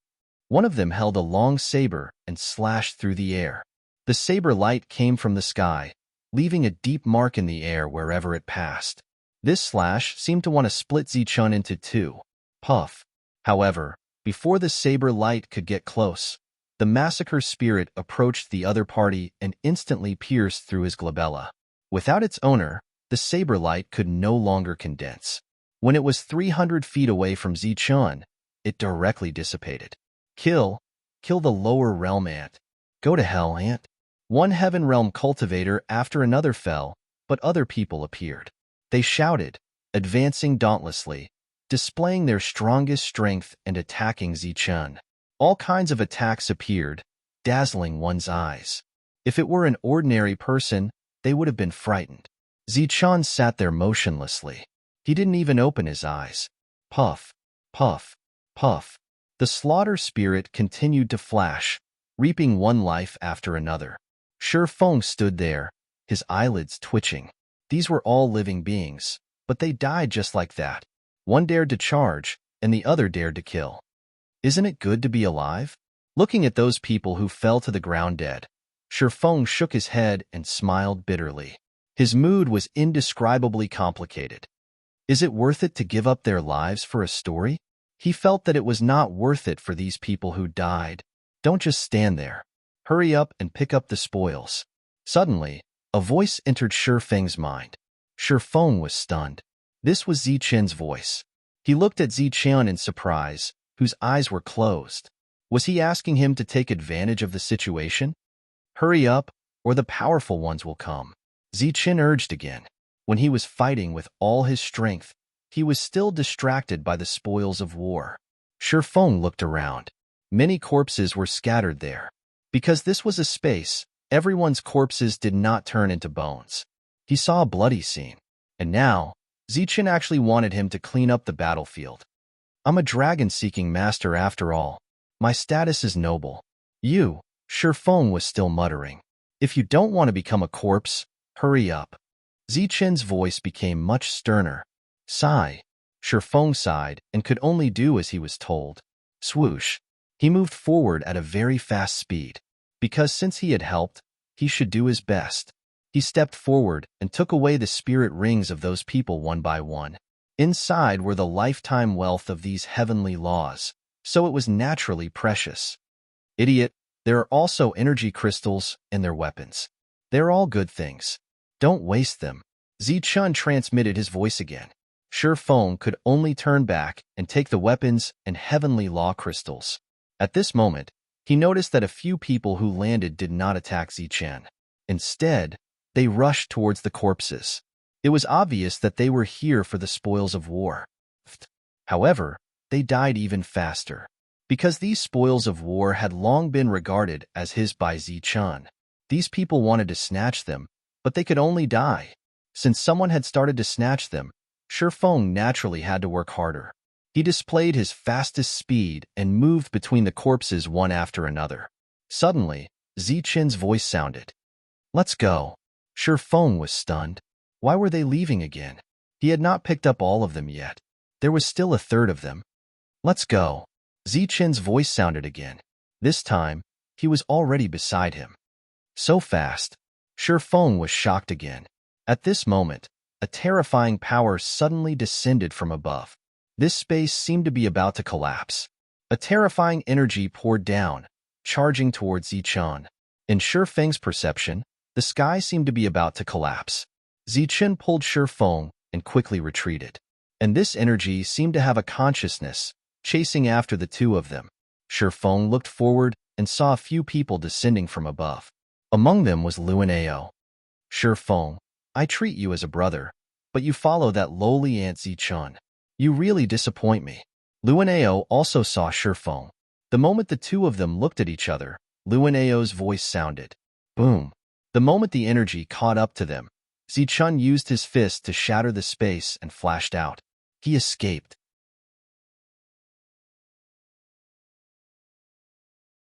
One of them held a long saber and slashed through the air. The saber light came from the sky, leaving a deep mark in the air wherever it passed. This slash seemed to want to split Zichun into two. Puff. However, before the saber light could get close, the massacre spirit approached the other party and instantly pierced through his glabella. Without its owner, the The saber light could no longer condense. When it was 300 feet away from Zichun, it directly dissipated. Kill the lower realm ant. Go to hell, ant. One heaven realm cultivator after another fell, but other people appeared. They shouted, advancing dauntlessly, displaying their strongest strength and attacking Zichun. All kinds of attacks appeared, dazzling one's eyes. If it were an ordinary person, they would have been frightened. Zichun sat there motionlessly. He didn't even open his eyes. Puff, puff, puff. The slaughter spirit continued to flash, reaping one life after another. Shifeng stood there, his eyelids twitching. These were all living beings, but they died just like that. One dared to charge, and the other dared to kill. Isn't it good to be alive? Looking at those people who fell to the ground dead, Shifeng shook his head and smiled bitterly. His mood was indescribably complicated. Is it worth it to give up their lives for a story? He felt that it was not worth it for these people who died. Don't just stand there. Hurry up and pick up the spoils. Suddenly, a voice entered Shifeng's mind. Shifeng was stunned. This was Zichun's voice. He looked at Zichun in surprise, whose eyes were closed. Was he asking him to take advantage of the situation? Hurry up, or the powerful ones will come. Zichun urged again. When he was fighting with all his strength, he was still distracted by the spoils of war. Shifeng looked around. Many corpses were scattered there. Because this was a space, everyone's corpses did not turn into bones. He saw a bloody scene. And now, Zichun actually wanted him to clean up the battlefield. I'm a dragon-seeking master after all. My status is noble. You, Shifeng was still muttering. If you don't want to become a corpse, hurry up. Zichun's voice became much sterner. Sigh. Shifeng sighed and could only do as he was told. Swoosh. He moved forward at a very fast speed. Because since he had helped, he should do his best. He stepped forward and took away the spirit rings of those people one by one. Inside were the lifetime wealth of these heavenly laws, so it was naturally precious. Idiot, there are also energy crystals and their weapons. They're all good things. Don't waste them. Zichun transmitted his voice again. Shifeng could only turn back and take the weapons and heavenly law crystals. At this moment, he noticed that a few people who landed did not attack Zichun. Instead, they rushed towards the corpses. It was obvious that they were here for the spoils of war. However, they died even faster. Because these spoils of war had long been regarded as his by Zichun. These people wanted to snatch them, but they could only die. Since someone had started to snatch them, Shifeng naturally had to work harder. He displayed his fastest speed and moved between the corpses one after another. Suddenly, Zichun's voice sounded. Let's go. Shifeng was stunned. Why were they leaving again? He had not picked up all of them yet. There was still a third of them. Let's go. Zichun's voice sounded again. This time, he was already beside him. So fast. Shifeng was shocked again. At this moment, a terrifying power suddenly descended from above. This space seemed to be about to collapse. A terrifying energy poured down, charging towards Zichun. In Shifeng's perception, the sky seemed to be about to collapse. Zichun pulled Shifeng and quickly retreated. And this energy seemed to have a consciousness, chasing after the two of them. Shifeng looked forward and saw a few people descending from above. Among them was Luaneo. Shifeng, I treat you as a brother, but you follow that lowly ant Zichun. You really disappoint me. Luaneo also saw Shifeng. The moment the two of them looked at each other, Luaneo's voice sounded. Boom. The moment the energy caught up to them, Zichun used his fist to shatter the space and flashed out. He escaped.